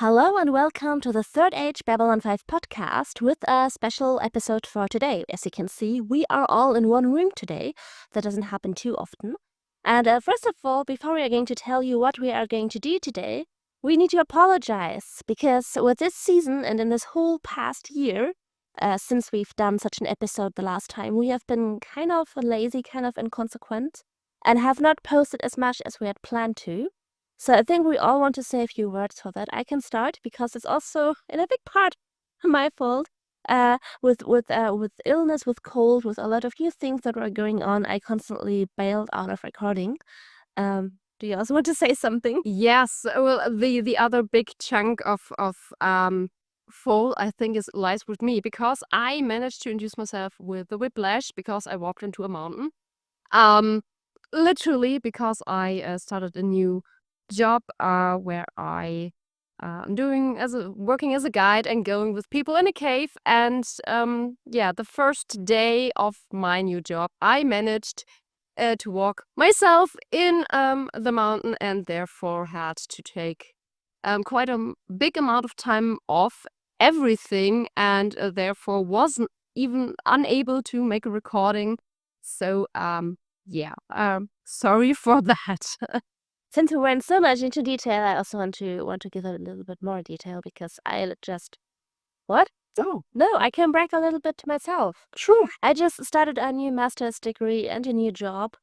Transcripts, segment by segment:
Hello and welcome to the Third Age Babylon 5 podcast with a special episode for today. As you can see, we are all in one room today. That doesn't happen too often. And first of all, before we are going to tell you what we are going to do today, we need to apologize because with this season and in this whole past year, since we've done such an episode the last time, we have been kind of lazy, kind of inconsequent, and have not posted as much as we had planned to. So I think we all want to say a few words for that. I can start because it's also in a big part my fault. With illness, with cold, with a lot of new things that were going on, I constantly bailed out of recording. Do you also want to say something? Yes, well, the other big chunk of fault I think lies with me because I managed to induce myself with the whiplash because I walked into a mountain. Literally because I started a new job where I am working as a guide and going with people in a cave. And the first day of my new job, I managed to walk myself in the mountain and therefore had to take quite a big amount of time off everything and therefore wasn't even unable to make a recording. So sorry for that. Since we went so much into detail, I also want to give a little bit more detail because I just... What? Oh, No, I can brag a little bit to myself. sure. I just started a new master's degree and a new job,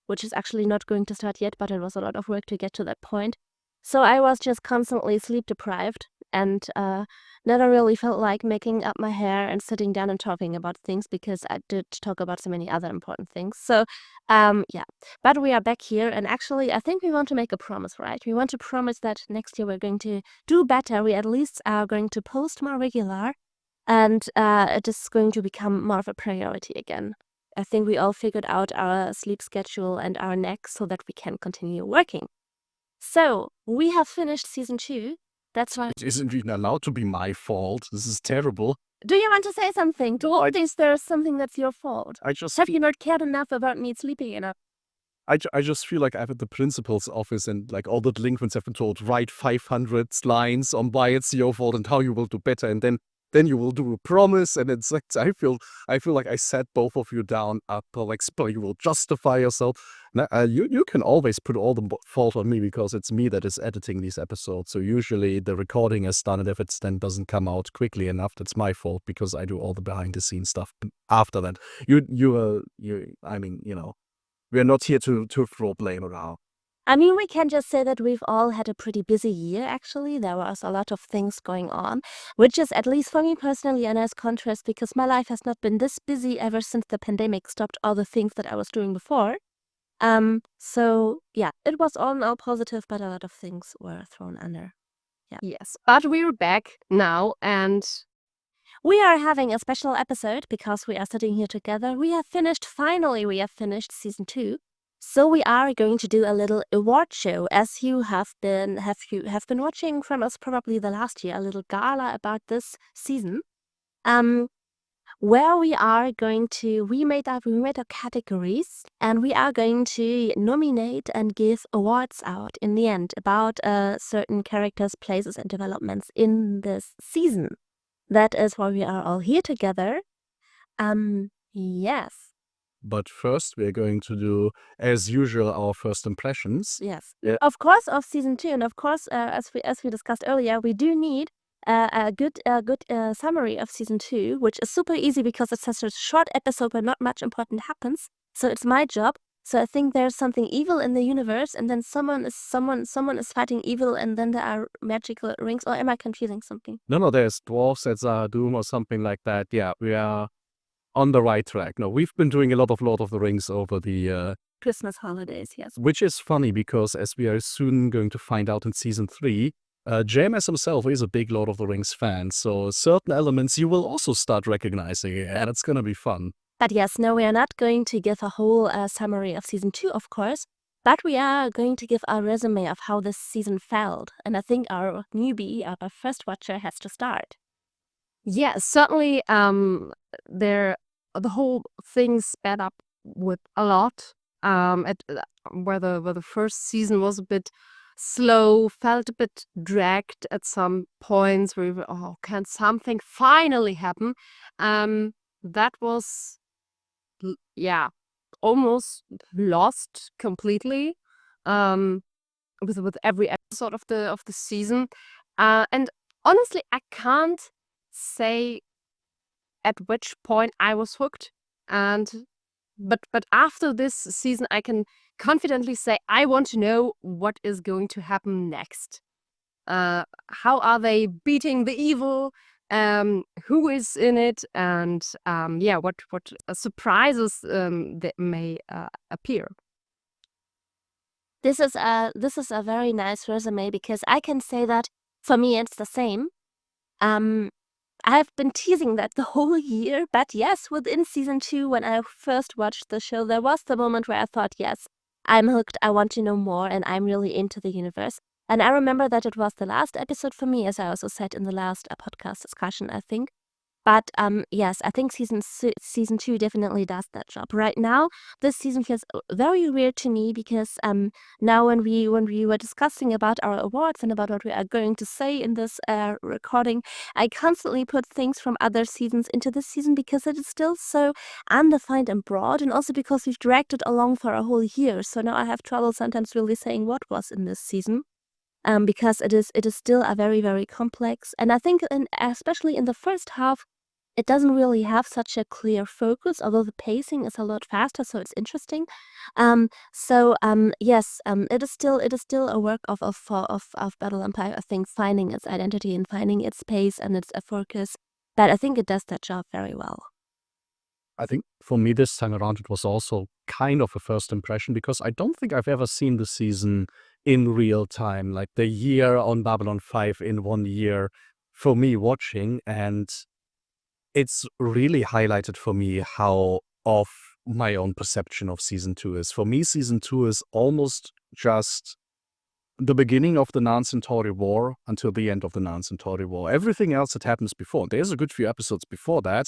which is actually not going to start yet, but it was a lot of work to get to that point. So I was just constantly sleep deprived and never really felt like making up my hair and sitting down and talking about things because I did talk about so many other important things. So but we are back here, and actually I think we want to make a promise, right? We want to promise that next year we're going to do better. We at least are going to post more regular, and it is going to become more of a priority again. I think we all figured out our sleep schedule and our necks so that we can continue working. So, we have finished season 2. That's why... It isn't even allowed to be my fault. This is terrible. Do you want to say something? No, Is there something that's your fault? I just Have you not cared enough about me sleeping enough? I just feel like I'm at the principal's office and like all the delinquents have been told, write 500 lines on why it's your fault and how you will do better, and then you will do a promise, and it's like I feel like I set both of you down after like you will justify yourself. You can always put all the fault on me because it's me that is editing these episodes. So usually the recording is done, and if it then doesn't come out quickly enough, that's my fault because I do all the behind the scenes stuff after that. We're not here to throw blame around. I mean, we can just say that we've all had a pretty busy year, actually. There was a lot of things going on, which is, at least for me personally, a nice contrast because my life has not been this busy ever since the pandemic stopped all the things that I was doing before. So, yeah, it was all in all positive, but a lot of things were thrown under. Yeah. Yes, but we're back now and we are having a special episode because we are sitting here together. Finally we have finished season 2. So we are going to do a little award show, as you have been watching from us probably the last year, a little gala about this season. Where we are going to we made up categories, and we are going to nominate and give awards out in the end about certain characters, places, and developments in this season. That is why we are all here together. Yes. But first, we're going to do, as usual, our first impressions. Yes. Yeah. Of course, of season 2, and of course, as we discussed earlier, we do need a good summary of season 2, which is super easy because it's such a short episode where not much important happens. So it's my job. So I think there's something evil in the universe, and then someone is fighting evil, and then there are magical rings. Or am I confusing something? No, there's dwarves at Zahadum or something like that. Yeah, we are on the right track. No, we've been doing a lot of Lord of the Rings over the Christmas holidays, yes. Which is funny because, as we are soon going to find out in season 3, JMS himself is a big Lord of the Rings fan, so certain elements you will also start recognizing, and it's gonna be fun. But yes, no, we are not going to give a whole summary of season 2, of course, but we are going to give our resume of how this season felt, and I think our newbie, our first watcher, has to start. yeah, certainly the whole thing sped up with a lot. Where the first season was a bit slow, felt a bit dragged at some points where we were, oh, can something finally happen? That was, yeah, almost lost completely with every episode of the season. And honestly, I can't say at which point I was hooked. But after this season, I can confidently say I want to know what is going to happen next. How are they beating the evil? Who is in it? And what surprises that may appear. This is a very nice resume because I can say that for me it's the same. I've been teasing that the whole year, but yes, within season 2, when I first watched the show, there was the moment where I thought, yes, I'm hooked, I want to know more, and I'm really into the universe. And I remember that it was the last episode for me, as I also said in the last podcast discussion, I think. But yes, I think season 2 definitely does that job. Right now, this season feels very weird to me because now when we were discussing about our awards and about what we are going to say in this recording, I constantly put things from other seasons into this season because it is still so undefined and broad, and also because we've dragged it along for a whole year. So now I have trouble sometimes really saying what was in this season. Because it is still a very, very complex, and I think especially in the first half, it doesn't really have such a clear focus, although the pacing is a lot faster, so it's interesting. Yes, it is still a work of Battle Empire, I think, finding its identity and finding its pace and its focus, but I think it does that job very well. I think for me this time around, it was also kind of a first impression because I don't think I've ever seen the season in real time, like the year on Babylon 5 in 1 year for me watching. And it's really highlighted for me how off my own perception of season 2 is. For me, season 2 is almost just the beginning of the Nan Centauri War until the end of the Nan Centauri War. Everything else that happens before, there's a good few episodes before that,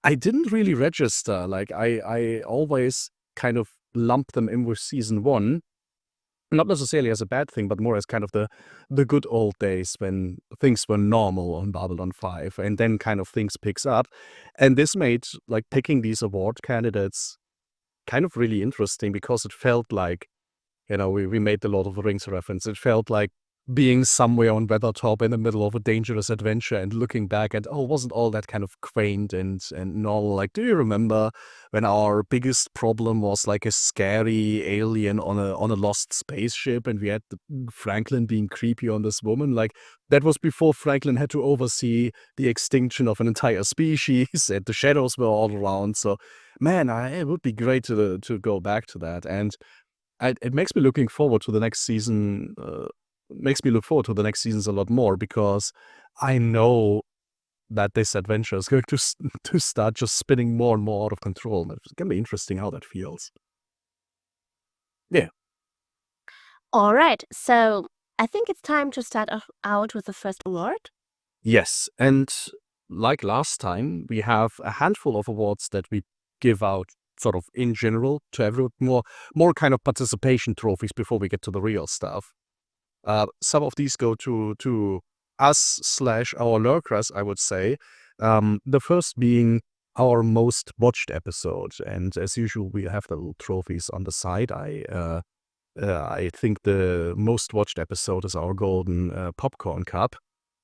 I didn't really register. Like, I always kind of lump them in with season 1, not necessarily as a bad thing, but more as kind of the good old days when things were normal on Babylon 5, and then kind of things picks up. And this made, like, picking these award candidates kind of really interesting because it felt like, we made the Lord of the Rings reference. It felt like being somewhere on Weathertop in the middle of a dangerous adventure and looking back and, wasn't all that kind of quaint and normal? Like, do you remember when our biggest problem was like a scary alien on a lost spaceship and we had Franklin being creepy on this woman? Like, that was before Franklin had to oversee the extinction of an entire species and the shadows were all around. So, man, it would be great to go back to that. And it makes me looking forward to the next season. Makes me look forward to the next seasons a lot more because I know that this adventure is going to start just spinning more and more out of control. It's going to be interesting how that feels. Yeah. All right, so I think it's time to start out with the first award. Yes, and like last time, we have a handful of awards that we give out sort of in general to everyone, more kind of participation trophies before we get to the real stuff. Some of these go to us / our lurkers, I would say. The first being our most watched episode, and as usual, we have the little trophies on the side. I think the most watched episode is our golden popcorn cup,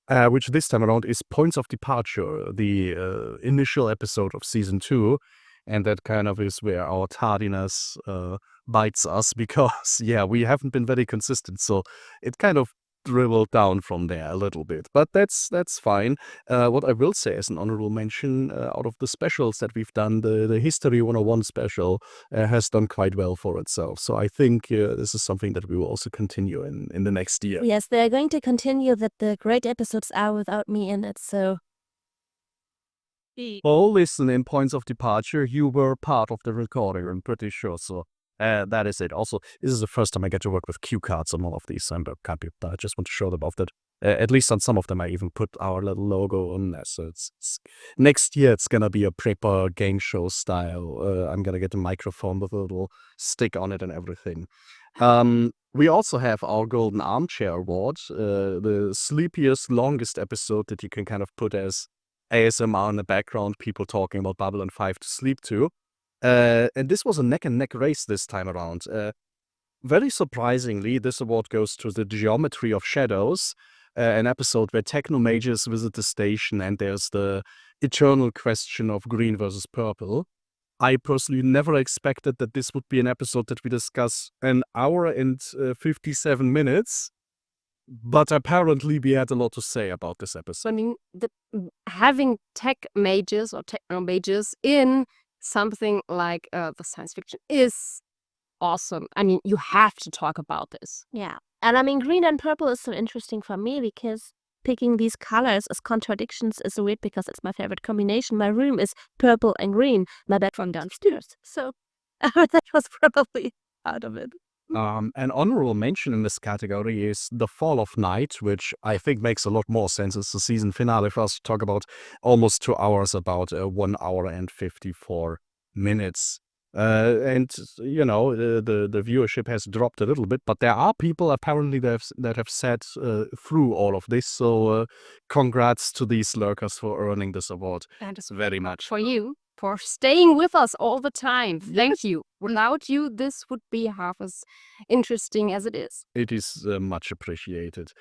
which this time around is Points of Departure, the initial episode of season 2. And that kind of is where our tardiness bites us because, we haven't been very consistent. So it kind of dribbled down from there a little bit. But that's fine. What I will say as an honorable mention, out of the specials that we've done, the History 101 special has done quite well for itself. So I think this is something that we will also continue in the next year. Yes, they're going to continue that the great episodes are without me in it, so... Listen, in Points of Departure, you were part of the recording, I'm pretty sure. So that is it. Also, this is the first time I get to work with cue cards on all of these. I'm happy with that. I just want to show them off that. At least on some of them, I even put our little logo on there. So it's next year, it's going to be a proper game show style. I'm going to get a microphone with a little stick on it and everything. We also have our Golden Armchair Award, the sleepiest, longest episode that you can kind of put as ASMR in the background, people talking about Babylon 5 to sleep to. And this was a neck-and-neck race this time around. Very surprisingly, this award goes to The Geometry of Shadows, an episode where techno mages visit the station and there's the eternal question of green versus purple. I personally never expected that this would be an episode that we discuss an hour and 57 minutes, but apparently we had a lot to say about this So, I episode. mean, having tech mages or techno mages in something like the science fiction is awesome. I mean, you have to talk about this. Yeah. And I mean, green and purple is so interesting for me because picking these colors as contradictions is weird because it's my favorite combination. My room is purple and green, my bedroom downstairs. So that was probably out of it. An honorable mention in this category is The Fall of Night, which I think makes a lot more sense. It's the season finale for us to talk about almost 2 hours, about 1 hour and 54 minutes. And the viewership has dropped a little bit, but there are people apparently that have sat through all of this. So congrats to these lurkers for earning this award And it's very much. for you for staying with us all the time. Thank you. Without you, this would be half as interesting as it is. It is much appreciated.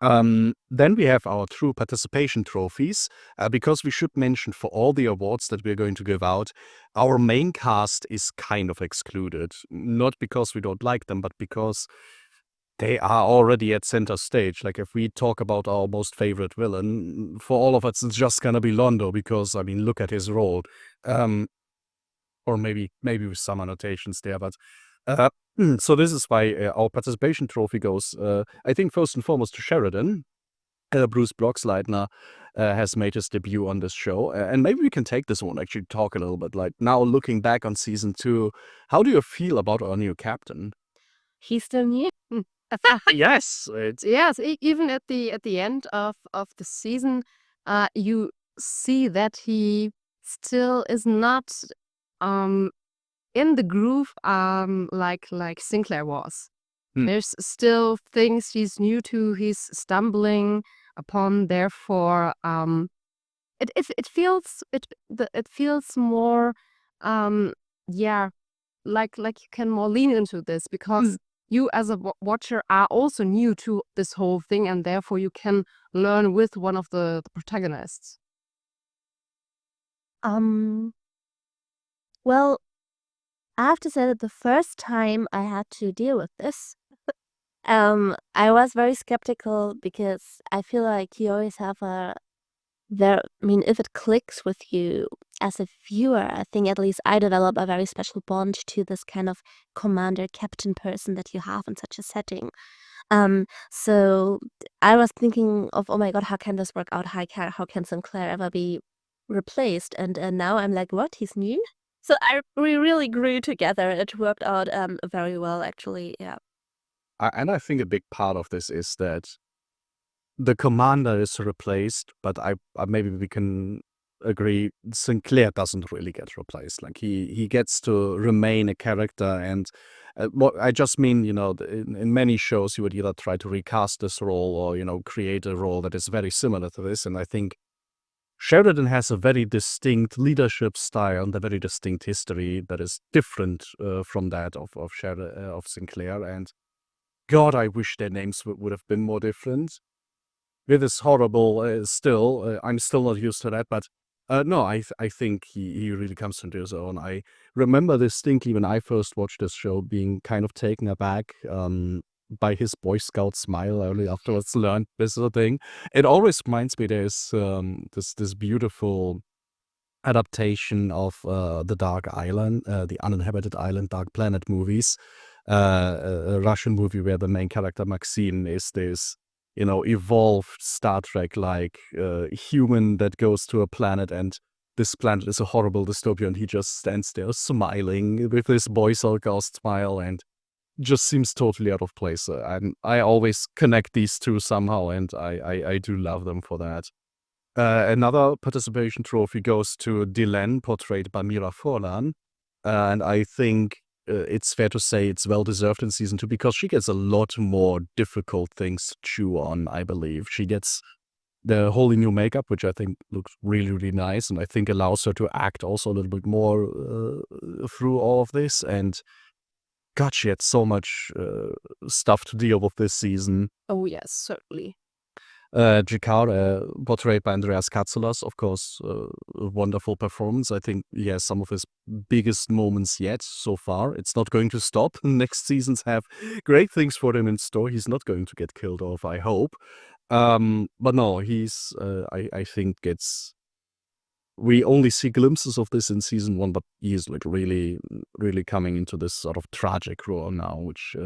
Then we have our true participation trophies, because we should mention for all the awards that we're going to give out, our main cast is kind of excluded. Not because we don't like them, but because they are already at center stage. Like if we talk about our most favorite villain, for all of us, it's just gonna be Londo because, I mean, look at his role. Or maybe with some annotations there, but so this is why our participation trophy goes, I think, first and foremost to Sheridan. Bruce Bloxleitner has made his debut on this show, and maybe we can take this one, actually talk a little bit. Like now, looking back on season 2, how do you feel about our new captain? He's still new. Yes, Yes, even at the end of the season, you see that he still is not in the groove like Sinclair was. There's still things he's new to, he's stumbling upon. Therefore, it feels more like you can more lean into this because you as a watcher are also new to this whole thing, and therefore you can learn with one of the protagonists. Well, I have to say that the first time I had to deal with this, I was very skeptical because I feel like you always have if it clicks with you as a viewer, I think at least I develop a very special bond to this kind of commander captain person that you have in such a setting. So I was thinking of, oh my god, how can this work out? How can Sinclair ever be replaced? And now I'm like, what? He's new? So we really grew together. It worked out very well, actually. Yeah. And I think a big part of this is that the commander is replaced, but I maybe we can agree Sinclair doesn't really get replaced. Like he gets to remain a character, and what I just mean, in many shows you would either try to recast this role or create a role that is very similar to this, and I think Sheridan has a very distinct leadership style and a very distinct history that is different from that of Sinclair. And God, I wish their names would have been more different. It is horrible still. I'm still not used to that, but no, I think he really comes into his own. I remember distinctly when I first watched this show being kind of taken aback by his Boy Scout smile. I only afterwards learned this sort of thing. It always reminds me there's this beautiful adaptation of the Dark Island, the Uninhabited Island, Dark Planet movies. A Russian movie where the main character Maxine is this evolved Star Trek-like human that goes to a planet, and this planet is a horrible dystopia, and he just stands there smiling with his Boy Scout smile and just seems totally out of place. And I always connect these two somehow, and I do love them for that. Another participation trophy goes to Dylan, portrayed by Mira Furlan. And I think it's fair to say it's well deserved in season 2 because she gets a lot more difficult things to chew on. I believe she gets the wholly new makeup, which I think looks really, really nice, and I think allows her to act also a little bit more through all of this. And God, she had so much stuff to deal with this season. Oh, yes, certainly. Jakar, portrayed by Andreas Katsulas, of course, a wonderful performance. I think he has some of his biggest moments yet so far. It's not going to stop. Next seasons have great things for him in store. He's not going to get killed off, I hope. But no, he's, I think we only see glimpses of this in season 1, but he is like really, really coming into this sort of tragic role now, which,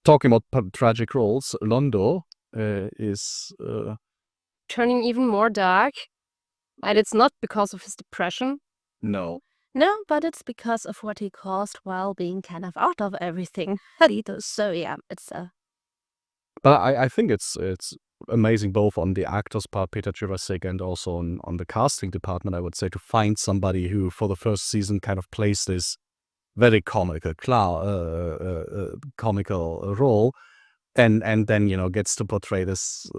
talking about tragic roles, Londo is Turning even more dark. And it's not because of his depression. no. No, but it's because of what he caused while being kind of out of everything. Hiatus. So yeah, it's But I think it's amazing both on the actors part, Peter Jurasik, and also on the casting department, I would say, to find somebody who for the first season kind of plays this very comical role, and then, you know, gets to portray this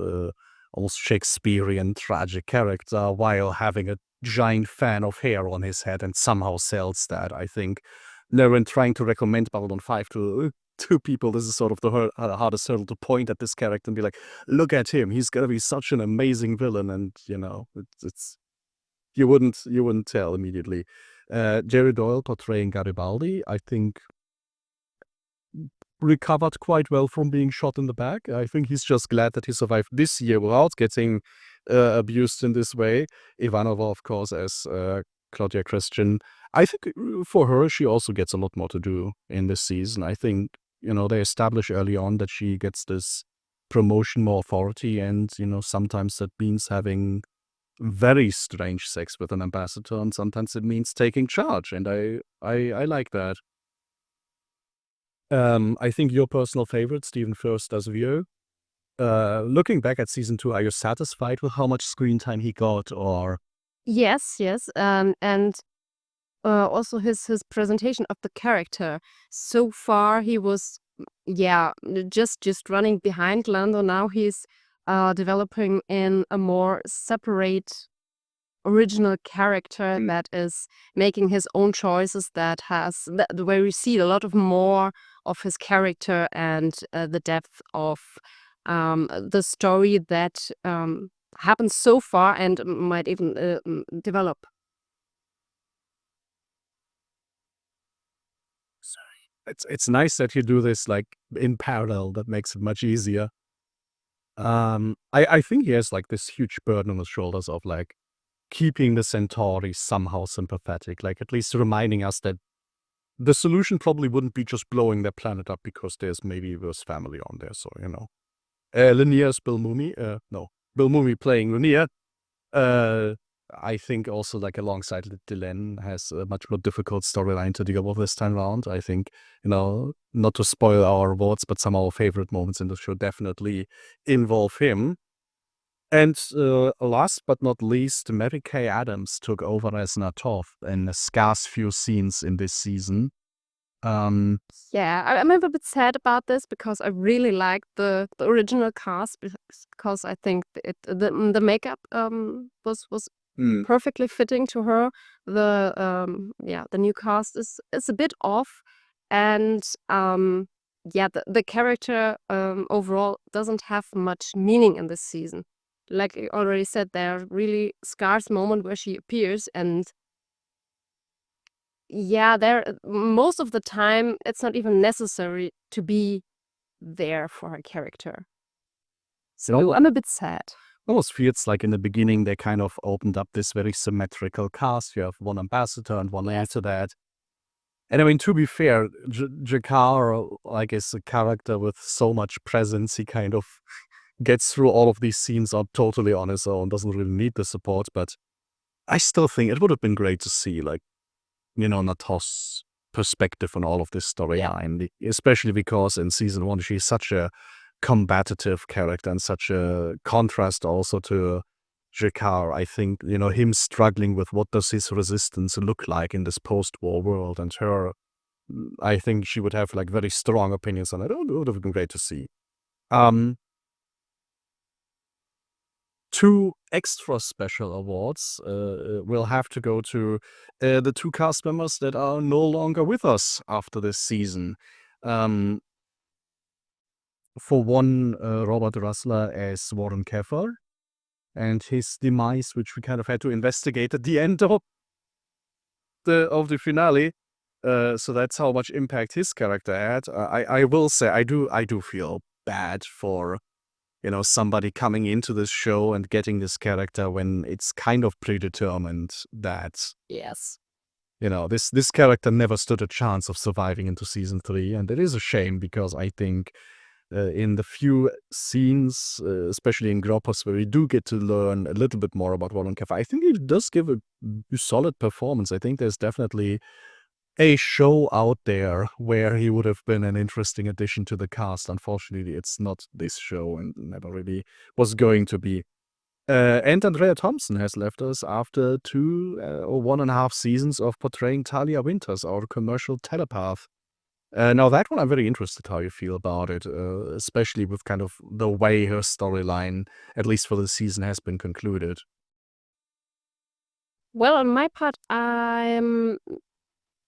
almost Shakespearean tragic character while having a giant fan of hair on his head and somehow sells that. I think, when trying to recommend Babylon 5 to people, this is sort of the hardest hurdle to point at this character and be like, look at him, he's gonna be such an amazing villain, and you know, it's you wouldn't tell immediately. Jerry Doyle portraying Garibaldi, I think recovered quite well from being shot in the back. I think he's just glad that he survived this year without getting abused in this way. Ivanova, of course, as Claudia Christian. I think for her, she also gets a lot more to do in this season. I think, you know, they establish early on that she gets this promotion, more authority, and, you know, sometimes that means having very strange sex with an ambassador, and sometimes it means taking charge, and I like that. I think your personal favorite, Stephen Furst as Vio. Looking back at season 2, are you satisfied with how much screen time he got, or? Yes. And also his presentation of the character. So far, he was, just running behind Lando. Now he's developing in a more separate, original character that is making his own choices. Where we see a lot of more of his character and the depth of the story that happens so far and might even develop. It's nice that you do this like in parallel. That makes it much easier. I think he has like this huge burden on his shoulders of like keeping the Centauri somehow sympathetic, like at least reminding us that the solution probably wouldn't be just blowing their planet up because there's maybe worse family on there. So, you know, Lanier's Bill Mumy, Bill Mumy playing Lanier. I think also like alongside Dylan has a much more difficult storyline to deal with this time around. I think, you know, not to spoil our awards, but some of our favorite moments in the show definitely involve him. And last but not least, Mary Kay Adams took over as Natov in a scarce few scenes in this season. I'm a bit sad about this because I really like the original cast, because I think the makeup was perfectly fitting to her. The new cast is a bit off, and the character overall doesn't have much meaning in this season. Like I already said, there are really scarce moments where she appears, and most of the time it's not even necessary to be there for her character. So I'm a bit sad. Almost feels like in the beginning they kind of opened up this very symmetrical cast. You have one ambassador and one after that. And I mean, to be fair, Jakar, like, is a character with so much presence. He kind of gets through all of these scenes up totally on his own, doesn't really need the support. But I still think it would have been great to see, like, you know, Natov's perspective on all of this storyline, especially because in season 1 she's such a combative character and such a contrast also to Jakar. I think, you know, him struggling with what does his resistance look like in this post-war world, and her I think she would have like very strong opinions on it. It would have been great to see. Um, 2 extra special awards will have to go to the 2 cast members that are no longer with us after this season. For one, Robert Russler as Warren Keffer, and his demise, which we kind of had to investigate at the end of the finale. So that's how much impact his character had. I will say I do feel bad for somebody coming into this show and getting this character when it's kind of predetermined that Yes. this character never stood a chance of surviving into season 3, and it is a shame because I think in the few scenes, especially in Gropos, where we do get to learn a little bit more about Warren Keffer, I think he does give a solid performance. I think there's definitely a show out there where he would have been an interesting addition to the cast. Unfortunately, it's not this show and never really was going to be. And Andrea Thompson has left us after 2 or 1.5 seasons of portraying Talia Winters, our commercial telepath. Now that one I'm very interested how you feel about it, especially with kind of the way her storyline, at least for the season, has been concluded. Well, on my part, I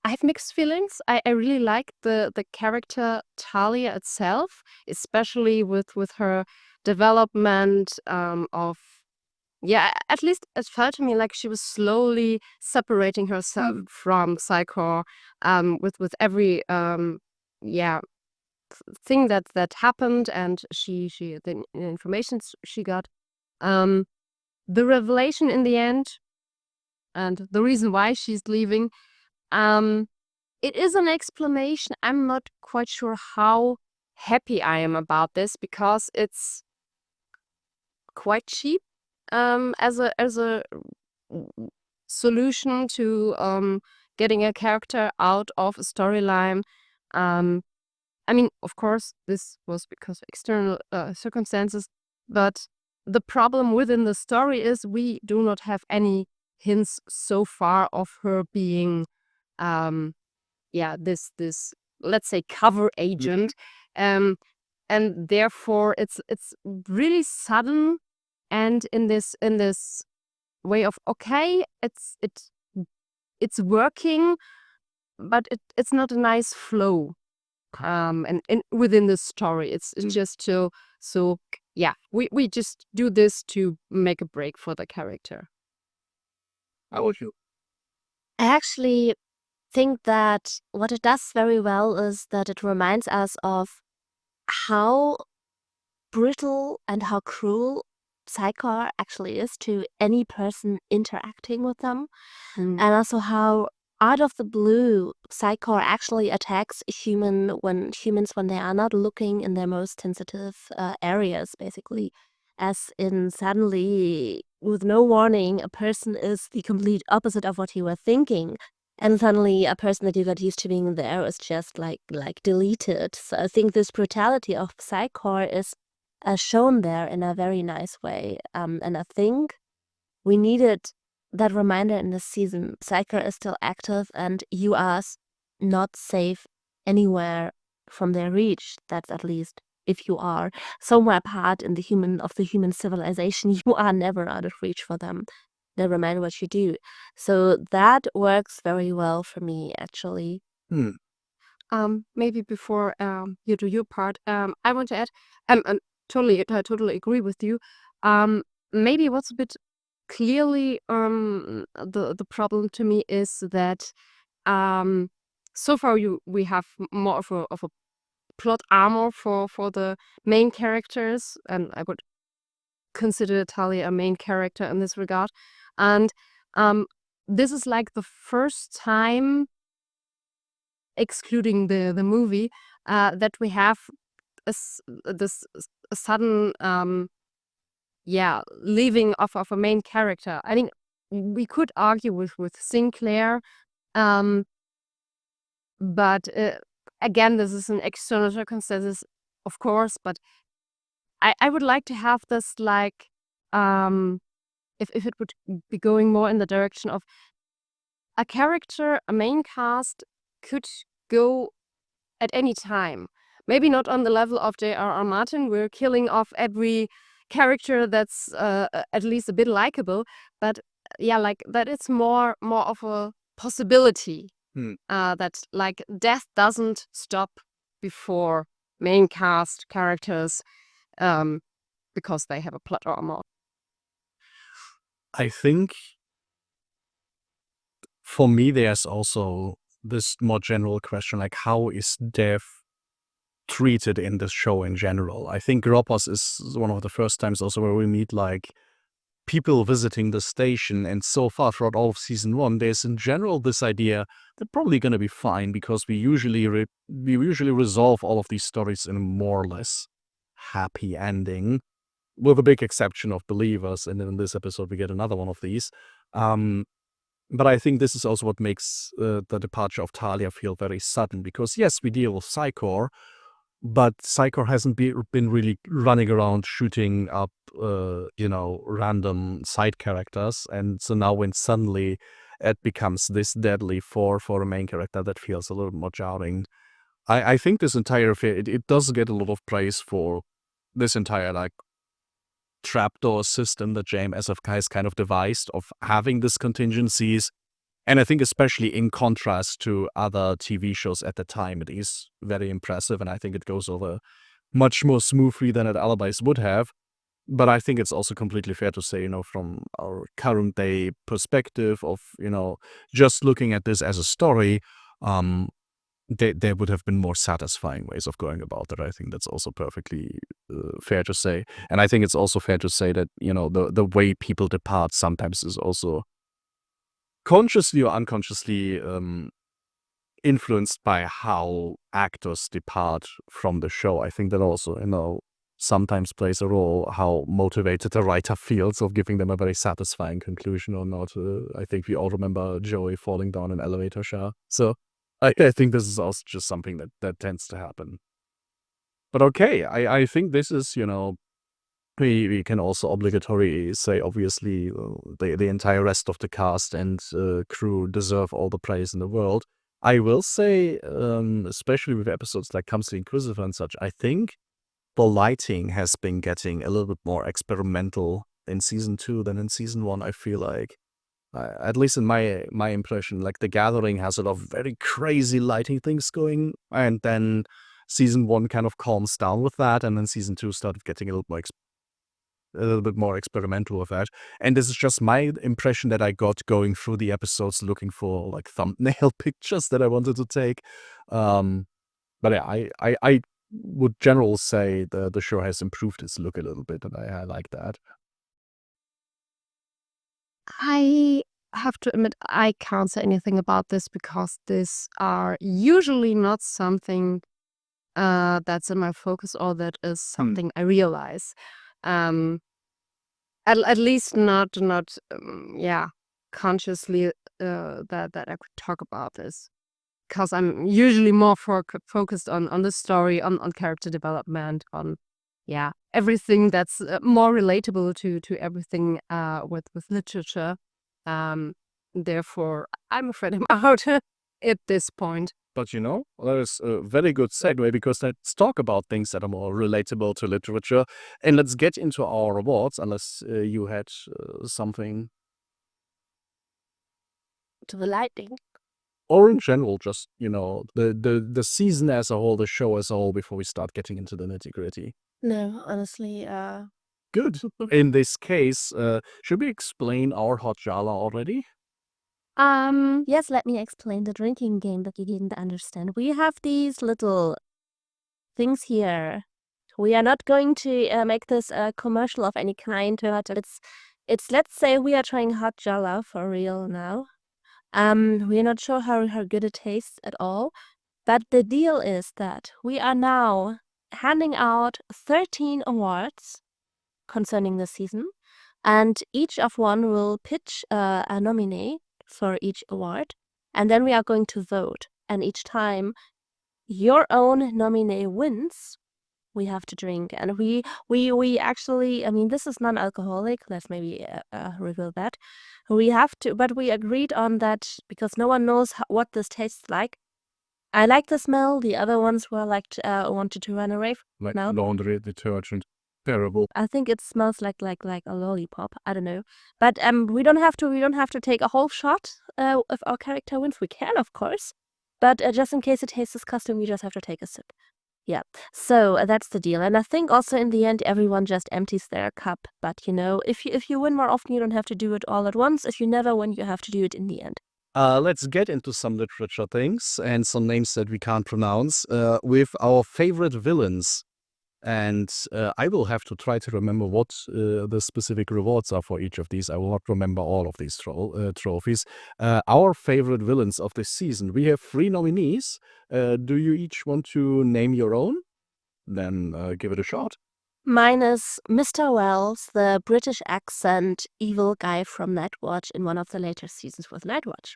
have mixed feelings. I really like the character Talia itself, especially with her development of at least it felt to me like she was slowly separating herself from Psychor with every thing that happened, and she the information she got, the revelation in the end, and the reason why she's leaving. It is an explanation. I'm not quite sure how happy I am about this because it's quite cheap as a solution to getting a character out of a storyline. I mean, of course, this was because of external circumstances, but the problem within the story is we do not have any hints so far of her being this let's say cover agent, and therefore it's really sudden, and in this way of okay, it's working, but it's not a nice flow, and within the story it's just so we just do this to make a break for the character. How would you? I actually think that what it does very well is that it reminds us of how brittle and how cruel Psychor actually is to any person interacting with them, and also how out of the blue Psychor actually attacks humans when they are not looking in their most sensitive areas, basically. As in suddenly, with no warning, a person is the complete opposite of what you were thinking. And suddenly a person that you got used to being there is just like deleted. So I think this brutality of Psychor is shown there in a very nice way. And I think we needed that reminder in this season. Psychor is still active and you are not safe anywhere from their reach. That's at least if you are somewhere part in the human civilization, you are never out of reach for them. They remind what you do. So that works very well for me, actually. Maybe before you do your part, I want to add, I totally agree with you. Maybe what's a bit clearly the problem to me is that so far we have more of a plot armor for the main characters, and I would consider Talia a main character in this regard. And this is like the first time, excluding the movie, that we have this sudden leaving of a main character. I think we could argue with Sinclair, but again, this is an external circumstances, of course. But I would like to have this like if it would be going more in the direction of a character, a main cast could go at any time. Maybe not on the level of J.R.R. Martin. We're killing off every character that's at least a bit likable, but yeah, like that it's more of a possibility that like death doesn't stop before main cast characters because they have a plot armor. I think for me, there's also this more general question, like how is death treated in this show in general? I think Gropos is one of the first times also where we meet like people visiting the station, and so far throughout all of season 1, there's in general this idea they're probably going to be fine because we usually resolve all of these stories in a more or less happy ending, with a big exception of Believers, and in this episode we get another one of these. But I think this is also what makes the departure of Talia feel very sudden, because yes, we deal with Psychor, but Psychor hasn't been really running around shooting up, random side characters. And so now when suddenly it becomes this deadly for a main character, that feels a little more jarring. I think this entire affair, it does get a lot of praise for this entire, like, trapdoor system that JMSFK has kind of devised of having these contingencies. And I think especially in contrast to other TV shows at the time, it is very impressive, and I think it goes over much more smoothly than it otherwise would have. But I think it's also completely fair to say, from our current day perspective of, just looking at this as a story, there would have been more satisfying ways of going about it. I think that's also perfectly fair to say. And I think it's also fair to say that, the way people depart sometimes is also consciously or unconsciously influenced by how actors depart from the show. I think that also, sometimes plays a role how motivated a writer feels of giving them a very satisfying conclusion or not. I think we all remember Joey falling down an elevator shaft. So I think this is also just something that tends to happen. But okay, I think this is, we can also obligatory say, obviously, the entire rest of the cast and crew deserve all the praise in the world. I will say, especially with episodes like Comes the Inquisitor and such, I think the lighting has been getting a little bit more experimental in season 2 than in season 1. I feel like, at least in my impression, like The Gathering has a lot of very crazy lighting things going, and then season 1 kind of calms down with that, and then season 2 started getting a little bit more experimental with that. And this is just my impression that I got going through the episodes, looking for like thumbnail pictures that I wanted to take. But yeah, I would generally say the show has improved its look a little bit, and I like that. I have to admit, I can't say anything about this because these are usually not something that's in my focus or that is something I realize. At least not consciously that I could talk about this, because I'm usually more focused on the story, on character development, on everything that's more relatable to everything with literature. Therefore, I'm afraid I'm out at this point. But that is a very good segue, because let's talk about things that are more relatable to literature, and let's get into our awards, unless you had something. To the lighting. Or in general, just, the season as a whole, the show as a whole, before we start getting into the nitty-gritty. No, honestly, Good. In this case, should we explain our hot Gala already? yes, let me explain the drinking game that you didn't understand. We have these little things here. We are not going to make this a commercial of any kind, but it's let's say we are trying hot Gala for real now. We are not sure how good it tastes at all, but the deal is that we are now handing out 13 awards concerning the season, and each of one will pitch a nominee for each award, and then we are going to vote. And each time your own nominee wins, we have to drink. And we actually, I mean, this is non-alcoholic. Let's maybe reveal that. We have to, but we agreed on that because no one knows what this tastes like. I like the smell. The other ones were wanted to run away. Like No. laundry detergent. Terrible. I think it smells like a lollipop. I don't know, but we don't have to take a whole shot if our character wins. We can, of course, but just in case it tastes disgusting, we just have to take a sip. Yeah, so that's the deal. And I think also in the end, everyone just empties their cup. But if you win more often, you don't have to do it all at once. If you never win, you have to do it in the end. Let's get into some literature things and some names that we can't pronounce with our favorite villains. And I will have to try to remember what the specific rewards are for each of these. I will not remember all of these trophies. Our favorite villains of this season. We have 3 nominees. Do you each want to name your own? Then give it a shot. Mine is Mr. Wells, the British accent evil guy from Nightwatch in one of the later seasons with Nightwatch.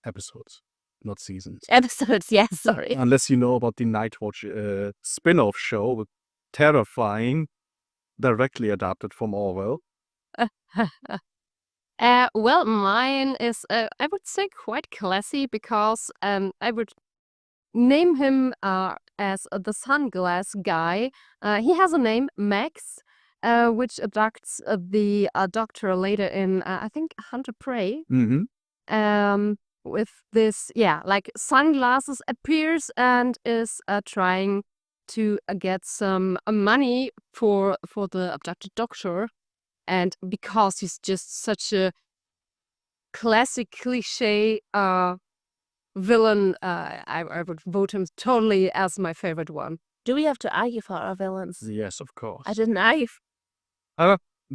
Episodes, not seasons. Episodes, yes, sorry. Unless you know about the Nightwatch spin-off show, terrifying, directly adapted from Orwell. Well, mine is, I would say, quite classy because I would name him as the sunglass guy. He has a name, Max, which abducts the doctor later in, I think, Hunter Prey. Mm-hmm. With this, like sunglasses appears and is trying to get some money for the abducted doctor. And because he's just such a classic cliche villain, I would vote him totally as my favorite one. Do we have to argue for our villains? Yes, of course. I didn't argue.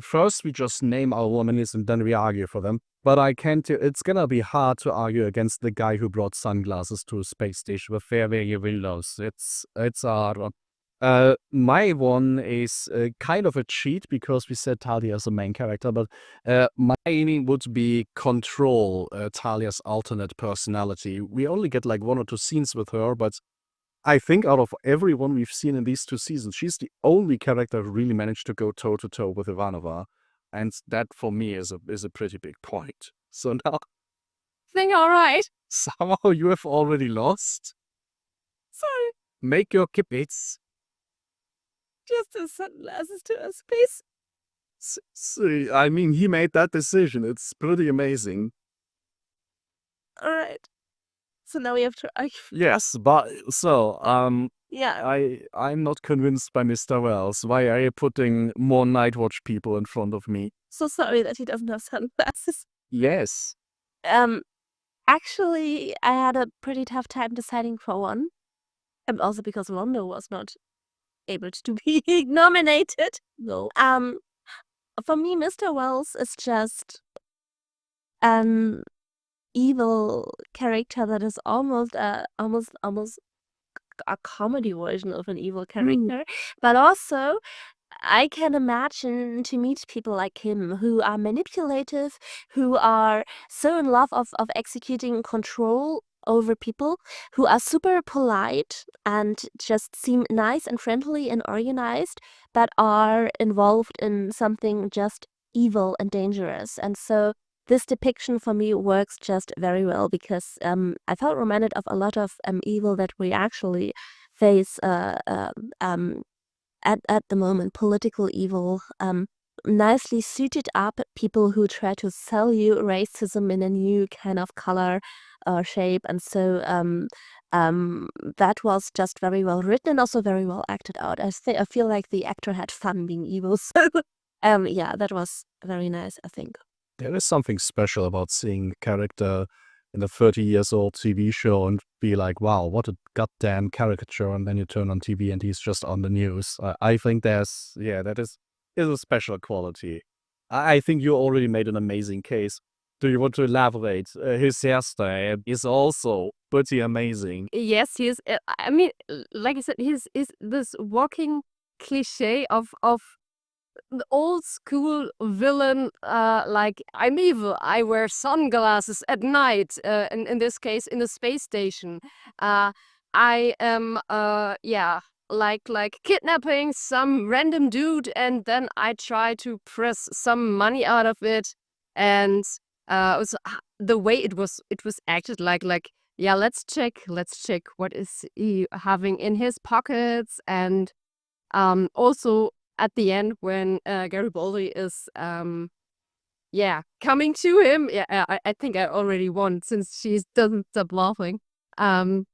First, we just name our nominees and then we argue for them. But I can't. It's gonna be hard to argue against the guy who brought sunglasses to a space station with very windows. It's a hard one. My one is kind of a cheat because we said Talia as a main character, but mine would be Control, Talia's alternate personality. We only get like 1 or 2 scenes with her, but I think out of everyone we've seen in these 2 seasons, she's the only character who really managed to go toe-to-toe with Ivanova. And that, for me, is a pretty big point. So now, Think all right. somehow you have already lost. Sorry, Make your kibitz. just the sunglasses to a space. See, I mean, he made that decision. It's pretty amazing. All right. So now we have to argue. Yes, but so Yeah. I'm not convinced by Mr. Wells. Why are you putting more Nightwatch people in front of me? So sorry that he doesn't have sunglasses. Yes. Actually, I had a pretty tough time deciding for one. And also because Rondo was not able to be nominated. No. For me, Mr. Wells is just an evil character that is almost a comedy version of an evil character. But also, I can imagine to meet people like him who are manipulative, who are so in love of executing control over people, who are super polite and just seem nice and friendly and organized, but are involved in something just evil and dangerous. And so this depiction for me works just very well because I felt reminded of a lot of evil that we actually face at the moment, political evil, nicely suited up people who try to sell you racism in a new kind of color or shape. And so that was just very well written and also very well acted out. I feel like the actor had fun being evil. So yeah, that was very nice, I think. There is something special about seeing a character in a 30-year-old TV show and be like, wow, what a goddamn caricature. And then you turn on TV and he's just on the news. I think that is a special quality. I think you already made an amazing case. Do you want to elaborate? His hairstyle is also pretty amazing. Yes, he is. I mean, like I said, he's this walking cliche of the old school villain, like, I'm evil, I wear sunglasses at night, in this case, in the space station. I am, like kidnapping some random dude, and then I try to press some money out of it. And the way it was acted, like yeah, let's check what is he having in his pockets. And also at the end when Garibaldi is coming to him. I think I already won since she doesn't stop laughing. And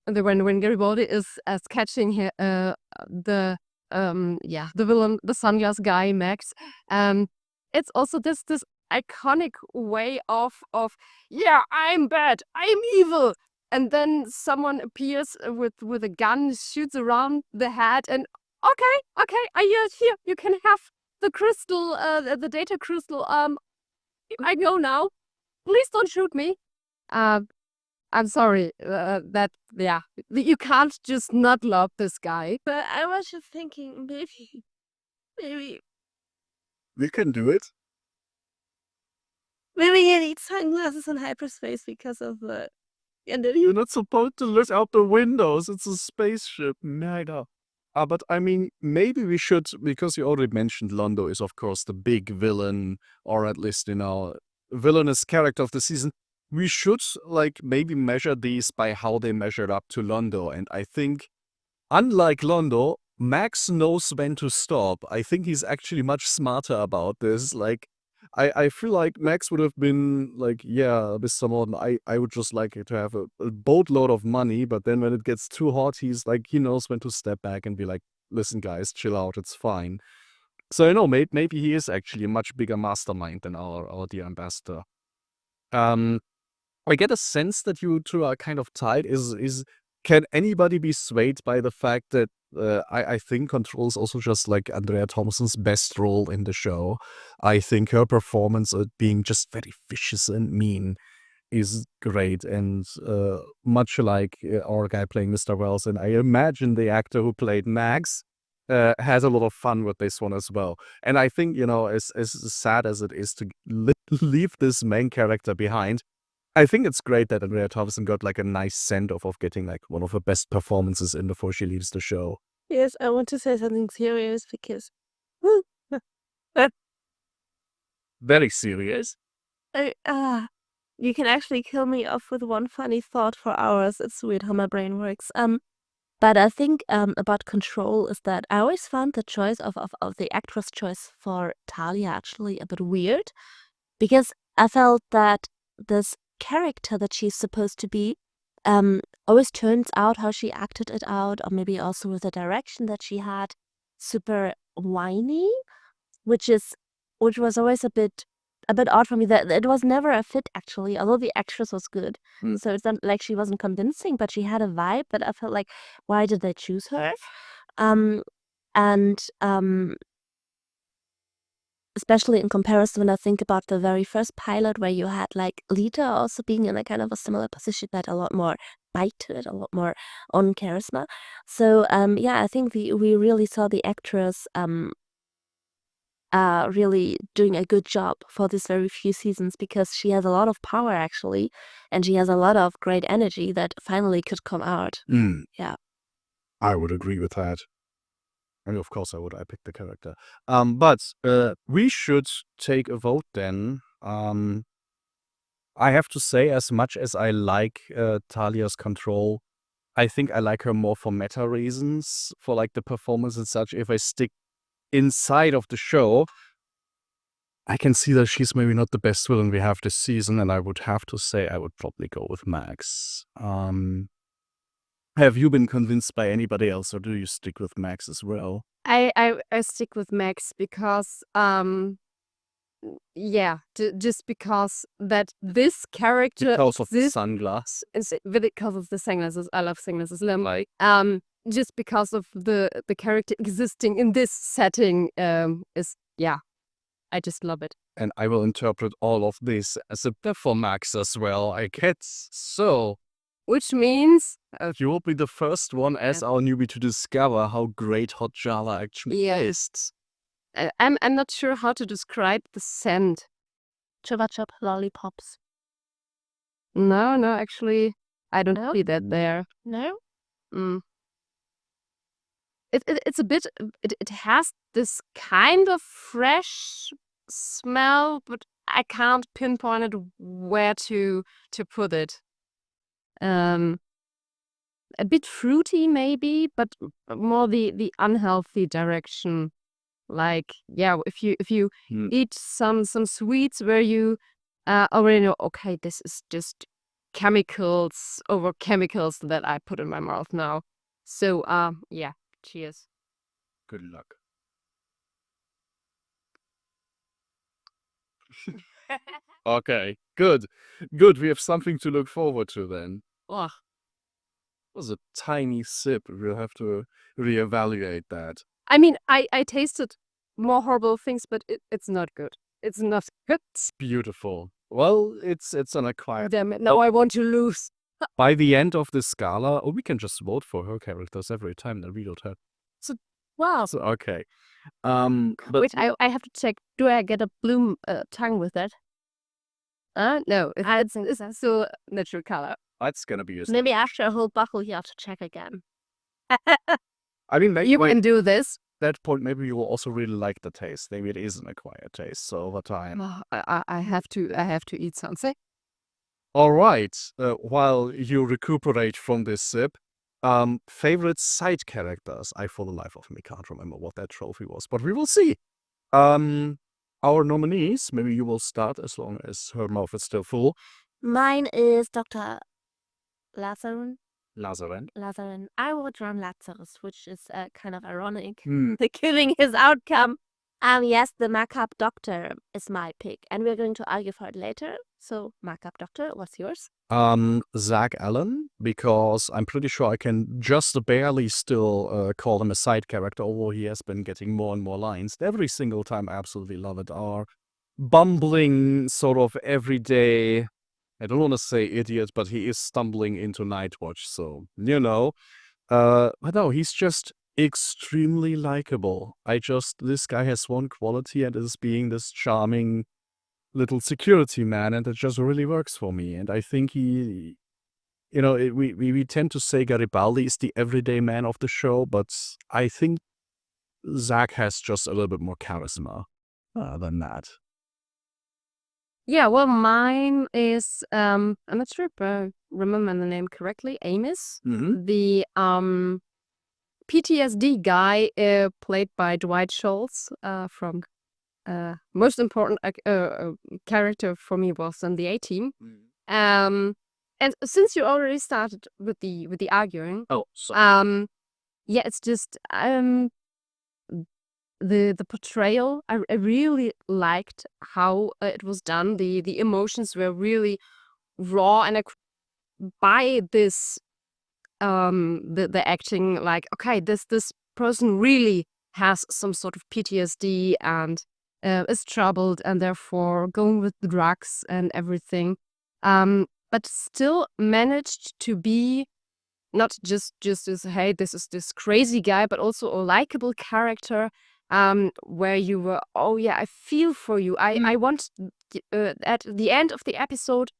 then when Garibaldi is catching the villain, the sunglass guy, Max. It's also this iconic way of I'm bad, I'm evil, and then someone appears with a gun, shoots around the head, and okay, here you can have the crystal, the data crystal. I go now. Please don't shoot me. I'm sorry that you can't just not love this guy. But I was just thinking, maybe We can do it. you need sunglasses in hyperspace because of the. And then You're not supposed to look out the windows. It's a spaceship. Neither. But I mean, maybe we should, because you already mentioned Londo is, of course, the big villain, or at least, villainous character of the season. We should, maybe measure these by how they measured up to Londo. And I think, unlike Londo, Max knows when to stop. I think he's actually much smarter about this. I feel like Max would have been Mr. Morton, I would just like to have a boatload of money, but then when it gets too hot, he's he knows when to step back and be like, listen, guys, chill out, it's fine. So, maybe he is actually a much bigger mastermind than our dear ambassador. I get a sense that you two are kind of tied. Can anybody be swayed by the fact that I think Control is also just Andrea Thompson's best role in the show? I think her performance being just very vicious and mean is great, and much like our guy playing Mr. Wells, and I imagine the actor who played Max has a lot of fun with this one as well. And I think, as sad as it is to leave this main character behind, I think it's great that Andrea Thompson got a nice send-off of getting one of her best performances in before she leaves the show. Yes, I want to say something serious because Very serious. you can actually kill me off with one funny thought for hours. It's weird how my brain works. But I think about Control is that I always found the choice of the actress choice for Talia actually a bit weird, because I felt that this character that she's supposed to be always turns out how she acted it out, or maybe also with the direction that she had, super whiny, which was always a bit odd for me. That it was never a fit actually, although the actress was good. So it's not like she wasn't convincing, but she had a vibe that I felt like, why did they choose her? Especially in comparison when I think about the very first pilot where you had Lita also being in a kind of a similar position, that a lot more bite to it, a lot more on charisma. So I think we really saw the actress really doing a good job for these very few seasons, because she has a lot of power actually, and she has a lot of great energy that finally could come out. Yeah. I would agree with that. And of course I would. I picked the character. But we should take a vote then. I have to say, as much as I like Talia's Control, I think I like her more for meta reasons, for the performance and such. If I stick inside of the show, I can see that she's maybe not the best villain we have this season, and I would have to say I would probably go with Max. Have you been convinced by anybody else, or do you stick with Max as well? I stick with Max because just because that this character Because of the exists, sunglass. because of the sunglasses. I love sunglasses. Just because of the character existing in this setting is I just love it. And I will interpret all of this as a bit for Max as well, I guess. So, Which means you will be the first one as our newbie to discover how great Hot Jala actually is. I'm not sure how to describe the scent. Chupa Chup lollipops. No, actually, I don't see that there. No? It's a bit. It has this kind of fresh smell, but I can't pinpoint it where to put it. a bit fruity maybe, but more the unhealthy direction. Like, yeah, if you Mm. eat some sweets where you already know, okay, this is just chemicals over chemicals that I put in my mouth now. So yeah, cheers. Good luck. Okay, good. Good. We have something to look forward to then. Ugh. It was a tiny sip. We'll have to reevaluate that. I mean, I tasted more horrible things, but it's not good. It's not good. Beautiful. Well, it's an acquired. Damn it, now I want to lose. By the end of this Gala, we can just vote for her characters every time that we don't have. Wow. So okay. But Wait, I have to check. Do I get a bloom tongue with that? No, it's still natural color. that's gonna be used. Maybe after a whole bottle, you have to check again. I mean, maybe You can do this. that point, maybe you will also really like the taste. Maybe it is an acquired taste. So over time. Oh, I have to eat something. All right. While you recuperate from this sip, favorite side characters. I, for the life of me, can't remember what that trophy was, but we will see. Our nominees. Maybe you will start as long as her mouth is still full. Mine is Dr. Lazarin. Lazarin. I would run Lazarus, which is kind of ironic. Hmm. Killing his outcome. Yes, the markup doctor is my pick, and we're going to argue for it later. So, markup doctor, what's yours? Zach Allen, because I'm pretty sure I can just barely still call him a side character, although he has been getting more and more lines. Every single time, I absolutely love it. Our bumbling, sort of everyday, I don't want to say idiot, but he is stumbling into Nightwatch, so, you know. But no, he's just extremely likable. This guy has one quality, and is being this charming little security man, and it just really works for me. And I think we tend to say Garibaldi is the everyday man of the show, but I think Zach has just a little bit more charisma than that. Yeah, well, mine is I'm not sure if I remember the name correctly. Amos, the PTSD guy, played by Dwight Schultz from. Most important character for me was on the A-Team. And since you already started with the arguing, yeah, it's just the portrayal. I really liked how it was done. The emotions were really raw, and I could buy this the acting. Like, okay, this person really has some sort of PTSD and is troubled, and therefore going with the drugs and everything, but still managed to be not just as, hey, this is this crazy guy, but also a likable character, where you were, oh yeah, I feel for you. I want at the end of the episode,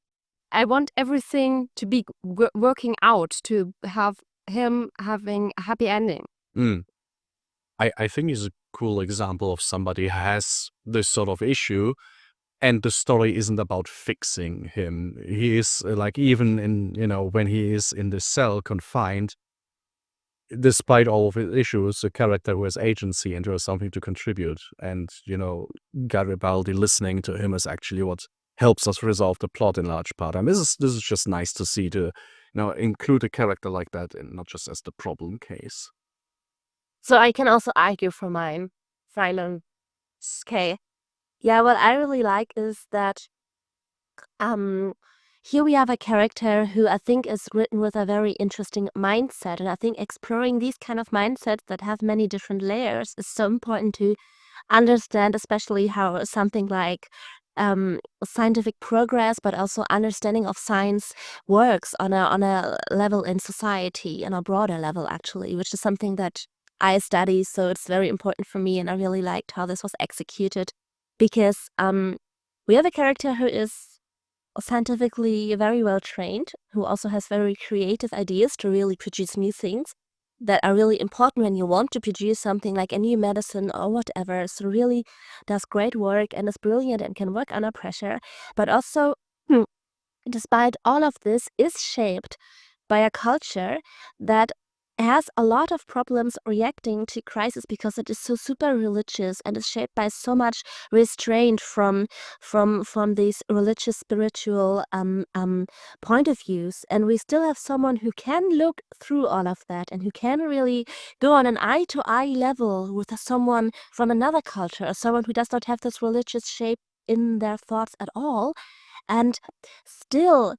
I want everything to be working out, to have him having a happy ending. I think he's a cool example of somebody who has this sort of issue, and the story isn't about fixing him. He is like, even in, when he is in the cell confined, despite all of his issues, a character who has agency and who has something to contribute. And, Garibaldi listening to him is actually what helps us resolve the plot in large part. And this is just nice to see, to, include a character like that, and not just as the problem case. So I can also argue for mine. Silence. Okay. Yeah, what I really like is that here we have a character who I think is written with a very interesting mindset, and I think exploring these kind of mindsets that have many different layers is so important to understand, especially how something like scientific progress, but also understanding of science works on a level in society, on a broader level actually, which is something that I study, so it's very important for me, and I really liked how this was executed, because we have a character who is scientifically very well trained, who also has very creative ideas to really produce new things that are really important when you want to produce something like a new medicine or whatever. So really does great work and is brilliant and can work under pressure, but also despite all of this, is shaped by a culture that has a lot of problems reacting to crisis because it is so super religious and is shaped by so much restraint from these religious spiritual point of views. And we still have someone who can look through all of that and who can really go on an eye-to-eye level with someone from another culture, or someone who does not have this religious shape in their thoughts at all, and still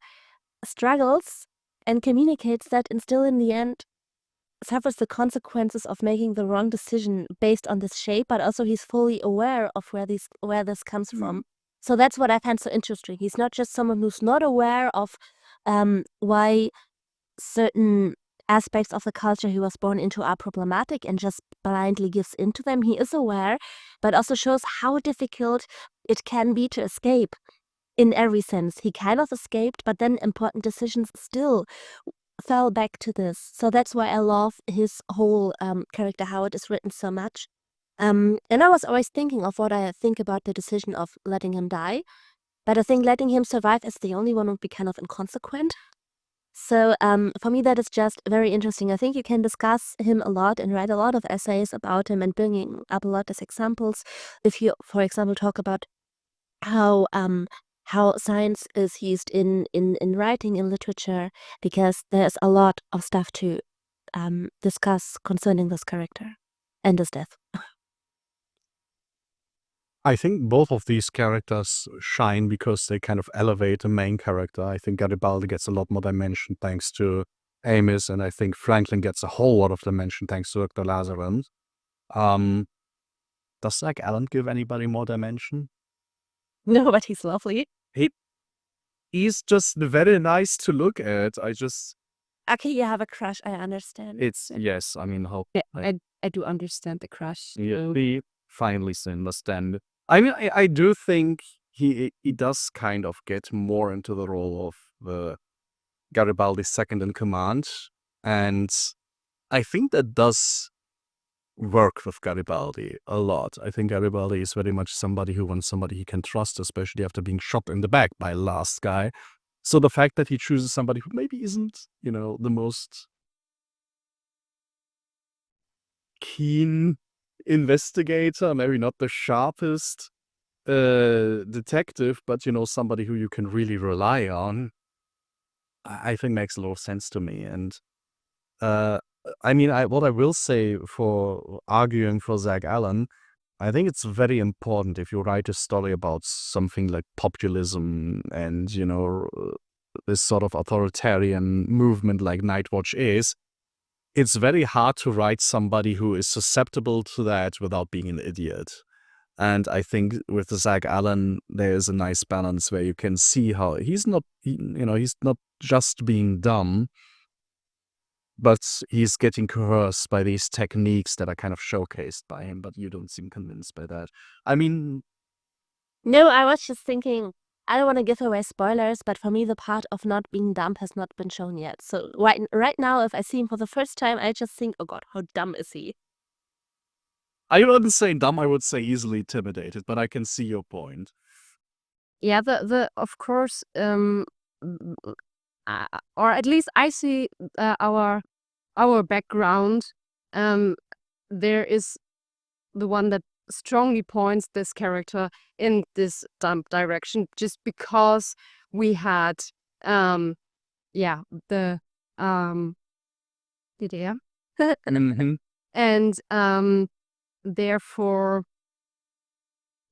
struggles and communicates that, and still in the end suffers the consequences of making the wrong decision based on this shape, but also he's fully aware of where this comes from. So that's what I find so interesting. He's not just someone who's not aware of why certain aspects of the culture he was born into are problematic and just blindly gives into them. He is aware, but also shows how difficult it can be to escape in every sense. He kind of escaped, but then important decisions still fell back to this. So that's why I love his whole character, how it is written so much. And I was always thinking of what I think about the decision of letting him die, but I think letting him survive as the only one would be kind of inconsequent. So for me, that is just very interesting. I think you can discuss him a lot and write a lot of essays about him and bringing up a lot as examples. If you, for example, talk about how science is used in writing, in literature, because there's a lot of stuff to discuss concerning this character and his death. I think both of these characters shine because they kind of elevate the main character. I think Garibaldi gets a lot more dimension thanks to Amos, and I think Franklin gets a whole lot of dimension thanks to Dr. Lazarin. Does Zach Allen give anybody more dimension? No, but he's lovely. He's just very nice to look at. Okay, you have a crush, I understand. Yes, I mean, how... Yeah, I do understand the crush. Yeah, we finally understand. I mean, I do think he does kind of get more into the role of the Garibaldi's second in command, and I think that does work with Garibaldi a lot. I think Garibaldi is very much somebody who wants somebody he can trust, especially after being shot in the back by last guy. So the fact that he chooses somebody who maybe isn't, the most keen investigator, maybe not the sharpest detective, but somebody who you can really rely on, I think makes a lot of sense to me. And I mean, what I will say for arguing for Zach Allen, I think it's very important if you write a story about something like populism and this sort of authoritarian movement like Nightwatch is. It's very hard to write somebody who is susceptible to that without being an idiot. And I think with Zach Allen, there is a nice balance where you can see how he's not just being dumb, but he's getting coerced by these techniques that are kind of showcased by him, but you don't seem convinced by that. I mean... No, I was just thinking, I don't want to give away spoilers, but for me, the part of not being dumb has not been shown yet. So right now, if I see him for the first time, I just think, oh God, how dumb is he? I wouldn't say dumb, I would say easily intimidated, but I can see your point. Yeah, of course, or at least I see our background. There is the one that strongly points this character in this dumb direction, just because we had the DDR and therefore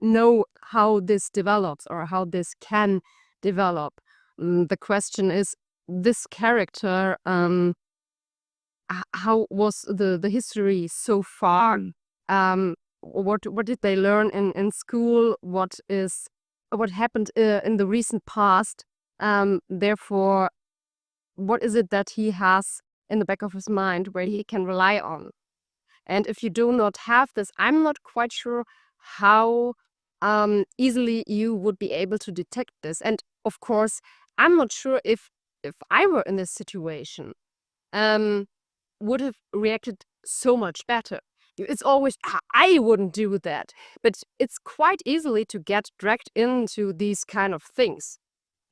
know how this develops or how this can develop. The question is, this character, how was the history so far? What did they learn in school? What happened in the recent past? Therefore, what is it that he has in the back of his mind where he can rely on? And if you do not have this, I'm not quite sure how easily you would be able to detect this. And of course, I'm not sure if I were in this situation, would have reacted so much better. It's always, I wouldn't do that. But it's quite easily to get dragged into these kind of things.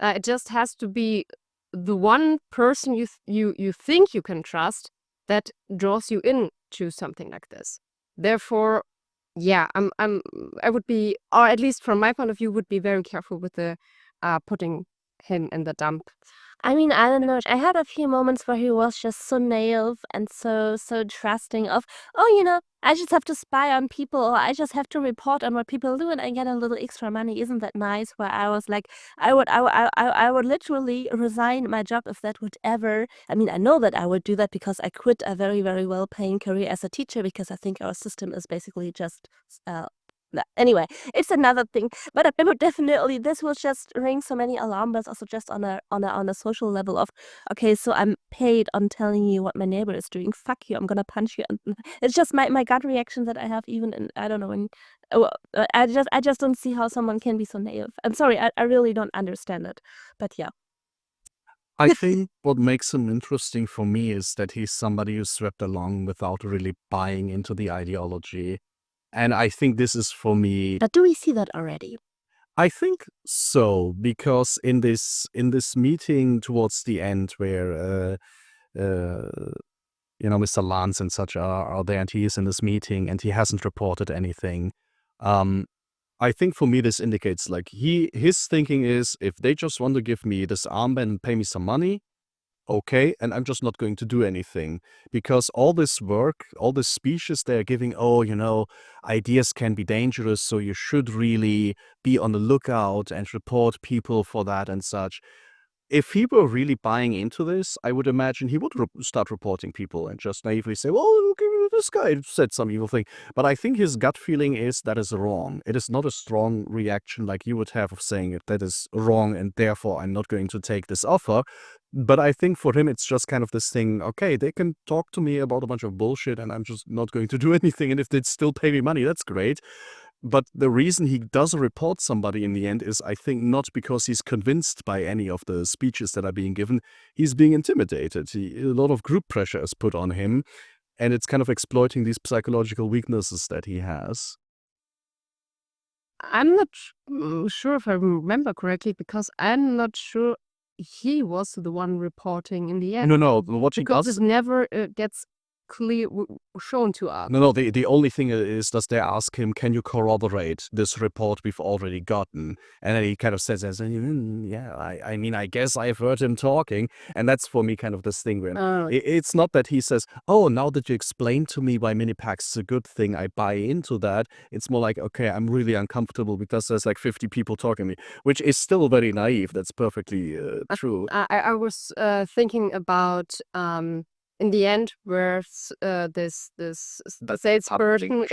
It just has to be the one person you think you can trust that draws you into something like this. Therefore, yeah, I would be, or at least from my point of view, would be very careful with the putting him in the dump. I mean, I don't know. I had a few moments where he was just so naive and so trusting of, oh, I just have to spy on people, or I just have to report on what people do and I get a little extra money. Isn't that nice? Where I was like, I would literally resign my job if that would ever. I mean, I know that I would do that because I quit a very, very well-paying career as a teacher because I think our system is basically just. Anyway, it's another thing, but I would definitely, this will just ring so many alarm bells also just on a social level of, okay, so I'm paid on telling you what my neighbor is doing. Fuck you, I'm gonna punch you. And it's just my gut reaction that I have even in, I don't know, I just don't see how someone can be so naive. I'm sorry, I really don't understand it, but yeah. I think what makes him interesting for me is that he's somebody who's swept along without really buying into the ideology. And I think this is for me. But do we see that already? I think so, because in this meeting towards the end where Mr. Lance and such are there, and he is in this meeting and he hasn't reported anything. I think for me this indicates like his thinking is, if they just want to give me this armband and pay me some money, okay, and I'm just not going to do anything, because all this work, all the speeches they're giving, ideas can be dangerous, so you should really be on the lookout and report people for that and such. If he were really buying into this, I would imagine he would start reporting people and just naively say, well, okay, this guy said some evil thing. But I think his gut feeling is that is wrong. It is not a strong reaction like you would have of saying that is wrong and therefore I'm not going to take this offer. But I think for him, it's just kind of this thing, okay, they can talk to me about a bunch of bullshit and I'm just not going to do anything. And if they'd still pay me money, that's great. But the reason he does report somebody in the end is, I think, not because he's convinced by any of the speeches that are being given. He's being intimidated. A lot of group pressure is put on him, and it's kind of exploiting these psychological weaknesses that he has. I'm not sure if I remember correctly, because I'm not sure he was the one reporting in the end. No, what he Because does. it never gets clear shown to us. No, the only thing is that they ask him, can you corroborate this report we've already gotten? And then he kind of says, yeah, I mean, I guess I've heard him talking. And that's for me kind of this thing where it's not that he says, oh, now that you explained to me why Minipacks is a good thing, I buy into that. It's more like, okay, I'm really uncomfortable because there's like 50 people talking to me, which is still very naive. That's perfectly true. I was thinking about in the end, where this salesperson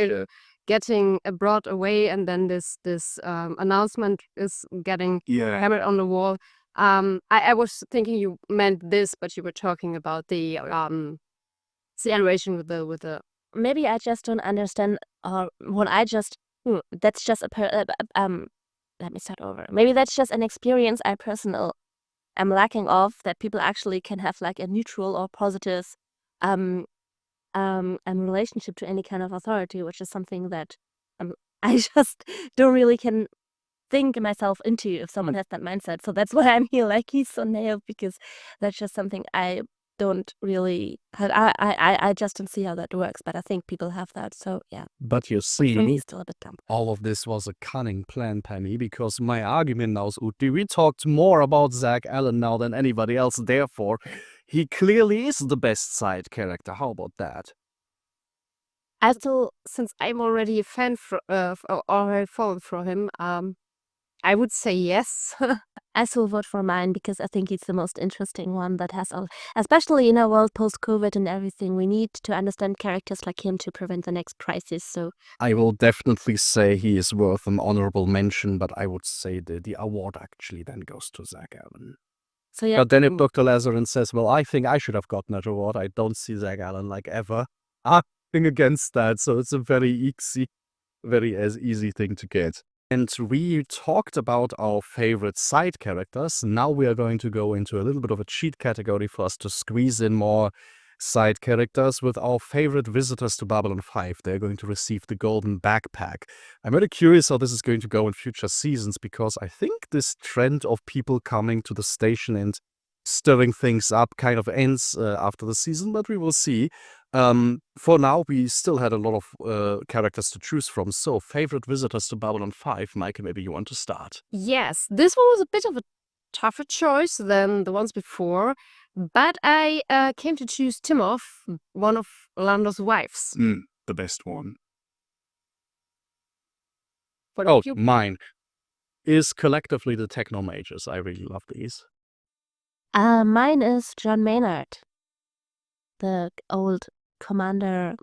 getting brought away, and then this announcement is getting hammered on the wall. I was thinking you meant this, but you were talking about the situation with the. Maybe I just don't understand, or when I just that's just let me start over. Maybe that's just an experience I personally am lacking of, that people actually can have like a neutral or positive relationship to any kind of authority, which is something that I just don't really can think myself into if someone has that mindset. So that's why I'm here like he's so naive, because that's just something I don't really I just don't see how that works, but I think people have that. So yeah. But you For me, see, it's still a bit dumb. all of this was a cunning plan, Penny, because my argument now is, Uti, we talked more about Zach Allen now than anybody else, therefore he clearly is the best side character. How about that? I still, since I'm already a fan or I followed for him, I would say yes. I still vote for mine because I think it's the most interesting one that has all, especially in a world post-COVID and everything. We need to understand characters like him to prevent the next crisis. So I will definitely say he is worth an honorable mention, but I would say the award actually then goes to Zach Allen. so yeah. But then if Dr. Lazarin says, well, I think I should have gotten that award, I don't see Zach Allen like ever arguing against that. So it's a very easy thing to get. And we talked about our favorite side characters. Now we are going to go into a little bit of a cheat category for us to squeeze in more side characters with our favorite visitors to Babylon 5. They're going to receive the golden backpack. I'm very curious how this is going to go in future seasons, because I think this trend of people coming to the station and stirring things up kind of ends after the season, but we will see. For now, we still had a lot of characters to choose from. So, favorite visitors to Babylon 5. Meike, maybe you want to start. Yes, this one was a bit of a tougher choice than the ones before, but I came to choose Timov, one of Lando's wives. The best one. What Oh, about you? mine is collectively the Techno Mages. I really love these. Mine is John Maynard, the old commander,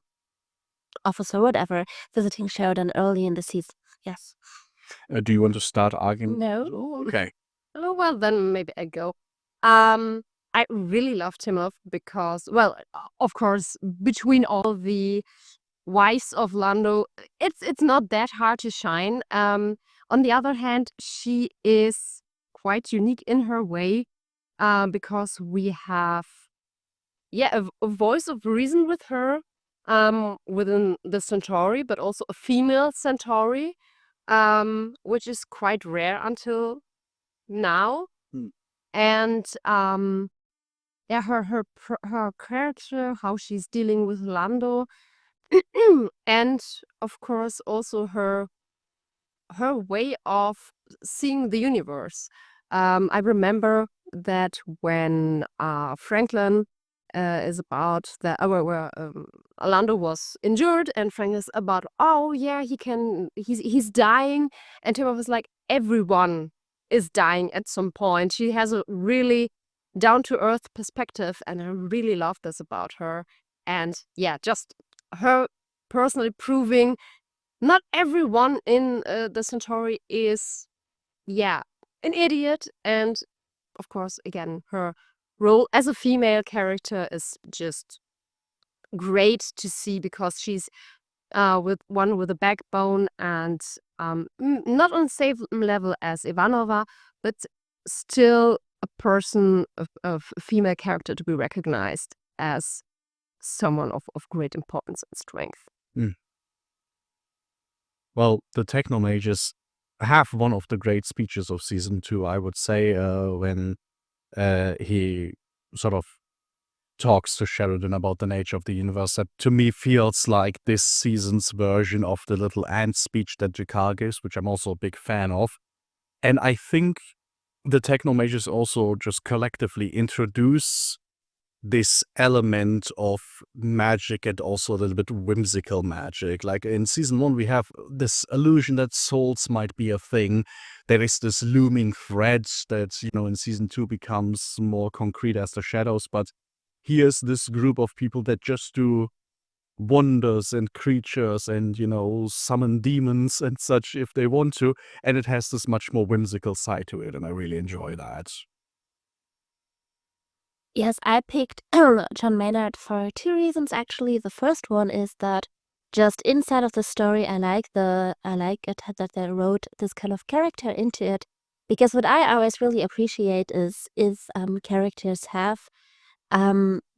officer, whatever, visiting Sheridan early in the season. Yes. Do you want to start arguing? No. Oh, okay. Oh, well, then maybe I go. I really love Timov because, well, of course, between all the wives of Lando, it's not that hard to shine. On the other hand, she is quite unique in her way, because we have, a voice of reason with her, within the Centauri, but also a female Centauri, which is quite rare until now. And her character, how she's dealing with Lando, and of course also her way of seeing the universe. I remember that when Franklin is about that, where Lando was injured, and Franklin is about, oh yeah, he's dying, and Timov was like, everyone is dying at some point. She has a really down-to-earth perspective, and I really love this about her. And yeah, just her personally proving not everyone in the Centauri is, an idiot. And of course, again, her role as a female character is just great to see, because she's with a backbone, and not on the same level as Ivanova, but still a person of female character to be recognized as someone of great importance and strength. Well, the Techno Mages have one of the great speeches of season 2, I would say, when he sort of talks to Sheridan about the nature of the universe. That to me feels like this season's version of the little ant speech that Jakar gives, which I'm also a big fan of. And I think the Techno Mages also just collectively introduce this element of magic, and also a little bit whimsical magic. Like in season 1, we have this illusion that souls might be a thing. There is this looming thread that, in season 2 becomes more concrete as the shadows. But here's this group of people that just do wonders and creatures and, summon demons and such if they want to. And it has this much more whimsical side to it. And I really enjoy that. Yes, I picked John Maynard for 2 reasons, actually. The first one is that just inside of the story, I like it that they wrote this kind of character into it, because what I always really appreciate is characters have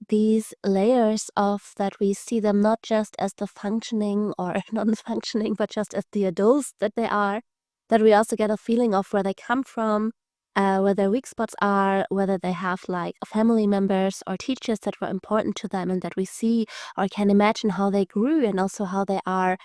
these layers of that we see them not just as the functioning or non-functioning, but just as the adults that they are, that we also get a feeling of where they come from, where their weak spots are, whether they have like family members or teachers that were important to them, and that we see or can imagine how they grew, and also how they are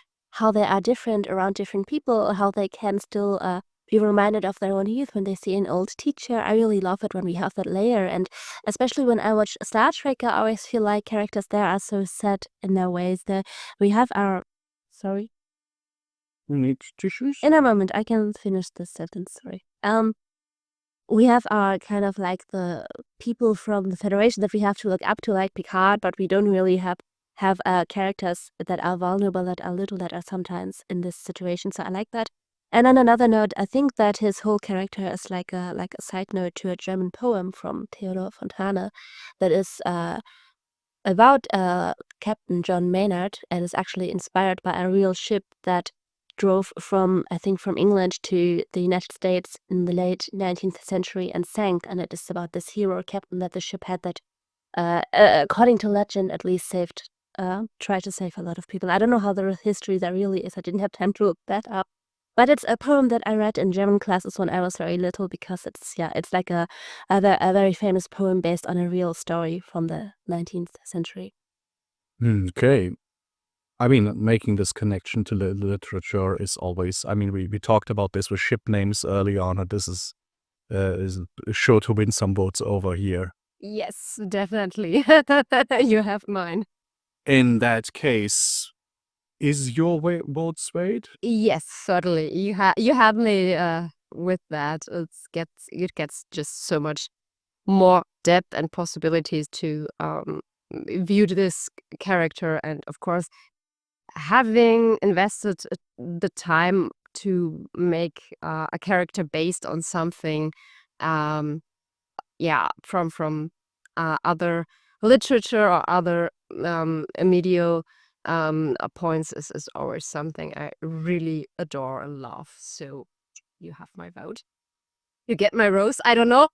different around different people, how they can still be reminded of their own youth when they see an old teacher. I really love it when we have that layer, and especially when I watch Star Trek, I always feel like characters there are so set in their ways that we have our... Sorry? You need tissues? In a moment, I can finish this sentence, sorry. We have our kind of like the people from the Federation that we have to look up to, like Picard, but we don't really have characters that are vulnerable, that are little, that are sometimes in this situation. So I like that. And on another note, I think that his whole character is like a side note to a German poem from Theodor Fontane that is about Captain John Maynard, and is actually inspired by a real ship that drove from England to the United States in the late 19th century and sank. And it is about this hero captain that the ship had that according to legend, at least tried to save a lot of people. I don't know how the history there really is. I didn't have time to look that up. But it's a poem that I read in German classes when I was very little because it's like a very famous poem based on a real story from the 19th century. Okay. I mean, making this connection to literature is always, I mean, we talked about this with ship names early on, and this is sure to win some votes over here. Yes, definitely. You have mine. In that case, is your vote swayed? Yes, certainly. You have me with that. It gets just so much more depth and possibilities to view this character, and of course, having invested the time to make a character based on something, from other literature or other media points is always something I really adore and love. So you have my vote. You get my rose. I don't know.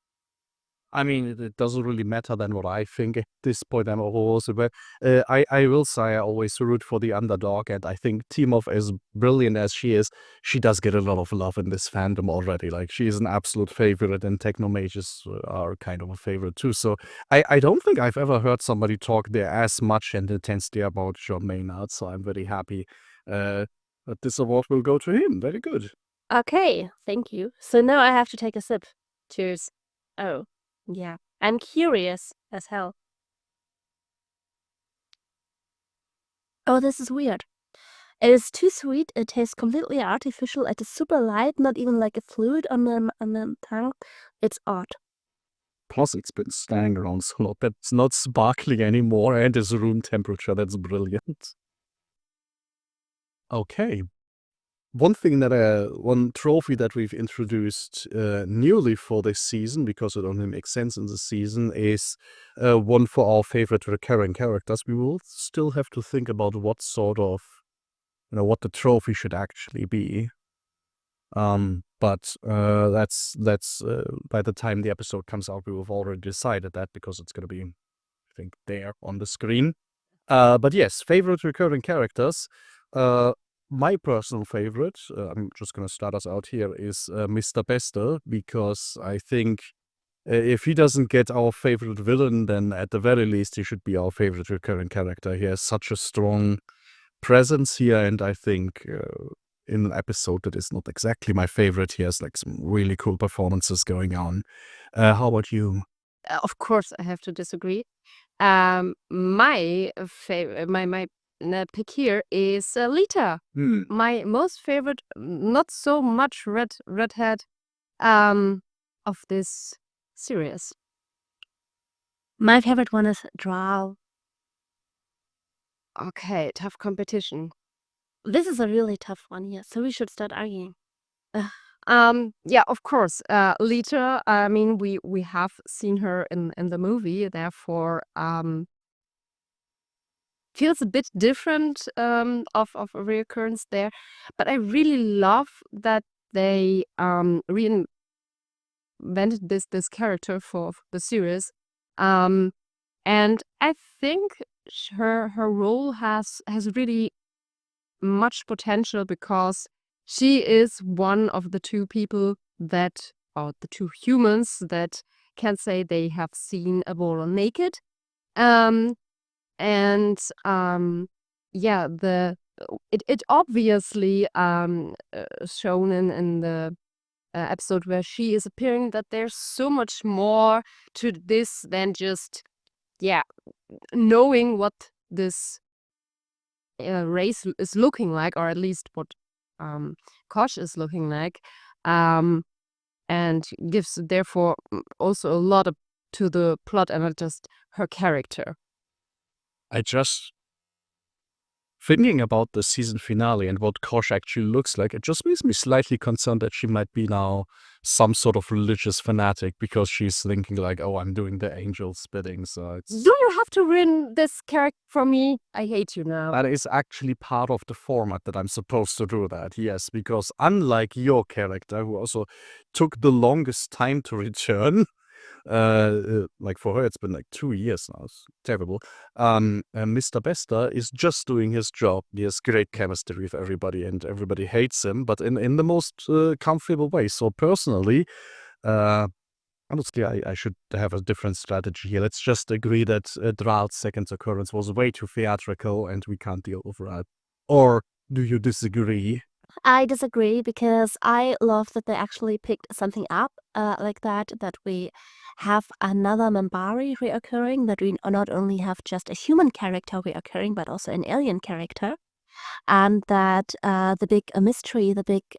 I mean, it doesn't really matter then what I think at this point. I'm also, but I will say I always root for the underdog, and I think Timov, as brilliant as she is, she does get a lot of love in this fandom already. Like, she is an absolute favorite, and Techno Mages are kind of a favorite too. So I don't think I've ever heard somebody talk there as much and intensely about John Maynard. So I'm very happy that this award will go to him. Very good. Okay, thank you. So now I have to take a sip. Cheers. Oh, yeah. I'm curious as hell. Oh, this is weird. It is too sweet. It tastes completely artificial. It is super light, not even like a fluid on the tongue. It's odd. Plus, it's been staying around so long that it's not sparkling anymore, and it's room temperature. That's brilliant. Okay. One trophy that we've introduced newly for this season, because it only makes sense in the season, is one for our favorite recurring characters. We will still have to think about what sort of, what the trophy should actually be. But that's by the time the episode comes out, we have already decided that, because it's going to be, I think, there on the screen. But yes, favorite recurring characters. My personal favorite, I'm just going to start us out here, is Mr. Bester, because I think if he doesn't get our favorite villain, then at the very least he should be our favorite recurring character. He has such a strong presence here, and I think in an episode that is not exactly my favorite, he has like some really cool performances going on. How about you? Of course, I have to disagree. My favorite, my pick here is Lita. My most favorite, not so much redhead, of this series. My favorite one is Drow. Okay, tough competition. This is a really tough one here, so we should start arguing. Yeah, of course. Lita, I mean, we have seen her in the movie, therefore, feels a bit different of a reoccurrence there. But I really love that they reinvented this character for the series. And I think her role has really much potential, because she is one of the two people that, or the two humans that can say they have seen a warrior naked. Yeah, it obviously shown in the episode where she is appearing that there's so much more to this than just knowing what this race is looking like, or at least what Kosh is looking like, and gives therefore also a lot to the plot and not just her character. Thinking about the season finale and what Kosh actually looks like, it just makes me slightly concerned that she might be now some sort of religious fanatic, because she's thinking like, oh, I'm doing the angel's bidding. So Do you have to ruin this character for me? I hate you now. That is actually part of the format, that I'm supposed to do that, yes, because unlike your character, who also took the longest time to return, like for her, it's been like 2 years now. It's terrible. Mr. Bester is just doing his job. He has great chemistry with everybody, and everybody hates him, but in the most comfortable way. So personally, honestly, I should have a different strategy here. Let's just agree that Draal's second occurrence was way too theatrical, and we can't deal with that. Or do you disagree? I disagree because I love that they actually picked something up like that we have another Minbari reoccurring, that we not only have just a human character reoccurring, but also an alien character. And that the big mystery,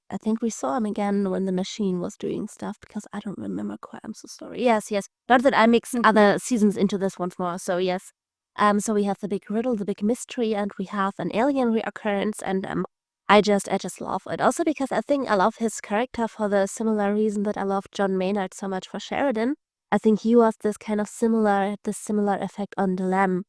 I think we saw him again when the machine was doing stuff, because I don't remember quite, I'm so sorry. Yes. Not that I mix other seasons into this once more, so yes. So we have the big riddle, the big mystery, and we have an alien reoccurrence, and I just love it. Also because I think I love his character for the similar reason that I love John Maynard so much for Sheridan. I think he was this kind of similar effect on the Lamb.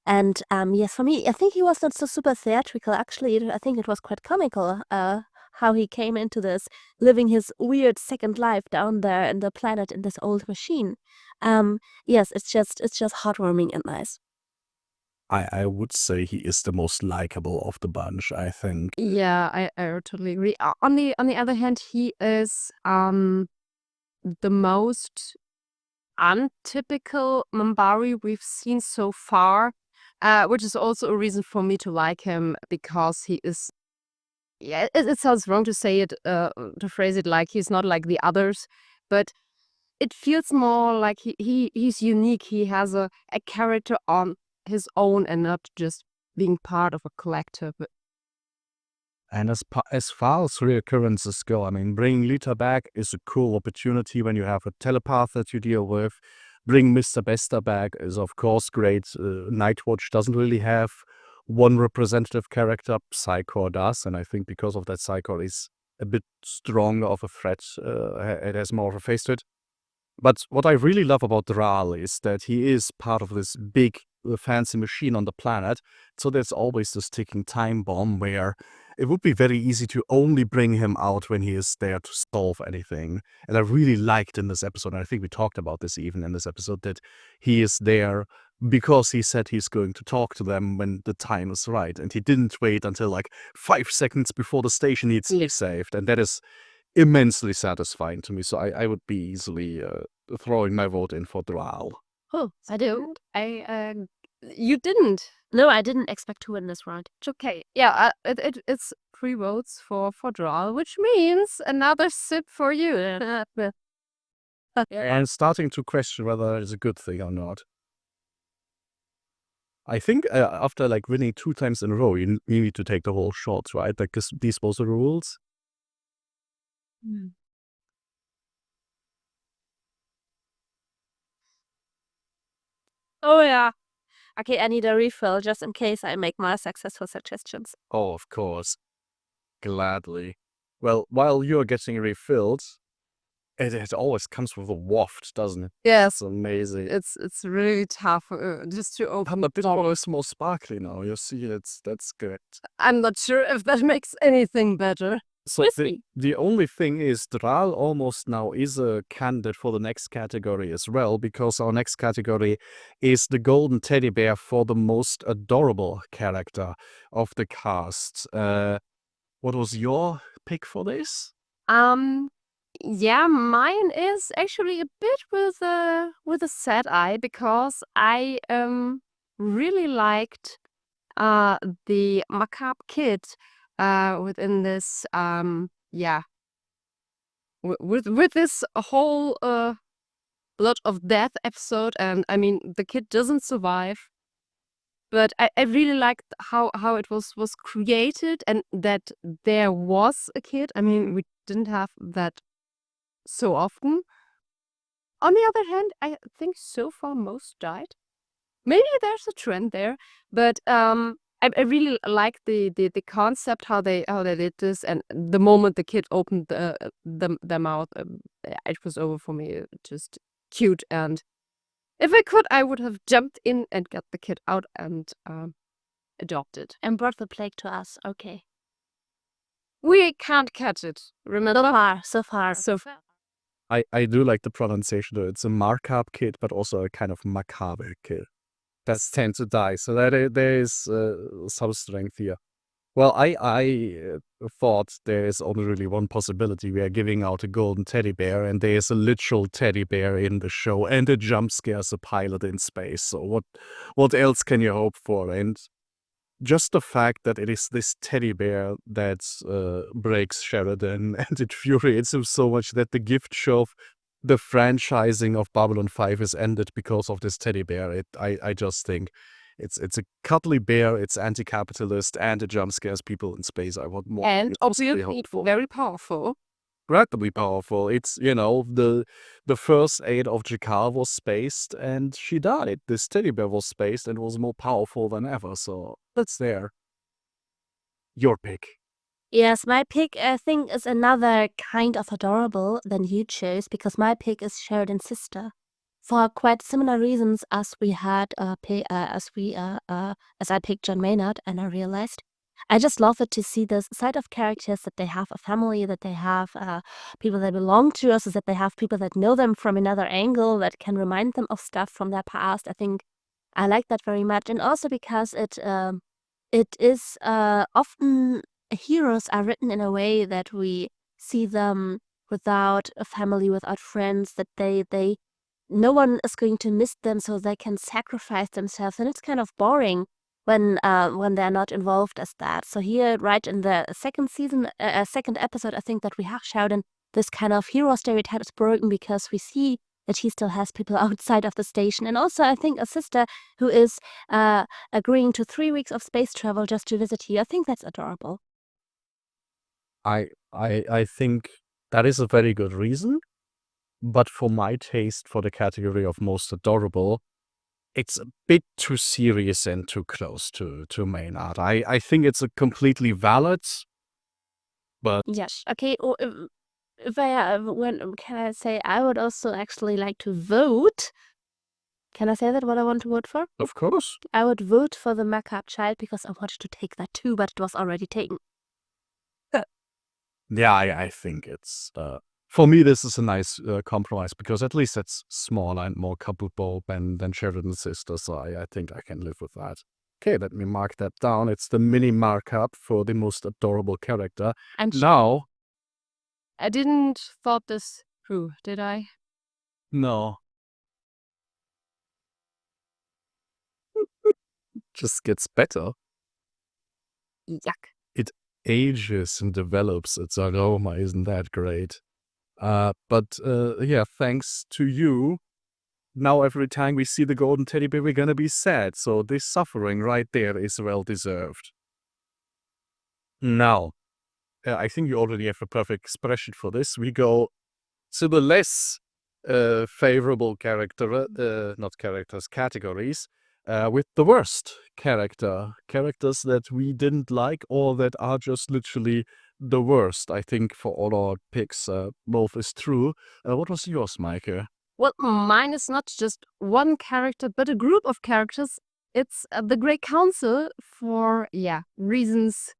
And yes, for me, I think he was not so super theatrical. Actually, I think it was quite comical how he came into this, living his weird second life down there in the planet in this old machine. Yes, it's just heartwarming and nice. I would say he is the most likable of the bunch, I think. Yeah, I totally agree. On the other hand, he is the most untypical Minbari we've seen so far, which is also a reason for me to like him, because he is. Yeah, it sounds wrong to say it, to phrase it like he's not like the others, but it feels more like he's unique. He has a character on his own and not just being part of a collective. And as far as reoccurrences go, I mean, bringing Lita back is a cool opportunity when you have a telepath that you deal with. Bring Mr. Bester back is, of course, great. Nightwatch doesn't really have one representative character. Psychor does, and I think because of that, Psychor is a bit stronger of a threat. It has more of a face to it. But what I really love about Draal is that he is part of this big, fancy machine on the planet. So there's always this ticking time bomb where it would be very easy to only bring him out when he is there to solve anything. And I really liked in this episode, and I think we talked about this even in this episode, that he is there because he said he's going to talk to them when the time is right. And he didn't wait until like 5 seconds before the station needs to be saved. And that is immensely satisfying to me. So I would be easily throwing my vote in for Draal. Oh, I do. You didn't. No, I didn't expect to win this round. It's okay. Yeah, it's 3 votes for Draal, which means another sip for you. And starting to question whether it's a good thing or not. I think after like winning 2 times in a row, you need to take the whole shot, right? Like these were the rules. Oh yeah. Okay, I need a refill just in case I make more successful suggestions. Oh, of course. Gladly. Well, while you're getting refilled, it always comes with a waft, doesn't it? Yes, It's amazing. it's really tough just to open. A bit more sparkly now. You see, that's good. I'm not sure if that makes anything better. So Crispy. the only thing is, Draal almost now is a candidate for the next category as well, because our next category is the golden teddy bear for the most adorable character of the cast. What was your pick for this? Yeah, mine is actually a bit with a sad eye, because I really liked the macabre kid within this with this whole lot of death episode. And I mean, the kid doesn't survive, but I really liked how it was created, and that there was a kid. I mean, we didn't have that so often. On the other hand, I think so far most died. Maybe there's a trend there, but I really like the concept, how they did this, and the moment the kid opened the mouth, it was over for me. Just cute, and if I could, I would have jumped in and got the kid out and adopted. And brought the plague to us. Okay. We can't catch it. Remember? So far. So far. I do like the pronunciation though. It's a macabre kid, but also a kind of macabre kid. That's tend to die. So there is some strength here. Well, I thought there is only really one possibility. We are giving out a golden teddy bear, and there is a literal teddy bear in the show, and a jump scares a pilot in space. So what else can you hope for? And just the fact that it is this teddy bear that breaks Sheridan, and it infuriates him so much that the gift shop, the franchising of Babylon 5 is ended because of this teddy bear. I just think it's a cuddly bear, it's anti-capitalist, and it jump scares people in space. I want more. And It's really obviously hopeful. very powerful. Incredibly powerful. It's, the first aid of Jakar was spaced and she died. This teddy bear was spaced and was more powerful than ever. So that's there. Your pick. Yes, my pick, I think, is another kind of adorable than you chose, because my pick is Sheridan's sister, for quite similar reasons as we had as I picked John Maynard, and I realized I just love it to see this side of characters, that they have a family, that they have people that belong to us, that they have people that know them from another angle, that can remind them of stuff from their past. I think I like that very much, and also because it is often heroes are written in a way that we see them without a family, without friends, that they no one is going to miss them, so they can sacrifice themselves, and it's kind of boring when they're not involved as that. So here, right in the second episode, I think that we have Sheridan, this kind of hero stereotype is broken, because we see that he still has people outside of the station, and also I think a sister who is agreeing to 3 weeks of space travel just to visit you. I think that's adorable. I think that is a very good reason, but for my taste, for the category of most adorable, it's a bit too serious and too close to Maynard. I think it's a completely valid, but Yes. Okay. Or if when can I say, I would also actually like to vote. Can I say that, what I want to vote for? of course. I would vote for the macabre child, because I wanted to take that too, but it was already taken. Yeah, I think it's for me this is a nice compromise, because at least it's smaller and more couplable than Sheridan's sister. So I think I can live with that. Okay, let me mark that down. It's the mini markup for the most adorable character. And Now, I didn't thought this through, did I? no, just gets better. Yuck. It ages and develops its aroma. Isn't that great? But yeah, thanks to you, now every time we see the golden teddy bear, we're gonna be sad. So this suffering right there is well deserved. Now, I think you already have a perfect expression for this. We go to the less favorable categories, with the worst characters that we didn't like, or that are just literally the worst. I think for all our picks, both is true. What was yours, Meike? Well, mine is not just one character, but a group of characters. It's the Great Council for, reasons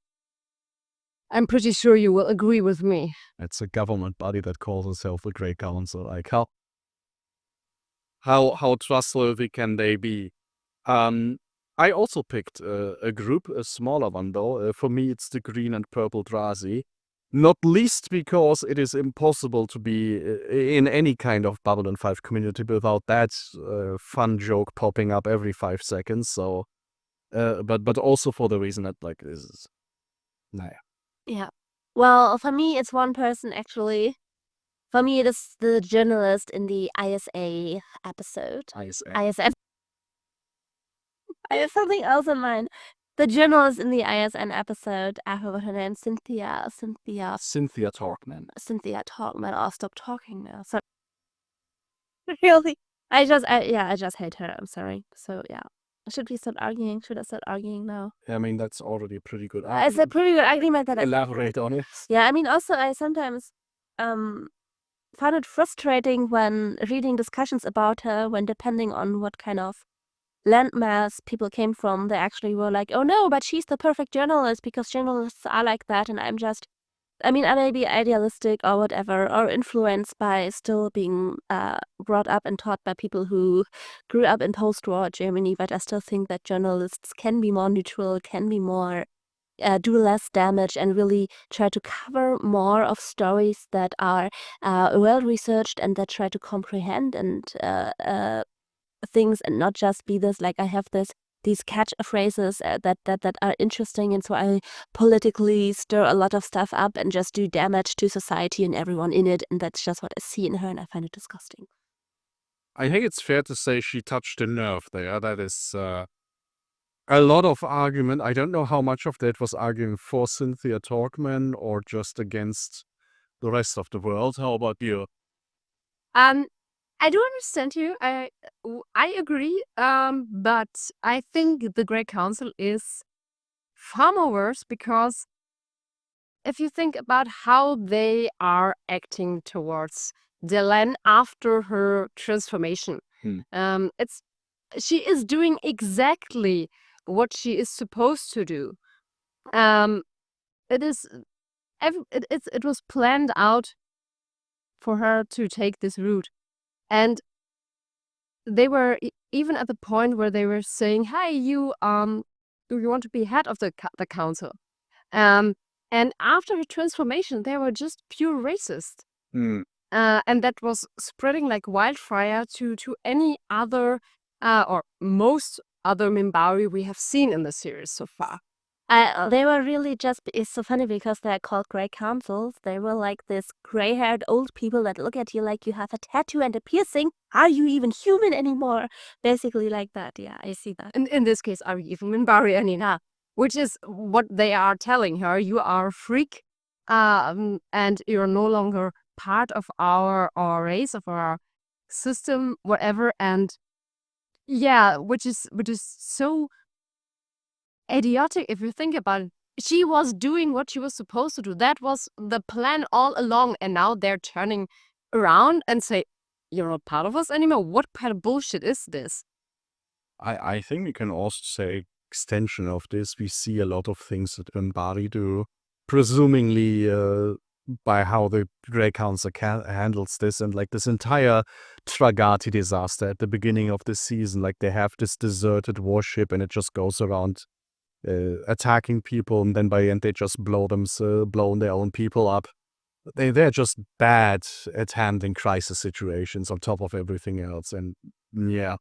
I'm pretty sure you will agree with me. It's a government body that calls itself the Great Council. Like how trustworthy can they be? I also picked a group, a smaller one though. For me, it's the Green and Purple Drazi. Not least because it is impossible to be in any kind of Babylon 5 community without that fun joke popping up every 5 seconds. So, but also for the reason that like this is, nah. Yeah. Well, for me, it's one person actually. For me, it is the journalist in the ISA episode. ISN. I have something else in mind. The journalist in the ISN episode, I forgot her name, Cynthia Talkman. Cynthia Talkman. I'll stop talking now. So really, I just hate her. I'm sorry. So yeah, should we start arguing? Should I start arguing now? I mean, that's already a pretty good It's a pretty good argument that elaborate on it. Yeah, I mean, also I sometimes find it frustrating when reading discussions about her, when depending on what kind of landmass people came from, they actually were like, oh no, but she's the perfect journalist because journalists are like that, and I'm just I mean, I may be idealistic or whatever, or influenced by still being brought up and taught by people who grew up in post-war Germany, but I still think that journalists can be more neutral, can be more do less damage, and really try to cover more of stories that are well researched and that try to comprehend and things, and not just be this like I have these catchphrases that are interesting, and so I politically stir a lot of stuff up and just do damage to society and everyone in it, and that's just what I see in her, and I find it disgusting. I think it's fair to say she touched a nerve there. That is a lot of argument. I don't know how much of that was arguing for Cynthia Talkman or just against the rest of the world. How about you? I do understand you. I agree. But I think the Great Council is far more worse because if you think about how they are acting towards Delenn after her transformation, she is doing exactly what she is supposed to do. It was planned out for her to take this route, and they were even at the point where they were saying, "Hey, you do you want to be head of the council?" And after her transformation, they were just pure racist. And that was spreading like wildfire to any other or most other Minbari we have seen in the series so far. They were really just, it's so funny because they're called Grey Councils. They were like this gray-haired old people that look at you like you have a tattoo and a piercing. Are you even human anymore? Basically like that. Yeah, I see that. In this case, are you even Minbari anymore? Which is what they are telling her. You are a freak, and you're no longer part of our race, of our system, whatever. And yeah, which is so idiotic if you think about it. She was doing what she was supposed to do. That was the plan all along, and now they're turning around and say, "You're not part of us anymore." What kind of bullshit is this? I think we can also say extension of this. We see a lot of things that Minbari do, presumably by how the Grey Council handles this, and like this entire Tragati disaster at the beginning of the season. Like they have this deserted warship, and it just goes around attacking people, and then by the end they just blow their own people up. They're just bad at handling crisis situations on top of everything else, and yeah.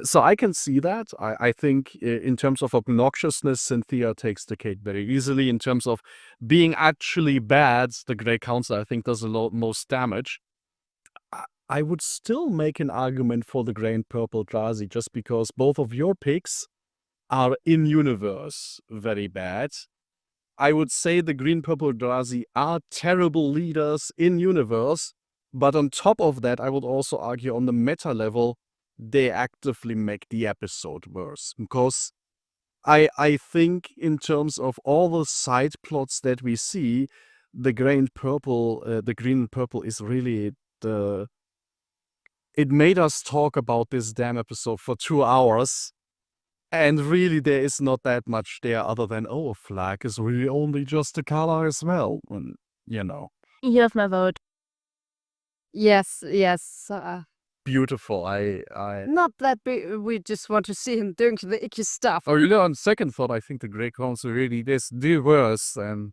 So I can see that. I think in terms of obnoxiousness, Cynthia takes the cake very easily. In terms of being actually bad, the Grey Council, I think, does most damage. I would still make an argument for the Grey and Purple Drazi, just because both of your picks are in-universe very bad. I would say the Green Purple Drazi are terrible leaders in-universe, but on top of that, I would also argue on the meta level, they actively make the episode worse. Because I think in terms of all the side plots that we see, the Green and Purple is really it made us talk about this damn episode for 2 hours. And really, there is not that much there other than, oh, Flag is really only just a color as well. And, you know. You have my vote. Yes. Beautiful. I Not that we just want to see him doing the icky stuff. Oh, on second thought, I think the Grey Council really is the worst. And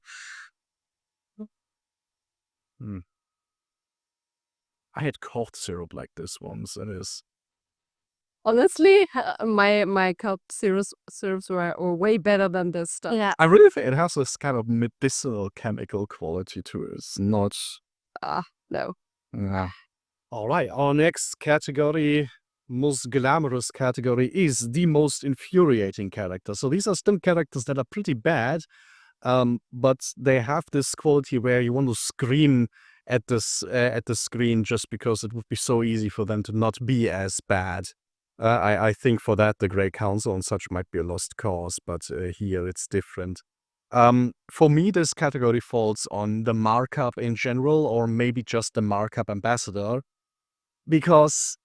I had cough syrup like this once. It is. Honestly, my cough syrups were way better than this stuff. Yeah. I really think it has this kind of medicinal chemical quality to it. It's not. No. Yeah. All right. Our next category, most glamorous category, is the most infuriating character. So these are still characters that are pretty bad, but they have this quality where you want to scream at the screen just because it would be so easy for them to not be as bad. I think for that, the Grey Council and such might be a lost cause, but here it's different. For me, this category falls on the markup in general, or maybe just the markup ambassador, because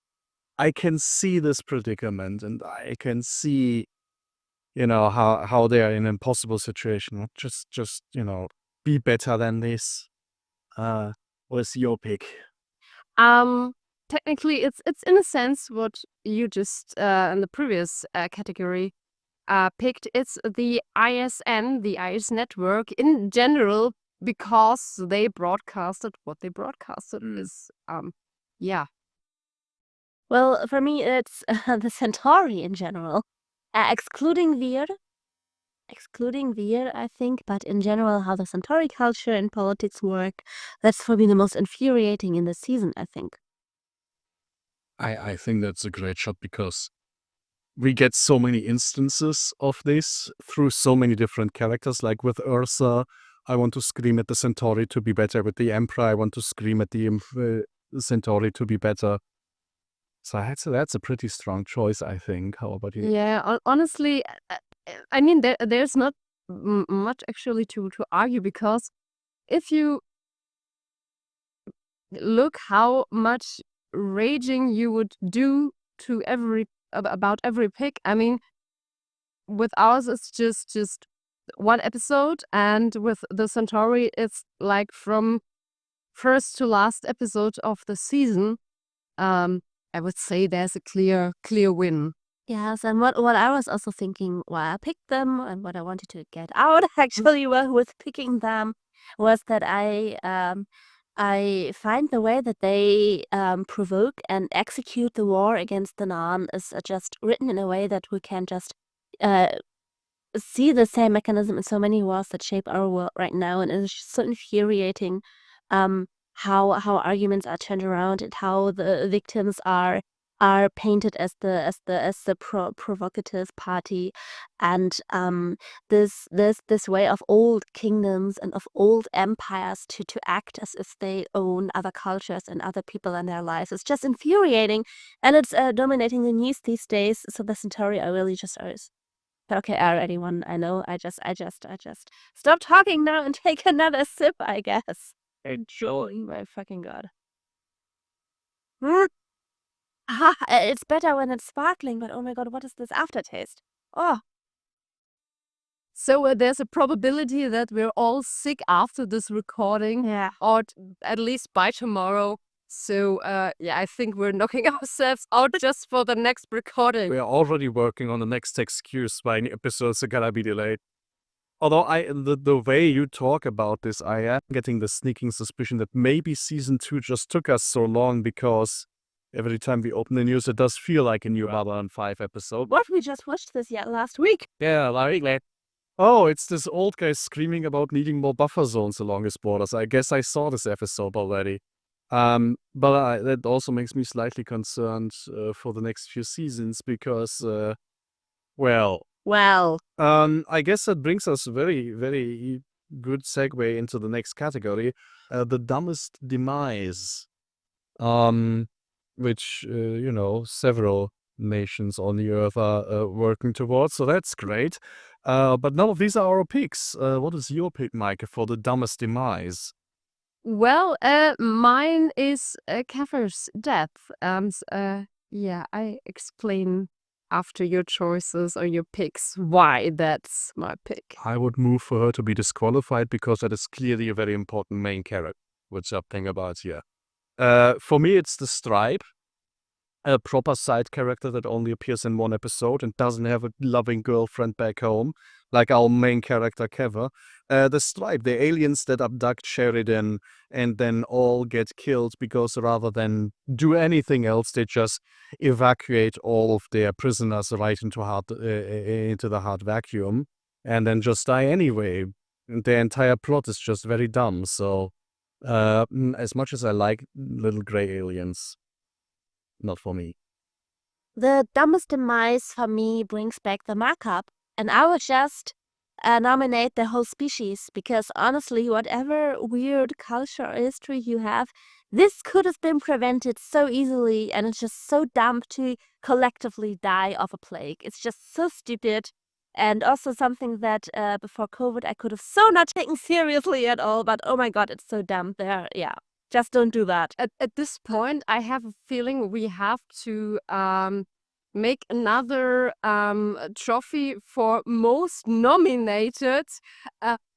I can see this predicament and I can see, how they're in an impossible situation. Just be better than this? What's your pick? Technically, it's in a sense what you just in the previous category picked. It's the ISN, the IS network in general, because they broadcasted what they broadcasted. Is yeah. Well, for me, it's the Centauri in general, excluding Vir, I think, but in general, how the Centauri culture and politics work, that's for me the most infuriating in the season, I think. I think that's a great shot because we get so many instances of this through so many different characters. Like with Ursa, I want to scream at the Centauri to be better. With the Emperor, I want to scream at the Centauri to be better. So that's a pretty strong choice, I think. How about you? Yeah, honestly, I mean, there's not much actually to argue, because if you look how much raging you would do to about every pick, I mean, with ours it's just one episode, and with the Centauri it's like from first to last episode of the season. I would say there's a clear win. Yes, and what I was also thinking while I picked them and what I wanted to get out actually with picking them was that I find the way that they provoke and execute the war against the Narn is just written in a way that we can just see the same mechanism in so many wars that shape our world right now, and it's just so infuriating how arguments are turned around and how the victims are painted as the provocative party, and this way of old kingdoms and of old empires to act as if they own other cultures and other people in their lives. It's just infuriating, and it's dominating the news these days. So the Centauri are really just ours. But okay, I already won. I know. I just stop talking now and take another sip, I guess. Enjoy. My fucking god. It's better when it's sparkling, but oh my god, what is this aftertaste? Oh. So there's a probability that we're all sick after this recording, Yeah. or at least by tomorrow. So yeah, I think we're knocking ourselves out just for the next recording. We are already working on the next excuse why any episodes are gonna be delayed. Although the way you talk about this, I am getting the sneaking suspicion that maybe season 2 just took us so long because every time we open the news, it does feel like a new Babylon 5 episode. What? We just watched this last week. Yeah, like, oh, it's this old guy screaming about needing more buffer zones along his borders. I guess I saw this episode already. But that also makes me slightly concerned for the next few seasons because, well, I guess that brings us a very, very good segue into the next category, the dumbest demise, which, several nations on the earth are working towards, so that's great. But none of these are our picks. What is your pick, Meike, for the dumbest demise? Well, mine is Kefir's death. Yeah, I explain after your choices or your picks why that's my pick. I would move for her to be disqualified because that is clearly a very important main character, which I'm thinking about here. For me, it's the Stripe, a proper side character that only appears in one episode and doesn't have a loving girlfriend back home, like our main character, Keva. The Stripe, the aliens that abduct Sheridan and then all get killed because rather than do anything else, they just evacuate all of their prisoners right into the hard vacuum and then just die anyway. And the entire plot is just very dumb. So, as much as I like little gray aliens, not for me. The dumbest demise for me brings back the markup, and I would just nominate the whole species because honestly, whatever weird culture or history you have, this could have been prevented so easily, and it's just so dumb to collectively die of a plague. It's just so stupid, and also something that before COVID I could have so not taken seriously at all, but oh my god, it's so dumb. Yeah. Just don't do that. At this point, I have a feeling we have to make another trophy for most nominated.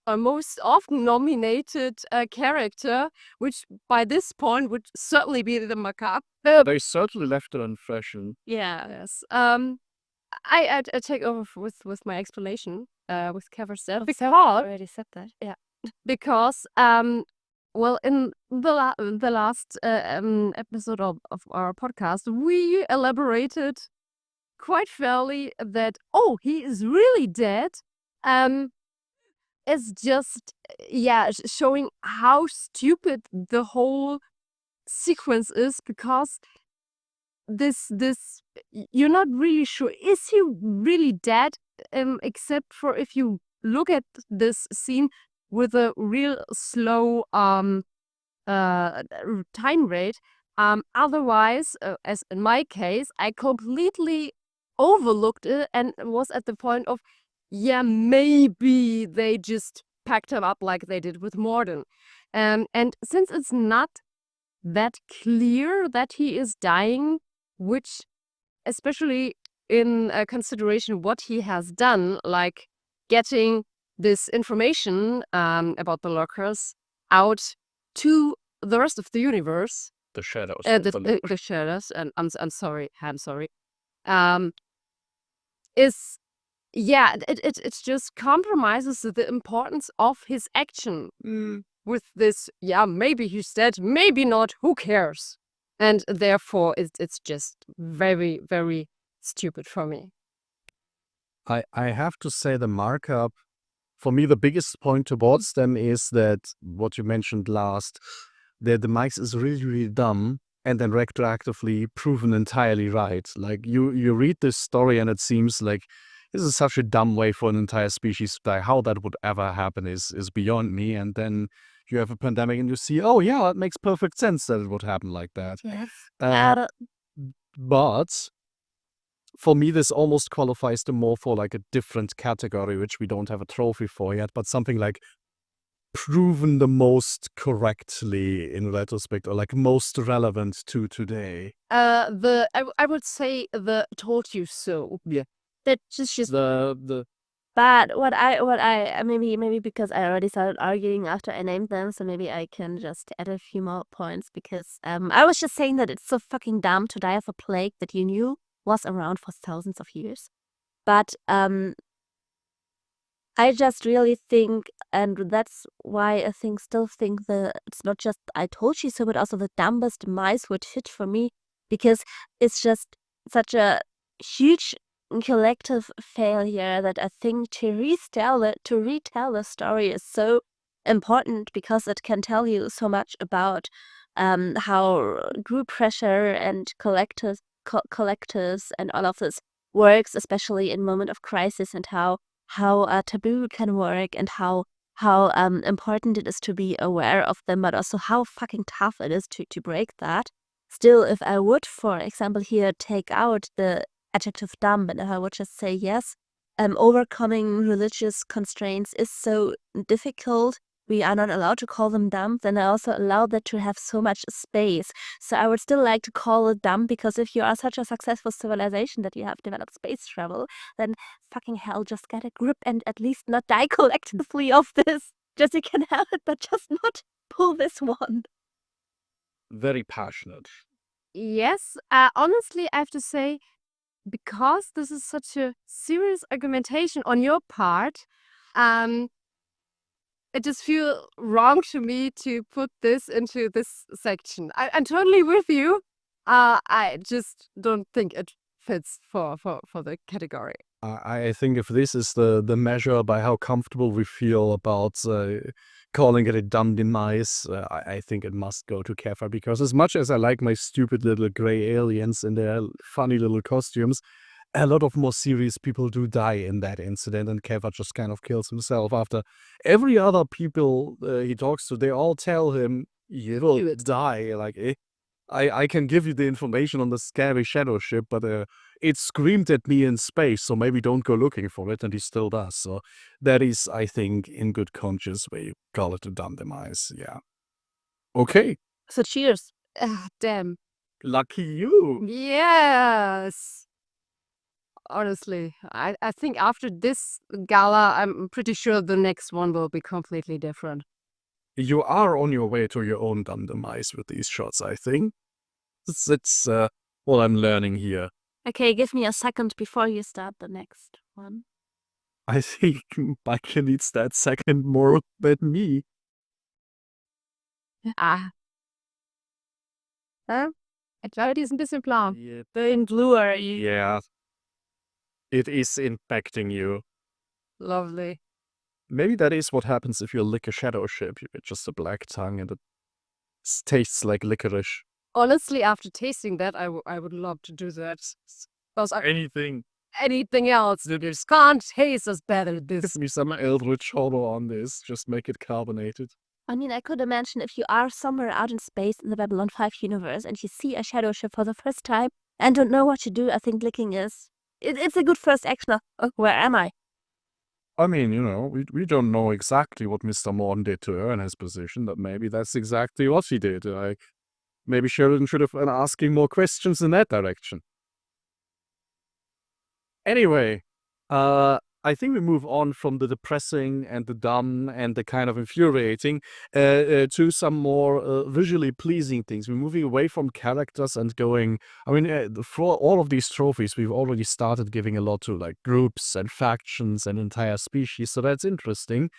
most often nominated character, which by this point would certainly be the macabre. They certainly left an impression. Yes. I take over with my explanation. With Kevin said I because already said that. yeah, because well, in the last episode of our podcast, we elaborated quite fairly that he is really dead. It's just showing how stupid the whole sequence is, because this you're not really sure, is he really dead, except for if you look at this scene with a real slow time rate. Otherwise, as in my case, I completely overlooked it and was at the point of, maybe they just packed him up like they did with Morden. And since it's not that clear that he is dying, which, especially in consideration what he has done, like getting this information about the lurkers out to the rest of the universe, The shadows. the shadows, and I'm sorry, is it just compromises the importance of his action with this. Maybe he's dead, maybe not. Who cares? And therefore, it's just very, very stupid for me. I have to say the markup, for me, the biggest point towards them is that what you mentioned last, that the mice is really, really dumb and then retroactively proven entirely right. Like you read this story and it seems like this is such a dumb way for an entire species to die. How that would ever happen is beyond me. And then you have a pandemic and you see, oh yeah, it makes perfect sense that it would happen like that. Yes. But for me, this almost qualifies them more for like a different category, which we don't have a trophy for yet, but something like proven the most correctly in retrospect, or like most relevant to today. I would say the told you so. Yeah. That just The But what I maybe because I already started arguing after I named them, so maybe I can just add a few more points, because I was just saying that it's so fucking dumb to die of a plague that you knew was around for thousands of years. But I just really think, and that's why I still think that it's not just I told you so, but also the dumbest mice would fit for me, because it's just such a huge collective failure that I think to retell the story is so important, because it can tell you so much about how group pressure and collectives and all of this works, especially in moment of crisis, and how taboo can work, and how important it is to be aware of them, but also how fucking tough it is to break that. Still, if I would, for example, here take out the adjective dumb, and if I would just say yes, overcoming religious constraints is so difficult, we are not allowed to call them dumb, then I also allow that to have so much space. So I would still like to call it dumb, because if you are such a successful civilization that you have developed space travel, then fucking hell, just get a grip and at least not die collectively of this. Just you can have it, but just not pull this one. very passionate. Yes, honestly, I have to say, because this is such a serious argumentation on your part, it just feels wrong to me to put this into this section. I'm totally with you. I just don't think it fits for the category. I think if this is the measure by how comfortable we feel about calling it a dumb demise, I think it must go to Kefir, because as much as I like my stupid little gray aliens in their funny little costumes, a lot of more serious people do die in that incident, and Kefir just kind of kills himself after every other people he talks to, they all tell him, you will die. Like, I can give you the information on the scary shadow ship, but it screamed at me in space, so maybe don't go looking for it, and he still does. So that is, I think, in good conscience where you call it a dumb demise. Yeah. Okay. So cheers. Damn. Lucky you. Yes. honestly. I think after this gala, I'm pretty sure the next one will be completely different. You are on your way to your own demise with these shots, I think. It's what I'm learning here. Okay, give me a second before you start the next one. I think Meike needs that second more than me. Ah. Ich glaube, die ist ein bisschen blau. Burn bluer. Yeah. It is impacting you. Lovely. Maybe that is what happens if you lick a shadow ship. You get just a black tongue and it tastes like licorice. Honestly, after tasting that, I would love to do that. Because Anything. anything else, you just can't taste as bad as this. Give me some Eldritch Horror on this. Just make it carbonated. I mean, I could imagine if you are somewhere out in space in the Babylon 5 universe and you see a shadow ship for the first time and don't know what to do, I think licking is... It's a good first action. Oh, where am I? I mean, we don't know exactly what Mr. Morton did to earn his position, but maybe that's exactly what he did. Maybe Sheridan should have been asking more questions in that direction. Anyway, I think we move on from the depressing and the dumb and the kind of infuriating to some more visually pleasing things. We're moving away from characters and going... I mean, for all of these trophies, we've already started giving a lot to like groups and factions and entire species, so that's interesting.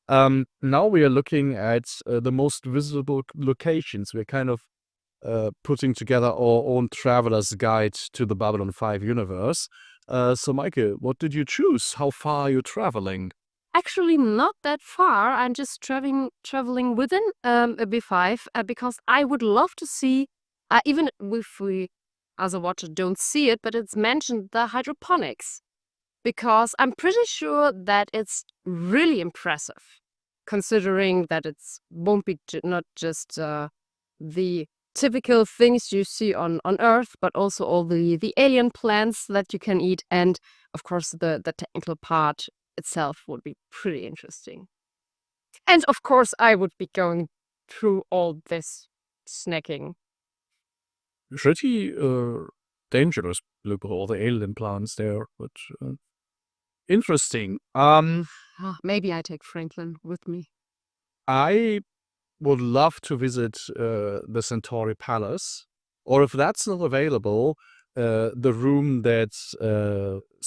Now we are looking at the most visible locations. We're kind of putting together our own traveler's guide to the Babylon 5 universe. So, Meike, what did you choose? How far are you traveling? Actually, not that far. I'm just traveling within a B5 because I would love to see, even if we as a watcher don't see it, but it's mentioned the hydroponics. Because I'm pretty sure that it's really impressive, considering that it's won't be not just the typical things you see on Earth, but also all the alien plants that you can eat, and of course the technical part itself would be pretty interesting. And of course I would be going through all this snacking. Pretty dangerous, look at all the alien plants there, but interesting. Maybe I take Franklin with me. I would love to visit the Centauri Palace, or if that's not available, the room that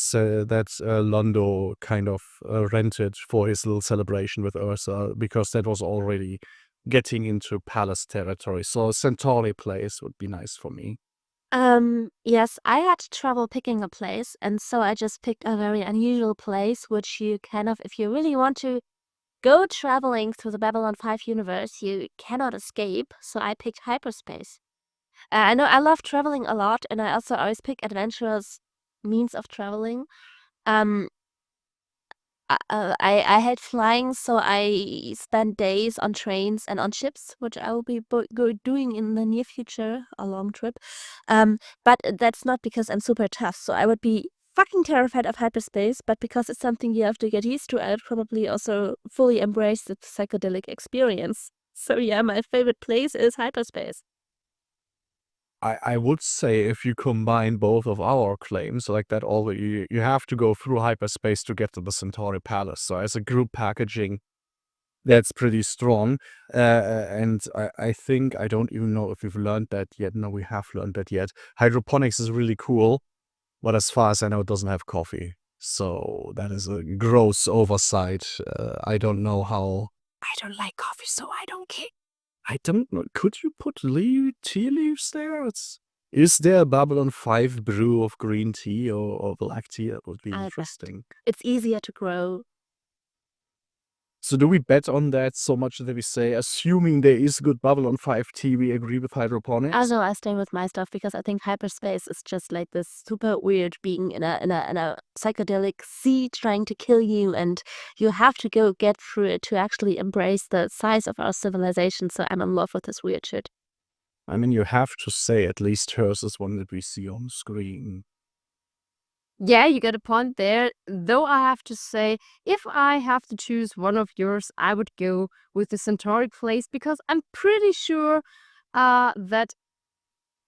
Londo kind of rented for his little celebration with Ursa, because that was already getting into palace territory. So Centauri place would be nice for me. Yes, I had trouble picking a place, and so I just picked a very unusual place, which you kind of, if you really want to go traveling through the Babylon 5 universe, you cannot escape, so I picked hyperspace. I know I love traveling a lot, and I also always pick adventurous means of traveling. I hate flying, so I spend days on trains and on ships, which I will be doing in the near future, a long trip. But that's not because I'm super tough, so I would be fucking terrified of hyperspace, but because it's something you have to get used to, I would probably also fully embrace the psychedelic experience. So yeah, my favorite place is hyperspace. I would say if you combine both of our claims, like that, you have to go through hyperspace to get to the Centauri Palace. So as a group packaging, that's pretty strong. And I think, I don't even know if we've learned that yet. No, we have learned that yet. Hydroponics is really cool, but as far as I know, it doesn't have coffee. So that is a gross oversight. I don't know how... I don't like coffee, so I don't care. I don't know. Could you put tea leaves there? Is there a Babylon 5 brew of green tea or black tea? That would be I bet. interesting. It's easier to grow. So do we bet on that so much that we say, assuming there is good Babylon 5 tea, we agree with hydroponics? Also, I stay with my stuff because I think hyperspace is just like this super weird being in a psychedelic sea trying to kill you, and you have to go get through it to actually embrace the size of our civilization. So I'm in love with this weird shit. I mean, you have to say at least hers is one that we see on screen. Yeah, you got a point there. Though I have to say, if I have to choose one of yours, I would go with the Centauri place because I'm pretty sure that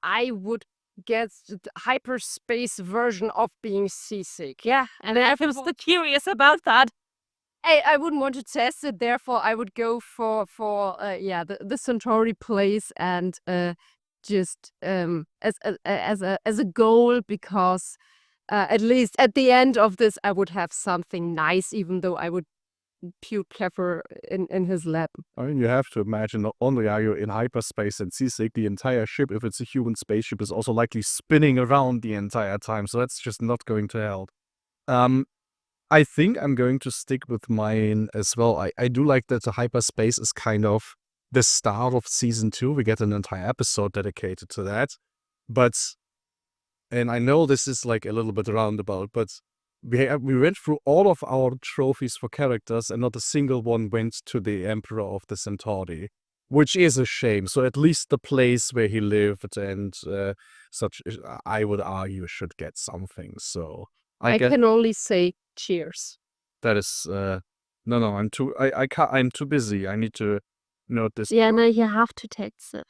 I would gets the hyperspace version of being seasick. Yeah, and I was so curious about that. I wouldn't want to test it, therefore I would go for the Centauri place and just as a goal, because at least at the end of this I would have something nice, even though I would puke clever in his lap. I mean, you have to imagine, not only are you in hyperspace and seasick, the entire ship, if it's a human spaceship, is also likely spinning around the entire time, so that's just not going to help. I think I'm going to stick with mine as well. I do like that the hyperspace is kind of the start of season 2. We get an entire episode dedicated to that. And I know this is like a little bit roundabout, but we went through all of our trophies for characters and not a single one went to the Emperor of the Centauri, which is a shame. So at least the place where he lived and such, I would argue, should get something. So I guess can only say cheers. that is no, I'm too I can't, I'm too busy. I need to note this. Yeah, no, you have to take it.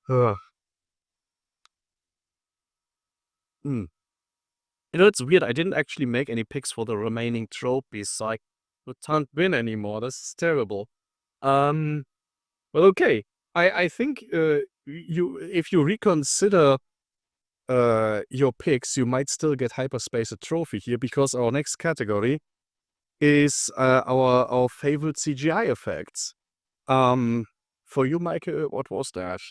Ugh. You know, it's weird. I didn't actually make any picks for the remaining trophies, so I can't win anymore. This is terrible. Well, okay. I think if you reconsider your picks, you might still get Hyperspace a trophy here, because our next category is our favorite CGI effects. For you, Meike, what was that?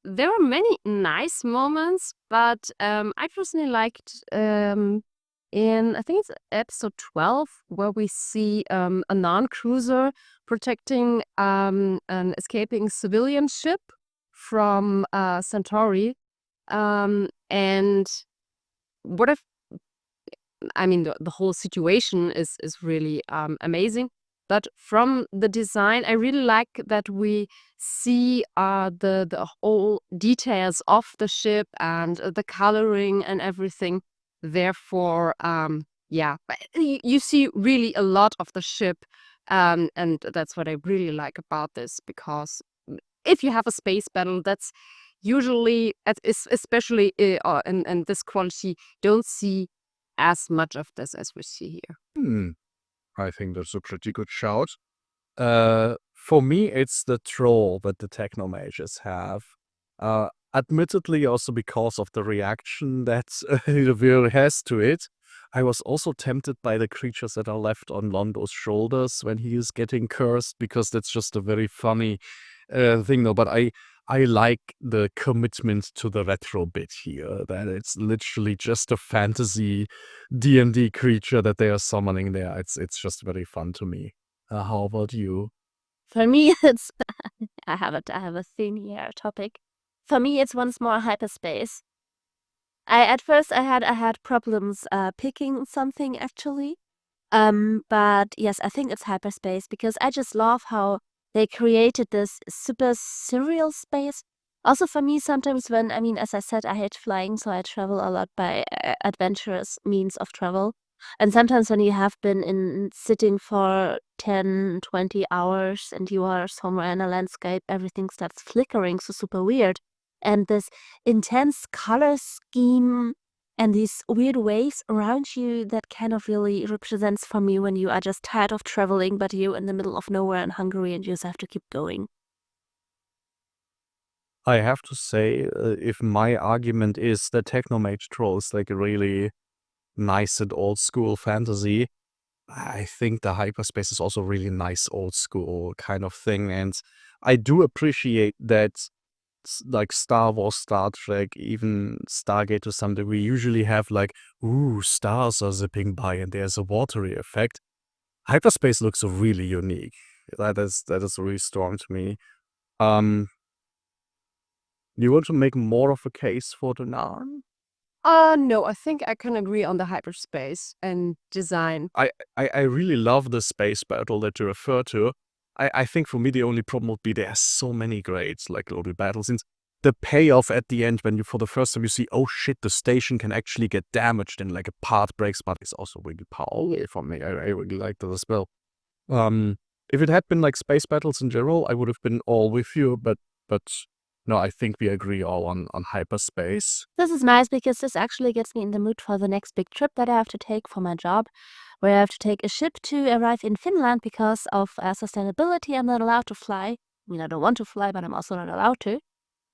There were many nice moments, but I personally liked in, I think it's episode 12, where we see a non-cruiser protecting an escaping civilian ship from Centauri. And what if, I mean, the whole situation is really amazing. But from the design, I really like that we see the whole details of the ship and the coloring and everything. Therefore, but you see really a lot of the ship, and that's what I really like about this, because if you have a space battle, that's usually, especially in this quality, don't see as much of this as we see here. I think that's a pretty good shout. For me, it's the troll that the technomages have. Admittedly, also because of the reaction that Will has to it. I was also tempted by the creatures that are left on Londo's shoulders when he is getting cursed, because that's just a very funny thing, though. But I like the commitment to the retro bit here, that it's literally just a fantasy D&D creature that they are summoning there. It's just very fun to me. How about you? For me, it's I have a theme here, a topic. For me, it's once more hyperspace. At first I had problems picking something, actually. But yes, I think it's hyperspace, because I just love how they created this super surreal space. Also, for me, sometimes when, I mean, as I said, I hate flying, so I travel a lot by adventurous means of travel. And sometimes when you have been sitting for 10, 20 hours and you are somewhere in a landscape, everything starts flickering, so super weird. And this intense color scheme and these weird waves around you, that kind of really represents for me when you are just tired of traveling, but you're in the middle of nowhere in Hungary and you just have to keep going. I have to say, if my argument is that Technomage Troll is like a really nice and old school fantasy, I think the hyperspace is also really nice old school kind of thing. And I do appreciate that, like Star Wars, Star Trek, even Stargate to some degree, usually have like, ooh, stars are zipping by and there's a watery effect. Hyperspace looks really unique. That is really strong to me. You want to make more of a case for the Narn? No, I think I can agree on the hyperspace and design. I really love the space battle that you refer to. I think for me the only problem would be there are so many grades, like global battles, and the payoff at the end when you, for the first time, you see, oh shit, the station can actually get damaged and like a part breaks, but it's also really powerful for me. I really like that as well. If it had been like space battles in general, I would have been all with you, but No, I think we agree all on hyperspace. This is nice because this actually gets me in the mood for the next big trip that I have to take for my job, where I have to take a ship to arrive in Finland because of sustainability. I'm not allowed to fly. I mean, I don't want to fly, but I'm also not allowed to.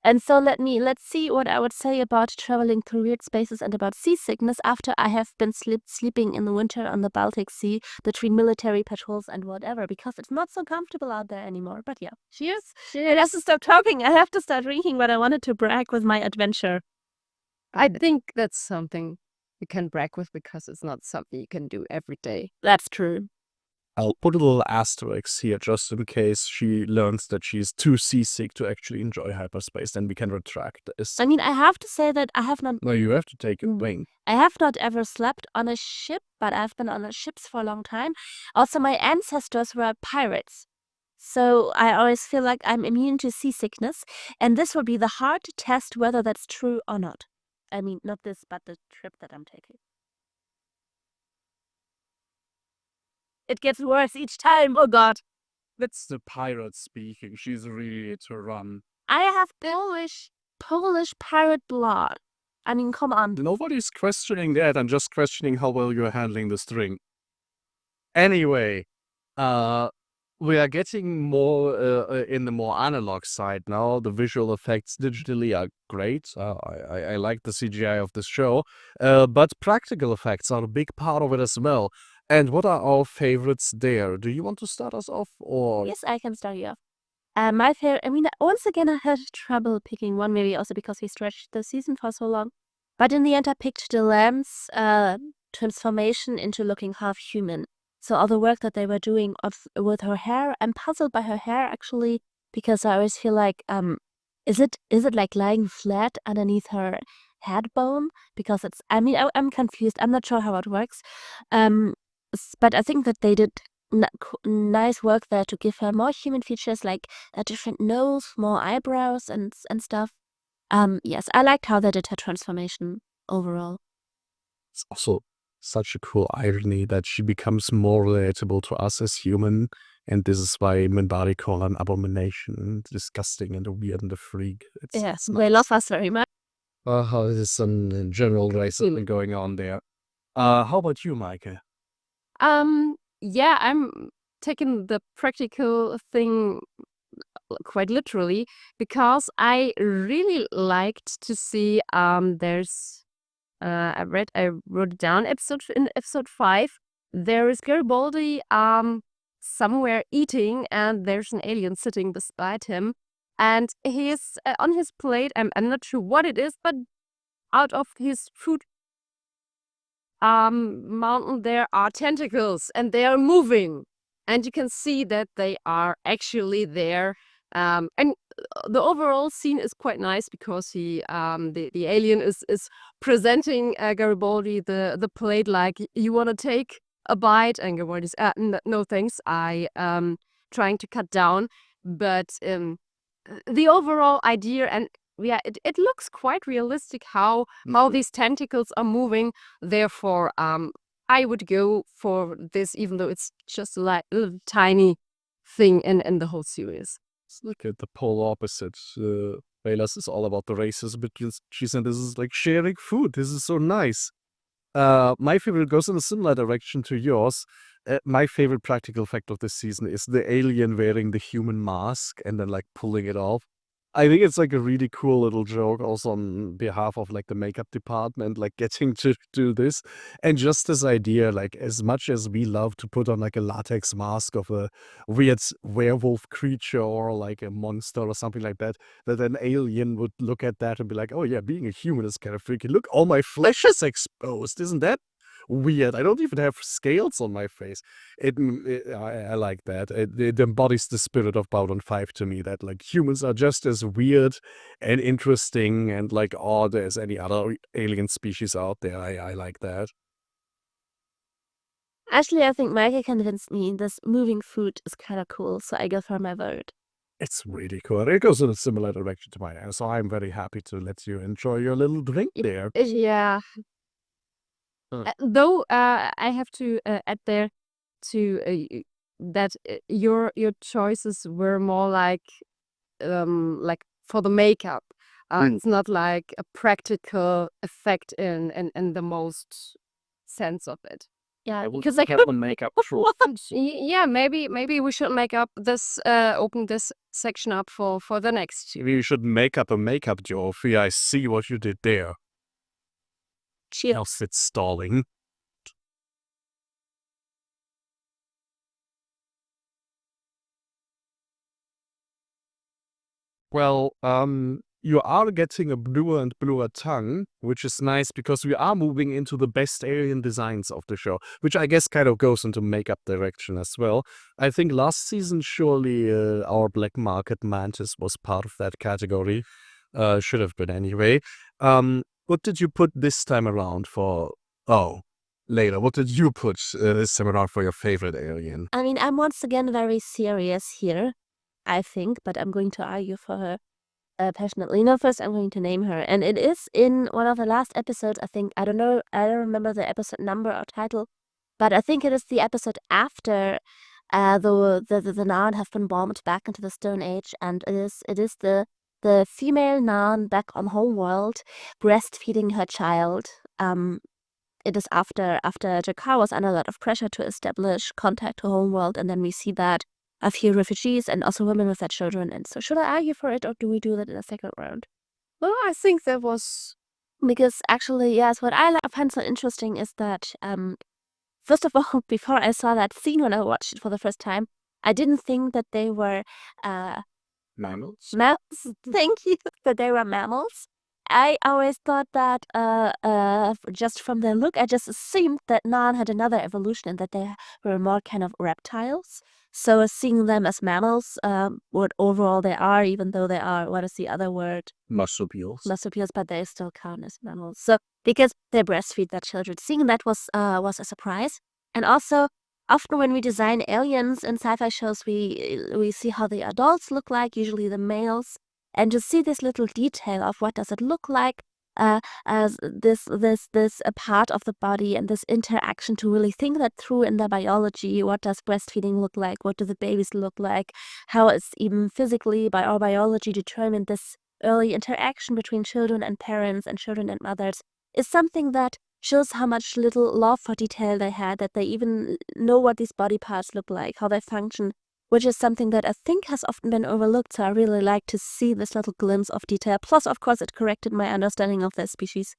And so let's see what I would say about traveling through weird spaces and about seasickness after I have been sleeping in the winter on the Baltic Sea between military patrols and whatever, because it's not so comfortable out there anymore. But yeah, cheers. She has to stop talking. I have to start drinking, but I wanted to brag with my adventure. I think that's something you can brag with because it's not something you can do every day. That's true. I'll put a little asterisk here just in case she learns that she's too seasick to actually enjoy hyperspace. Then we can retract this. I mean, I have to say that I have not. No, you have to take a wing. I have not ever slept on a ship, but I've been on ships for a long time. Also, my ancestors were pirates. So I always feel like I'm immune to seasickness. And this will be the hard test whether that's true or not. I mean, not this, but the trip that I'm taking. It gets worse each time. Oh, God. That's the pirate speaking. She's ready to run. I have Polish pirate blood. I mean, come on. Nobody's questioning that. I'm just questioning how well you're handling the string. Anyway, we are getting more in the more analog side now. The visual effects digitally are great. I like the CGI of this show. But practical effects are a big part of it as well. And what are our favorites there? Do you want to start us off, or? Yes, I can start you off. My favorite, I mean, once again, I had trouble picking one, maybe also because we stretched the season for so long. But in the end, I picked the lamb's transformation into looking half human. So all the work that they were doing with her hair, I'm puzzled by her hair, actually, because I always feel like, is it like lying flat underneath her head bone? Because it's, I mean, I'm confused. I'm not sure how it works. But I think that they did nice work there to give her more human features, like a different nose, more eyebrows and stuff. Yes, I liked how they did her transformation overall. It's also such a cool irony that she becomes more relatable to us as human, and this is why Minbari call her an abomination, and disgusting and weird and a freak. Yes, they love us very much. There's some general racism going on there. How about you, Meike? Yeah, I'm taking the practical thing quite literally because I really liked to see there's I wrote it down in episode 5. There is Garibaldi somewhere eating, and there's an alien sitting beside him, and he's on his plate. I'm not sure what it is, but out of his food mountain there are tentacles, and they are moving, and you can see that they are actually there. And the overall scene is quite nice because the alien is presenting Garibaldi the plate like, you want to take a bite, and Garibaldi's no thanks, I trying to cut down. But the overall idea, and yeah, it looks quite realistic how these tentacles are moving. Therefore, I would go for this, even though it's just a little tiny thing in the whole series. It's like the polar opposite. Layla's is all about the racism, but she said this is like sharing food. This is so nice. My favorite goes in a similar direction to yours. My favorite practical effect of this season is the alien wearing the human mask and then like pulling it off. I think it's like a really cool little joke also on behalf of like the makeup department, like getting to do this. And just this idea, like as much as we love to put on like a latex mask of a weird werewolf creature or like a monster or something like that, that an alien would look at that and be like, oh yeah, being a human is kind of freaky. Look, all my flesh is exposed. Isn't that weird? I don't even have scales on my face. I like that. It embodies the spirit of Babylon 5 to me, that like humans are just as weird and interesting and like odd as any other alien species out there. I like that. Actually, I think Meike convinced me this moving food is kind of cool, so I give her my vote. It's really cool. It goes in a similar direction to mine, so I'm very happy to let you enjoy your little drink there. Yeah. Though I have to add there to that your choices were more like for the makeup. Mm. It's not like a practical effect in the most sense of it. Yeah, would because like have one makeup through. Yeah, maybe we should make up this open this section up for the next. Maybe you should make up a makeup Geoffrey. I see what you did there. cheers. Outfit stalling. Well, you are getting a bluer and bluer tongue, which is nice because we are moving into the best alien designs of the show, which I guess kind of goes into makeup direction as well. I think last season, surely our Black Market Mantis was part of that category. Should have been anyway. What did you put this time around for? Oh, Layla, what did you put this time around for your favorite alien? I mean, I'm once again very serious here, I think, but I'm going to argue for her passionately. No, first I'm going to name her. And it is in one of the last episodes, I think. I don't know, I don't remember the episode number or title, but I think it is the episode after the Narn have been bombed back into the Stone Age, and it is the female Narn back on homeworld breastfeeding her child. It is after Jakar was under a lot of pressure to establish contact to homeworld, and then we see that a few refugees and also women with their children. And so should I argue for it, or do we do that in a second round? Well, I think that was Because actually, yes, what I find so interesting is that, first of all, before I saw that scene when I watched it for the first time, I didn't think that they were Mammals? mammals. Thank you, that they were mammals. I always thought that just from their look, I just assumed that Narn had another evolution and that they were more kind of reptiles. So seeing them as mammals, what overall they are, even though they are, what is the other word? Marsupials. Marsupials, but they still count as mammals. So because they breastfeed their children, seeing that was a surprise. And also, often when we design aliens in sci-fi shows, we see how the adults look like, usually the males, and to see this little detail of what does it look like as this a part of the body and this interaction, to really think that through in the biology. What does breastfeeding look like? What do the babies look like? How is even physically by our biology determined this early interaction between children and parents and children and mothers is something that shows how much little love for detail they had, that they even know what these body parts look like, how they function, which is something that I think has often been overlooked. So I really like to see this little glimpse of detail. Plus, of course, it corrected my understanding of their species.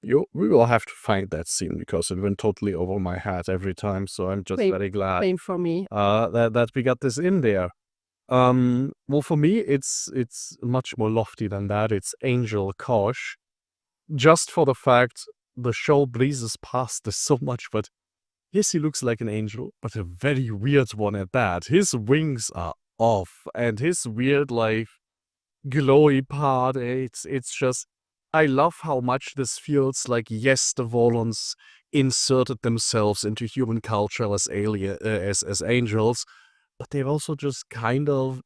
We will have to find that scene because it went totally over my head every time. So I'm just Same. very glad same for me. that we got this in there. Well, for me, it's much more lofty than that. It's Angel Kosh. Just for the fact the show breezes past this so much, but yes, he looks like an angel, but a very weird one at that. His wings are off, and his weird, like, glowy part, it's just, I love how much this feels like, yes, the Volons inserted themselves into human culture as as angels, but they also just kind of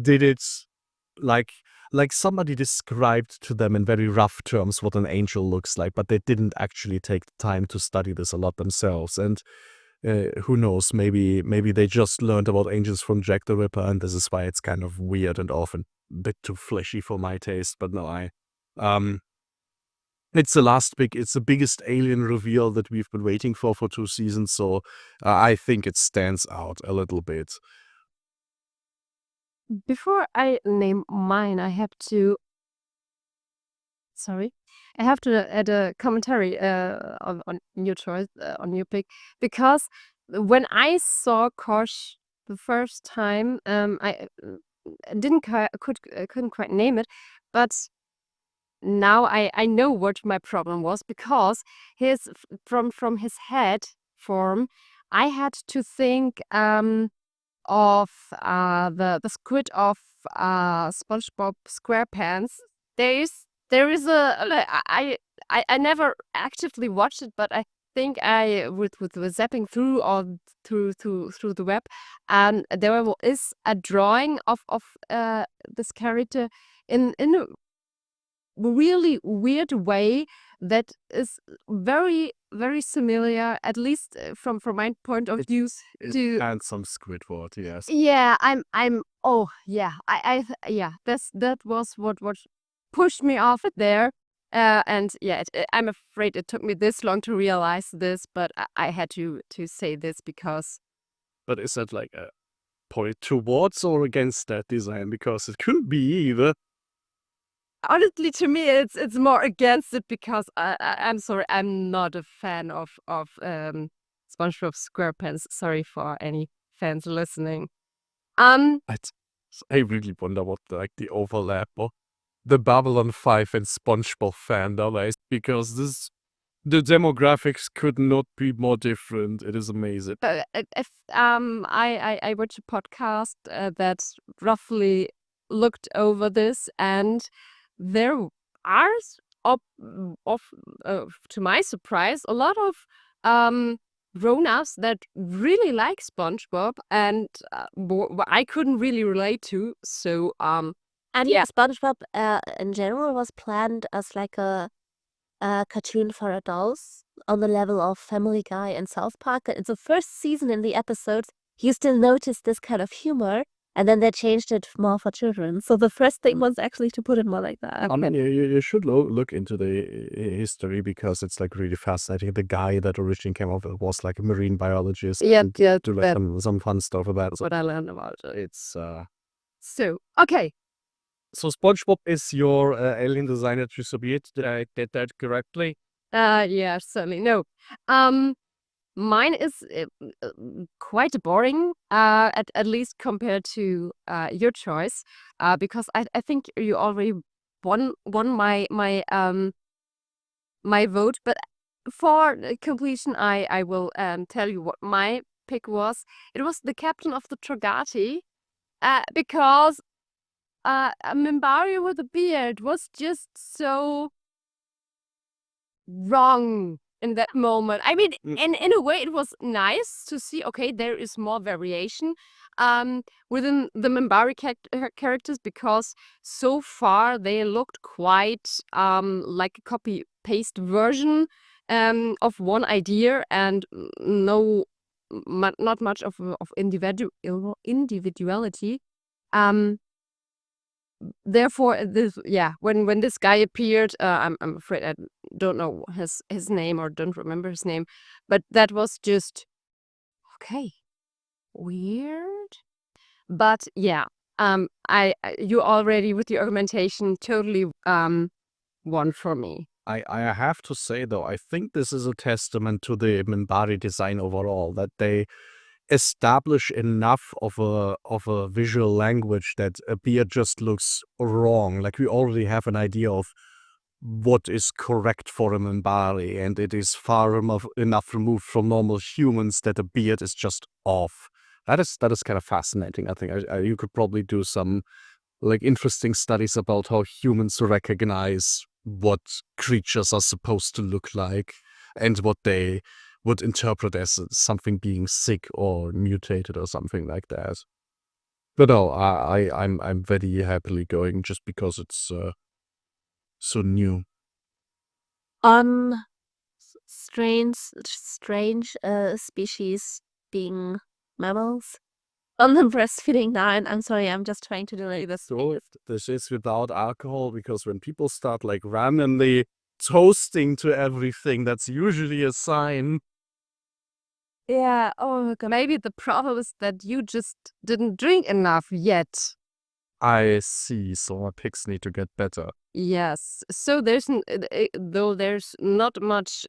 did it like somebody described to them in very rough terms what an angel looks like, but they didn't actually take the time to study this a lot themselves. And who knows, maybe they just learned about angels from Jack the Ripper, and this is why it's kind of weird and often a bit too fleshy for my taste. But no, it's the biggest alien reveal that we've been waiting for 2 seasons, so I think it stands out a little bit. Before I name mine, I have to add a commentary on your choice, on your pick, because when I saw Kosh the first time, I couldn't quite name it, but now I know what my problem was, because from his head form, I had to think of the squid of SpongeBob SquarePants. There is I never actively watched it, but I think I with zapping through through the web, and there is a drawing of this character in a really weird way that is very very similar, at least from my point of view. And some Squidward, yes. Yeah, oh yeah, yeah, that was what pushed me off there. And yeah, I'm afraid it took me this long to realize this, but I had to say this because. But is that like a point towards or against that design? Because it could be either. Honestly, to me, it's more against it because I'm sorry, I'm not a fan of SpongeBob SquarePants. Sorry for any fans listening. I really wonder what the overlap of the Babylon 5 and SpongeBob fandom is, because the demographics could not be more different. It is amazing. I watched a podcast that roughly looked over this, and there are, to my surprise, a lot of grown-ups that really like SpongeBob, and I couldn't really relate to. So And yeah. SpongeBob in general was planned as like a cartoon for adults on the level of Family Guy and South Park. In the first season, in the episodes, you still notice this kind of humor, and then they changed it more for children. So the first thing was actually to put it more like that. I mean, you should look into the history, because it's like really fascinating. The guy that originally came up with it was like a marine biologist. Yeah, and yeah, do like some fun stuff about it. what I learned about it. It's So okay. So SpongeBob is your alien designer to Soviet. Did I get that correctly? Yeah, certainly no. Mine is quite boring, at least compared to your choice, because I think you already won my my vote. But for completion, I will tell you what my pick was. It was the captain of the Trogati, because a Minbari with a beard was just so wrong in that moment. I mean, in a way, it was nice to see, okay, there is more variation within the Minbari characters, because so far they looked quite like a copy-paste version of one idea, and not much of individuality. Therefore, when this guy appeared, I'm afraid I don't know his name, or don't remember his name, but that was just okay, weird. But yeah, you already, with the argumentation, totally won for me. I have to say, though, I think this is a testament to the Minbari design overall, that they establish enough of a visual language that a beard just looks wrong. Like, we already have an idea of what is correct for a Minbari, and it is far enough removed from normal humans that a beard is just off. That is kind of fascinating. I think you could probably do some like interesting studies about how humans recognize what creatures are supposed to look like, and what they would interpret as something being sick or mutated or something like that. But no, I'm very happily going, just because it's so new. Strange species being mammals. On the breastfeeding line. I'm sorry, I'm just trying to delay this. So this is without alcohol, because when people start like randomly toasting to everything, that's usually a sign. Yeah, oh, maybe the problem is that you just didn't drink enough yet. I see, so my picks need to get better. Yes, so there's though there's not much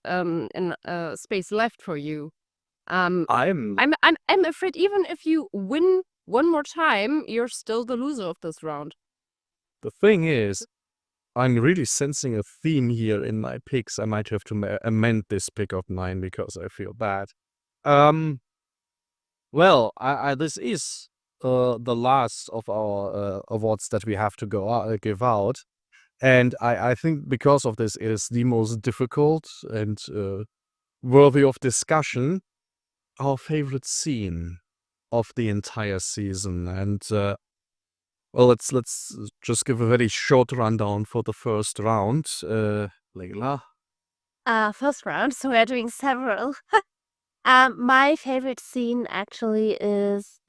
space left for you. I'm afraid even if you win one more time, you're still the loser of this round. The thing is, I'm really sensing a theme here in my picks. I might have to amend this pick of mine, because I feel bad. Well, this is the last of our awards that we have to give out, and I think because of this, it is the most difficult and worthy of discussion. Our favorite scene of the entire season, and well, let's just give a very short rundown for the first round. Layla. First round, so we're doing several. My favorite scene actually as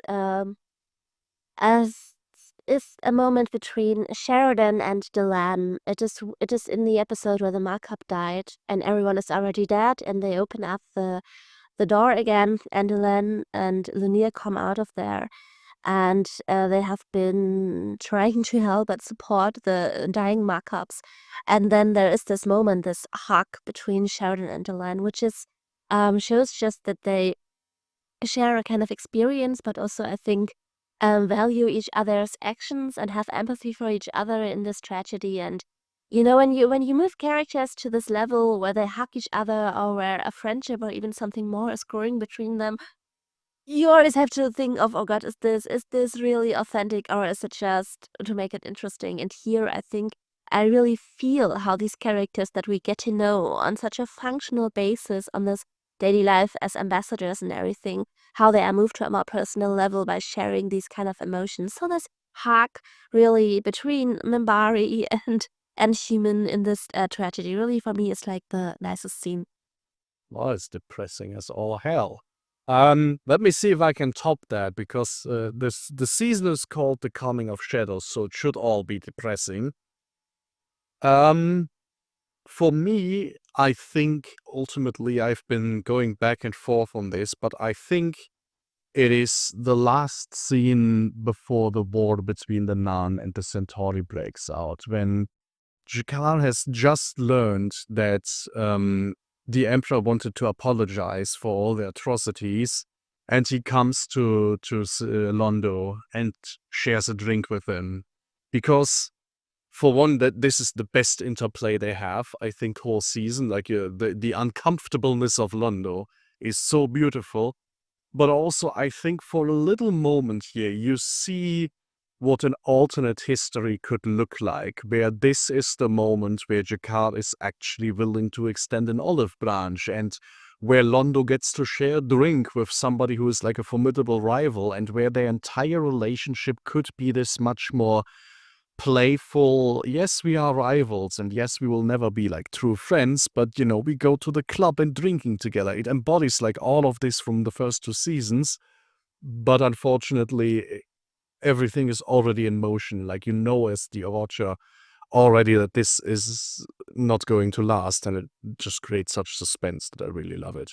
is a moment between Sheridan and Delenn. It is in the episode where the markup died and everyone is already dead, and they open up the door again, and Delenn and Lanier come out of there, and they have been trying to help and support the dying markups. And then there is this moment, this hug between Sheridan and Delenn, which is shows just that they share a kind of experience, but also I think value each other's actions and have empathy for each other in this tragedy. And when you move characters to this level where they hug each other, or where a friendship or even something more is growing between them, you always have to think of, oh God, is this really authentic, or is it just to make it interesting? And here I think I really feel how these characters that we get to know on such a functional basis on this daily life as ambassadors and everything, how they are moved to a more personal level by sharing these kind of emotions. So this hug really between Minbari and Human in this tragedy really for me is like the nicest scene. Well, it's depressing as all hell. Let me see if I can top that, because the season is called The Coming of Shadows, so it should all be depressing. For me, I think ultimately I've been going back and forth on this, but I think it is the last scene before the war between the Nan and the Centauri breaks out, when Jakar has just learned that the Emperor wanted to apologize for all the atrocities, and he comes to Londo and shares a drink with him. Because, for one, that this is the best interplay they have, I think, whole season. Like the uncomfortableness of Londo is so beautiful. But also, I think for a little moment here, you see what an alternate history could look like, where this is the moment where Jakar is actually willing to extend an olive branch, and where Londo gets to share a drink with somebody who is like a formidable rival, and where their entire relationship could be this much more playful. Yes, we are rivals, and yes, we will never be like true friends, but we go to the club and drinking together. It embodies like all of this from the first two seasons, but unfortunately everything is already in motion. Like, as the watcher already that this is not going to last, and it just creates such suspense that I really love it.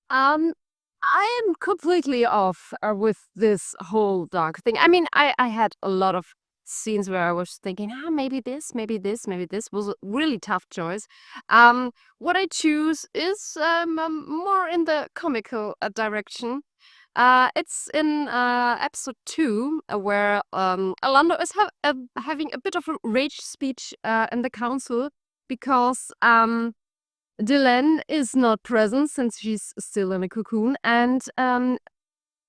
I am completely off with this whole dark thing. I mean, I had a lot of scenes where I was thinking, maybe this, maybe this, maybe this was a really tough choice. What I choose is more in the comical direction. It's in episode 2 where Alando is having a bit of a rage speech in the council because Delenn is not present since she's still in a cocoon, and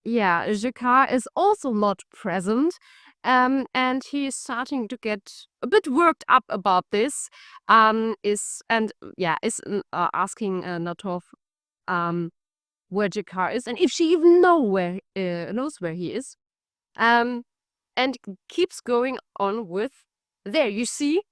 Jakar is also not present, and he is starting to get a bit worked up about this. Is asking Natov where Jakar is, and if she even knows where he is, and keeps going on with, there you see.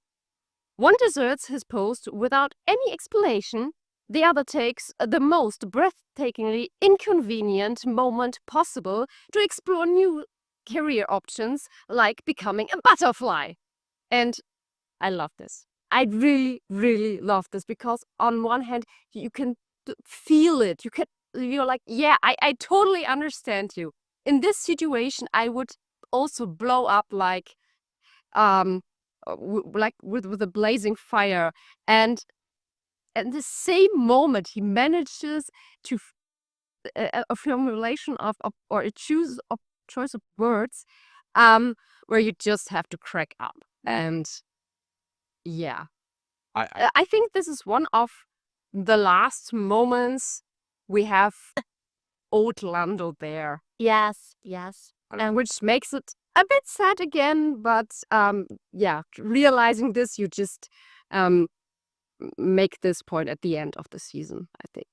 One deserts his post without any explanation. The other takes the most breathtakingly inconvenient moment possible to explore new career options, like becoming a butterfly. And I love this. I really, really love this, because on one hand, you can feel it. You're like, yeah, I totally understand you. In this situation, I would also blow up like with a blazing fire, and at the same moment he manages to a formulation of or a choice of words where you just have to crack up. And I think this is one of the last moments we have old Lando there. Yes. And which makes it a bit sad again, but realizing this, you just make this point at the end of the season, I think.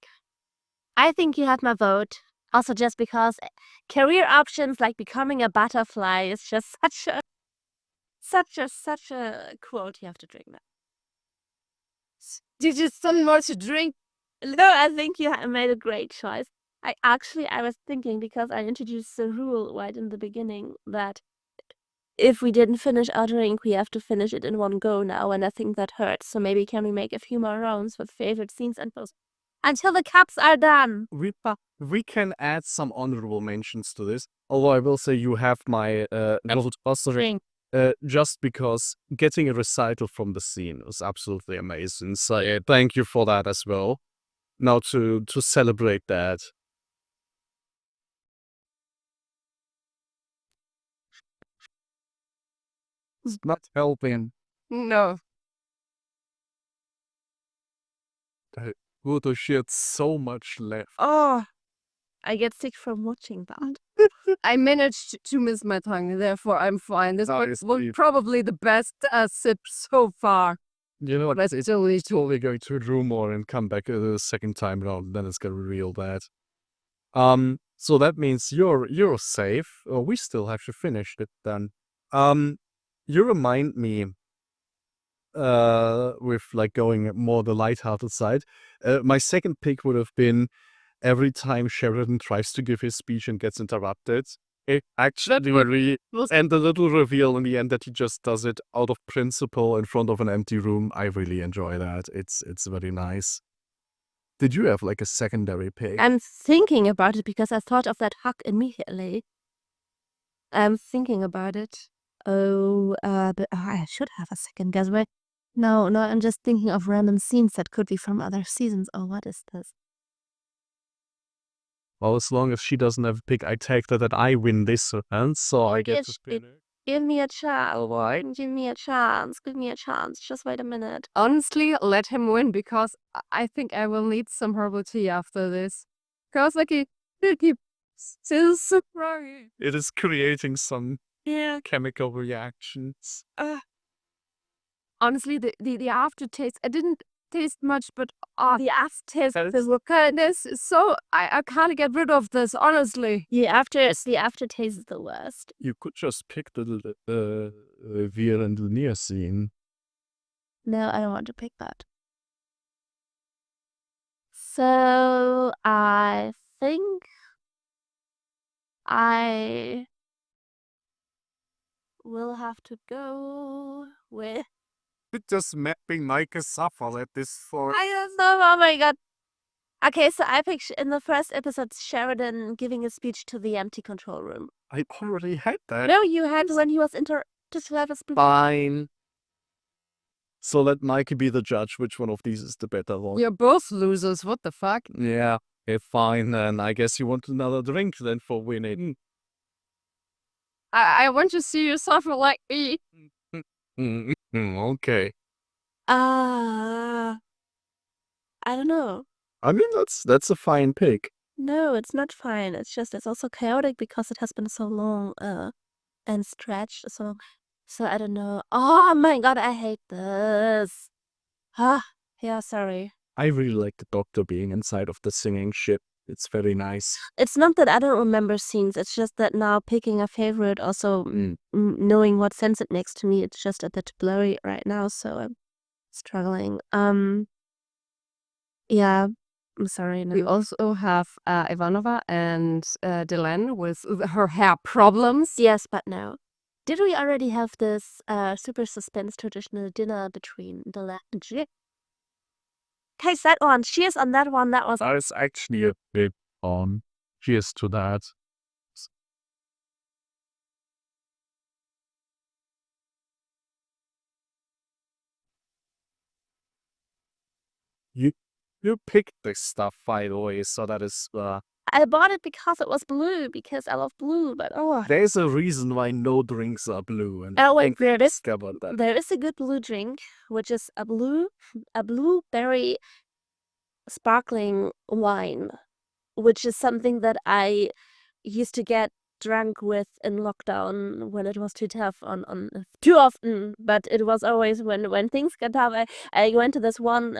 I think you have my vote. Also, just because career options like becoming a butterfly is just such a quote you have to drink that. Did you some more to drink? No, I think you made a great choice. I was thinking, because I introduced the rule right in the beginning, that if we didn't finish our drink, we have to finish it in one go now, and I think that hurts. So maybe can we make a few more rounds with favorite scenes and posts until the cups are done? We can add some honorable mentions to this. Although I will say you have my just because getting a recital from the scene was absolutely amazing. So thank you for that as well. Now to celebrate that. It's not helping. No. Good, she had so much left. Oh, I get sick from watching that. I managed to miss my tongue, therefore I'm fine. This was probably the best sip so far. You know what? But It's still need to. totally going to do more and come back the second time around. Then it's gonna be real bad. So that means you're safe. We still have to finish it then. You remind me. With like going more the lighthearted side. My second pick would have been every time Sheridan tries to give his speech and gets interrupted. It actually and the little reveal in the end that he just does it out of principle in front of an empty room. I really enjoy that. It's very nice. Did you have like a secondary pick? I'm thinking about it because I thought of that hug immediately. I'm thinking about it. But I should have a second guess. Wait, no, I'm just thinking of random scenes that could be from other seasons. Oh, what is this? Well, as long as she doesn't have a pick, I take that I win this round, so I get to spin it. Give me a chance, Warren. Give me a chance. Give me a chance. Just wait a minute. Honestly, let him win, because I think I will need some herbal tea after this. Because like he still surprised. It is creating some chemical reactions. Honestly, the aftertaste, I didn't taste much, but the aftertaste is goodness. So I can't get rid of this, honestly. The aftertaste is the worst. You could just pick the Veer and Linear scene. No, I don't want to pick that. So I think I will have to go with. Just mapping Meike suffer at this for. I don't know. Oh my god. Okay, so I picked in the first episode Sheridan giving a speech to the empty control room. I already had that. No, you had when he was just to have a speech. Fine. So let Meike be the judge. Which one of these is the better one? You're both losers. What the fuck? Yeah. Okay, fine. Then I guess you want another drink then for winning. I want to see you suffer like me. Okay. I don't know. I mean, that's a fine pick. No, it's not fine. It's also chaotic because it has been so long and stretched. So I don't know. Oh my god, I hate this. Yeah, sorry. I really like the doctor being inside of the singing ship. It's very nice. It's not that I don't remember scenes. It's just that now picking a favorite, also knowing what sense it makes to me, it's just a bit blurry right now. So I'm struggling. Yeah, I'm sorry. No. We also have Ivanova and Delenn with her hair problems. Yes, but no. Did we already have this super suspense traditional dinner between Delenn and Jay? Okay, that one. Cheers on that one. That was. That is actually a big on. Cheers to that. You picked this stuff, by the way, so that is. I bought it because it was blue, because I love blue, but There's a reason why no drinks are blue. And wait, there is that. A good blue drink, which is a blueberry sparkling wine, which is something that I used to get drunk with in lockdown when it was too tough on too often, but it was always when things got tough. I went to this one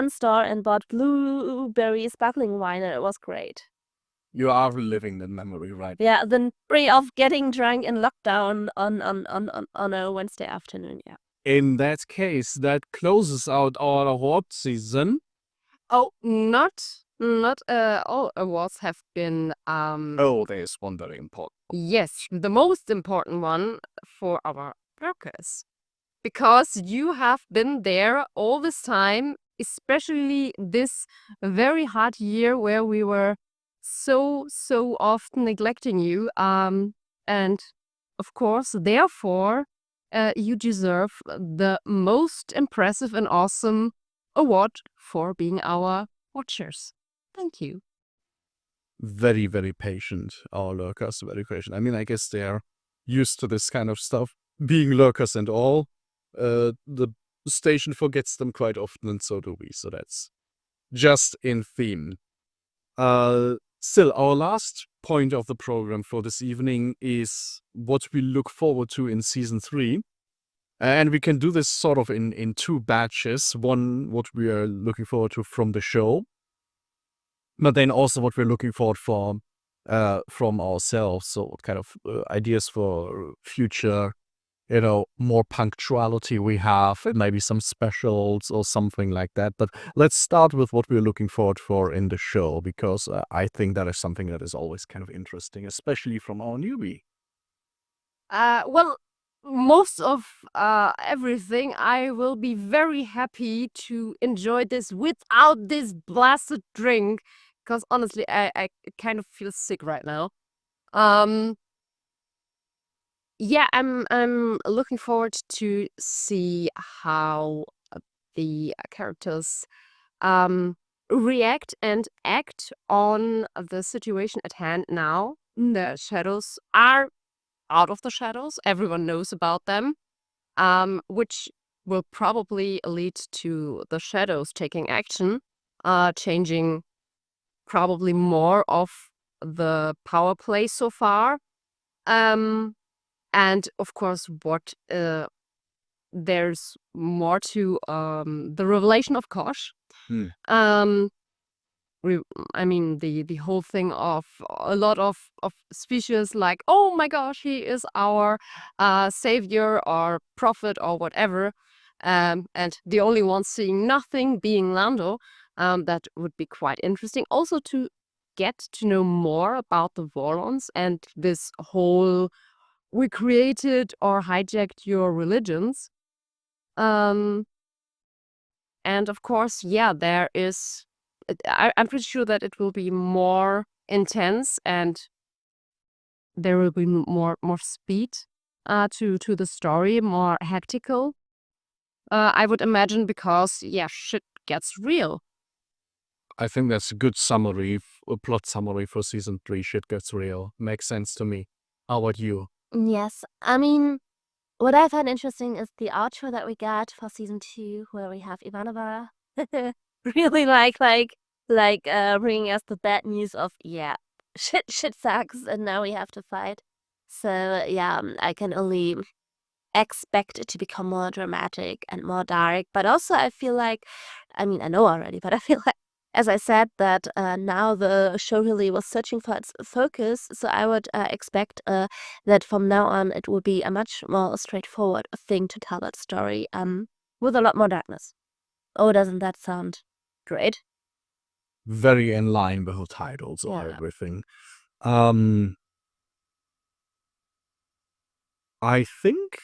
store and bought blueberry sparkling wine, and it was great. You are reliving the memory, right? Yeah, the memory of getting drunk in lockdown on a Wednesday afternoon. Yeah. In that case, that closes out our award season. Oh, not all awards have been. Oh, there's one very important. Yes, the most important one for our workers, because you have been there all this time, especially this very hard year where we were so often neglecting you. And of course, therefore, you deserve the most impressive and awesome award for being our watchers. Thank you. Very, very patient. Our lurkers, very patient. I mean, I guess they're used to this kind of stuff, being lurkers and all. The station forgets them quite often, and so do we. So that's just in theme. Still, our last point of the program for this evening is what we look forward to in season 3. And we can do this sort of in 2 batches. One, what we are looking forward to from the show, but then also what we're looking forward from ourselves. So what kind of ideas for future, more punctuality we have, and maybe some specials or something like that. But let's start with what we're looking forward for in the show, because I think that is something that is always kind of interesting, especially from our newbie. Well, most of everything, I will be very happy to enjoy this without this blasted drink, because honestly, I kind of feel sick right now. Yeah, I'm looking forward to see how the characters react and act on the situation at hand now. The shadows are out of the shadows. Everyone knows about them, which will probably lead to the shadows taking action, changing probably more of the power play so far. And of course, what there's more to the revelation of Kosh. I mean, the whole thing of a lot of species like, oh my gosh, he is our savior or prophet or whatever, and the only one seeing nothing being Lando. That would be quite interesting. Also to get to know more about the Vorlons and this whole we created or hijacked your religions. And of course, yeah, there is. I'm pretty sure that it will be more intense and there will be more speed to the story, more hectical. I would imagine, because yeah, shit gets real. I think that's a good summary, a plot summary for season 3. Shit gets real. Makes sense to me. How about you? Yes, I mean, what I find interesting is the outro that we got for season 2, where we have Ivanova really bringing us the bad news of, yeah, shit sucks, and now we have to fight. So yeah, I can only expect it to become more dramatic and more dark. But also, I feel like, I mean, I know already, but I feel like, as I said, that now the show really was searching for its focus. So I would expect that from now on it will be a much more straightforward thing to tell that story, with a lot more darkness. Oh, doesn't that sound great? Very in line with the titles or Yeah. everything. I think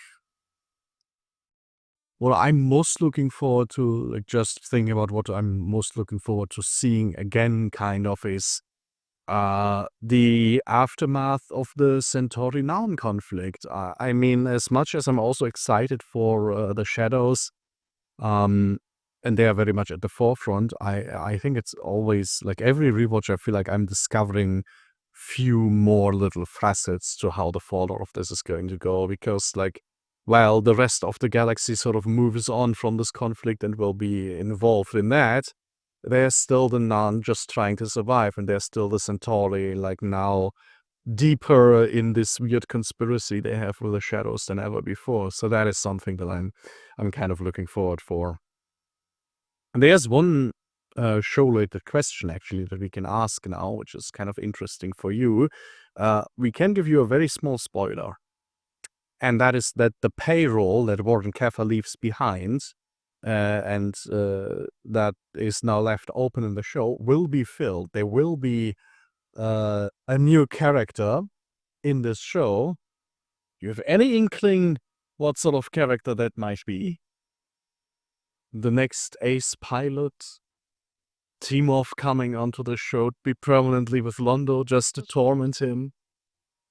what I'm most looking forward to, like just thinking about what I'm most looking forward to seeing again, kind of, is the aftermath of the Centauri Noun conflict. I mean, as much as I'm also excited for the Shadows, and they are very much at the forefront, I think it's always, like every rewatch, I feel like I'm discovering few more little facets to how the fallout of this is going to go, because like, while the rest of the galaxy sort of moves on from this conflict and will be involved in that, there's still the Nun just trying to survive, and there's still the Centauri, like now deeper in this weird conspiracy they have with the Shadows than ever before. So that is something that I'm kind of looking forward for. And there's one show-related question actually that we can ask now, which is kind of interesting for you. We can give you a very small spoiler. and that is that the payroll that Warren Keffer leaves behind, and that is now left open in the show, will be filled. There will be a new character in this show. Do you have any inkling what sort of character that might be? The next ace pilot? Timov coming onto the show to be permanently with Londo just to torment him?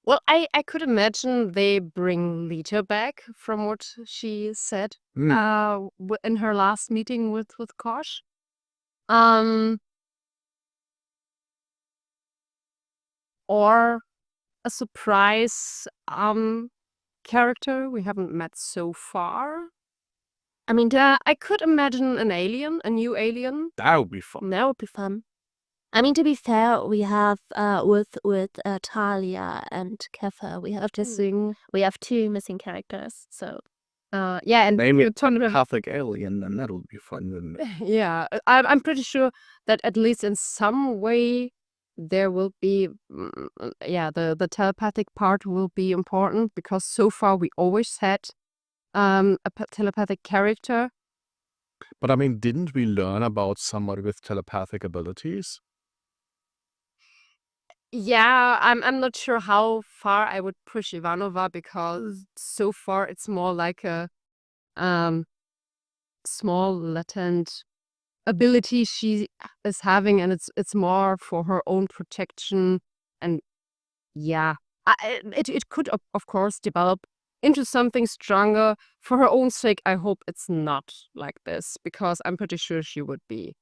Well, I could imagine they bring Lita back from what she said in her last meeting with Kosh. Or a surprise character we haven't met so far. I mean, I could imagine an alien, a new alien. That would be fun. That would be fun. I mean, to be fair, we have with Talia and Keffer, we have two missing characters. So yeah, and Name it ton of Catholic alien, and that would be fun, wouldn't it? yeah, I'm pretty sure that at least in some way there will be the telepathic part will be important, because so far we always had a telepathic character. But I mean, didn't we learn about somebody with telepathic abilities? Yeah, I'm not sure how far I would push Ivanova, because so far it's more like a small latent ability she is having, and it's more for her own protection. And yeah, it could of course develop into something stronger. For her own sake, I hope it's not like this, because I'm pretty sure she would be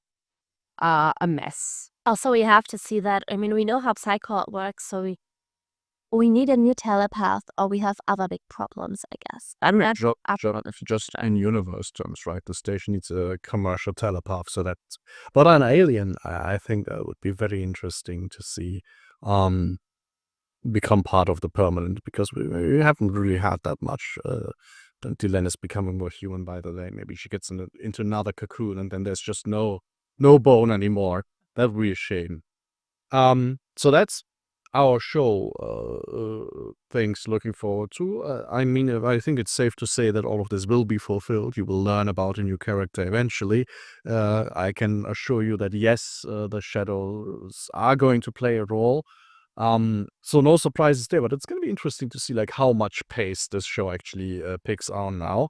a mess. also we have to see that. I mean, we know how Psycho works, so we need a new telepath, or we have other big problems, I guess. Just in universe terms, right? The station needs a commercial telepath, so that's. But an alien, I think that would be very interesting to see become part of the permanent, because we haven't really had that much. Dylan is becoming more human by the day. Maybe she gets into another cocoon, and then there's just no bone anymore. That would be a shame. So that's our show things looking forward to. I mean, I think it's safe to say that all of this will be fulfilled. You will learn about a new character eventually. I can assure you that yes, the shadows are going to play a role. So no surprises there, but it's going to be interesting to see like how much pace this show actually picks on now.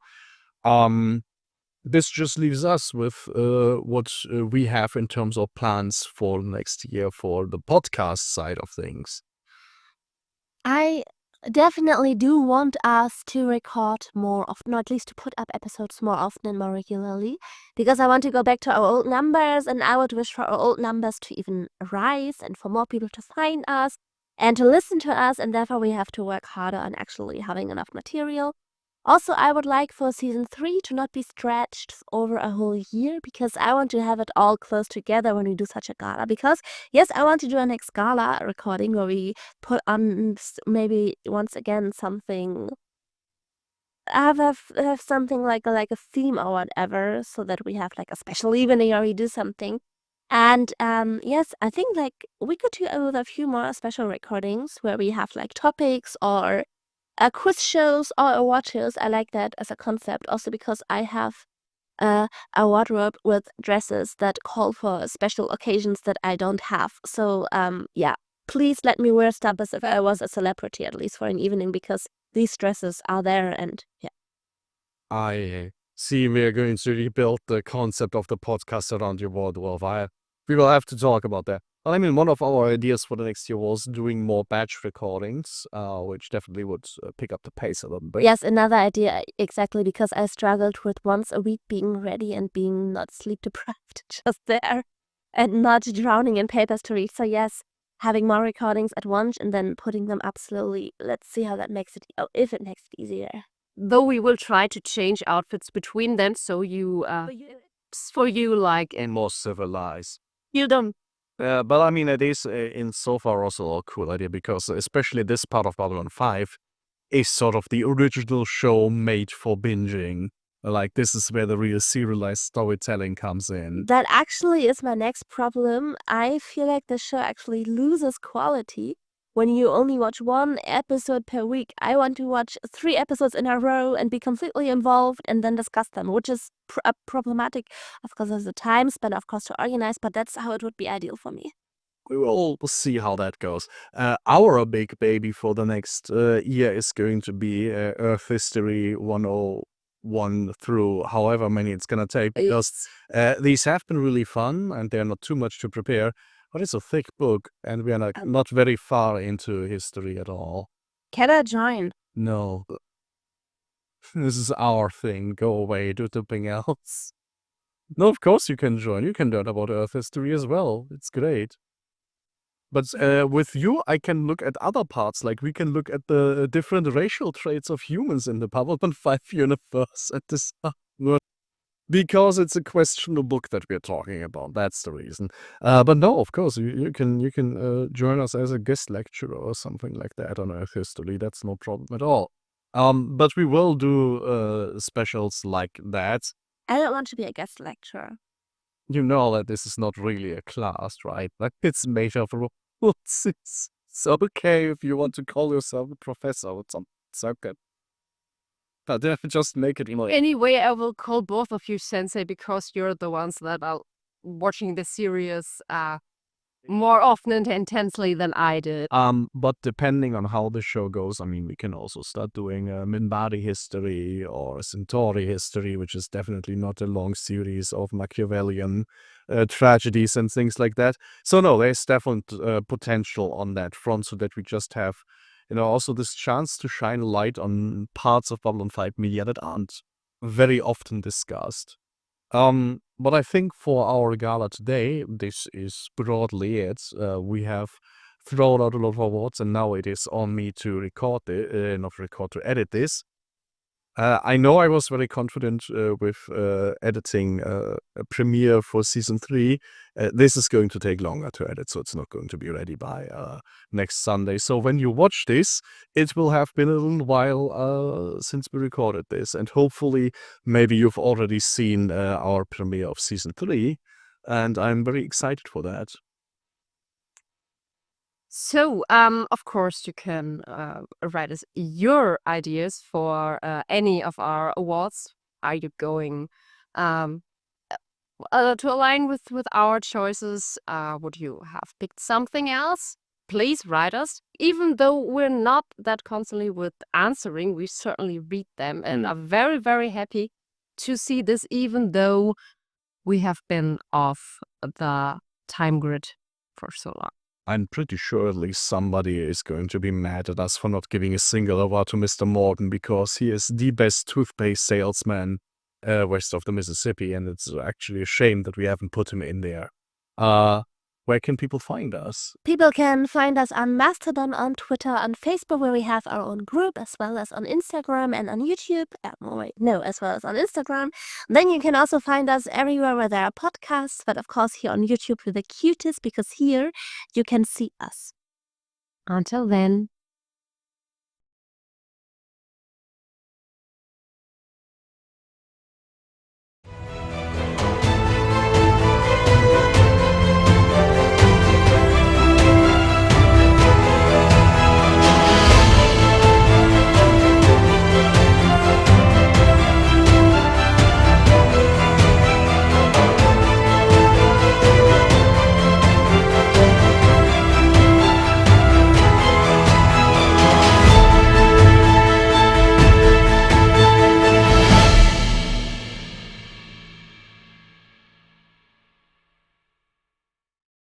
This just leaves us with what we have in terms of plans for next year for the podcast side of things. I definitely do want us to record more often, or at least to put up episodes more often and more regularly, because I want to go back to our old numbers, and I would wish for our old numbers to even rise and for more people to find us and to listen to us, and therefore we have to work harder on actually having enough material. Also, I would like for season 3 to not be stretched over a whole year, because I want to have it all close together when we do such a gala. Because, yes, I want to do a next gala recording where we put on maybe once again something, have something like a theme or whatever, so that we have like a special evening or we do something. And yes, I think like we could do with a few more special recordings where we have like topics or quiz shows or award shows. I like that as a concept, also because I have a wardrobe with dresses that call for special occasions that I don't have. So yeah, please let me wear stuff as if I was a celebrity, at least for an evening, because these dresses are there. And yeah, I see we're going to rebuild the concept of the podcast around your wardrobe. We will have to talk about that. Well, I mean, one of our ideas for the next year was doing more batch recordings, which definitely would pick up the pace a little bit. yes, another idea, exactly, because I struggled with once a week being ready and being not sleep deprived, just there, and not drowning in papers to read. So yes, having more recordings at once and then putting them up slowly. Let's see how that makes it, if it makes it easier. Though we will try to change outfits between them, so you for you like And more civilized. you don't. But I mean, it is in so far also a cool idea, because especially this part of Babylon 5 is sort of the original show made for binging. Like, this is where the real serialized storytelling comes in. That actually is my next problem. I feel like the show actually loses quality when you only watch one episode per week. I want to watch 3 episodes in a row and be completely involved and then discuss them, which is problematic. Of course, there's a time spent, of course, to organize, but that's how it would be ideal for me. We will see how that goes. Our big baby for the next year is going to be Earth History 101 through however many it's going to take, because these have been really fun and they're not too much to prepare, but it's a thick book and we are not very far into history at all. Can I join? No. This is our thing. Go away, do something else. No, of course you can join. You can learn about Earth history as well. It's great. But with you, I can look at other parts. Like we can look at the different racial traits of humans in the Babylon 5 universe at this because it's a questionable book that we're talking about. That's the reason. But no, of course, you can join us as a guest lecturer or something like that on Earth history. That's no problem at all. But we will do specials like that. I don't want to be a guest lecturer. You know that this is not really a class, right? Like it's made of rules. It's okay if you want to call yourself a professor or something. It's okay. But just make it more. Anyway, I will call both of you sensei because you're the ones that are watching the series more often and intensely than I did. But depending on how the show goes, I mean, we can also start doing Minbari history or Centauri history, which is definitely not a long series of Machiavellian tragedies and things like that. So no, there's definitely potential on that front, so that we just have, also this chance to shine light on parts of Babylon 5 media that aren't very often discussed. But I think for our gala today, this is broadly it. We have thrown out a lot of awards, and now it is on me to to edit this. I know I was very confident with editing a premiere for season 3. This is going to take longer to edit, so it's not going to be ready by next Sunday. So when you watch this, it will have been a little while since we recorded this, and hopefully maybe you've already seen our premiere of season 3, and I'm very excited for that. So, of course, you can write us your ideas for any of our awards. Are you going to align with our choices? Would you have picked something else? Please write us. Even though we're not that constantly with answering, we certainly read them and are very, very happy to see this, even though we have been off the time grid for so long. I'm pretty sure at least somebody is going to be mad at us for not giving a single award to Mr. Morgan, because he is the best toothpaste salesman west of the Mississippi, and it's actually a shame that we haven't put him in there. Where can people find us? People can find us on Mastodon, on Twitter, on Facebook, where we have our own group, as well as on Instagram and on YouTube. As well as on Instagram. Then you can also find us everywhere where there are podcasts, but of course here on YouTube we're the cutest, because here you can see us. Until then.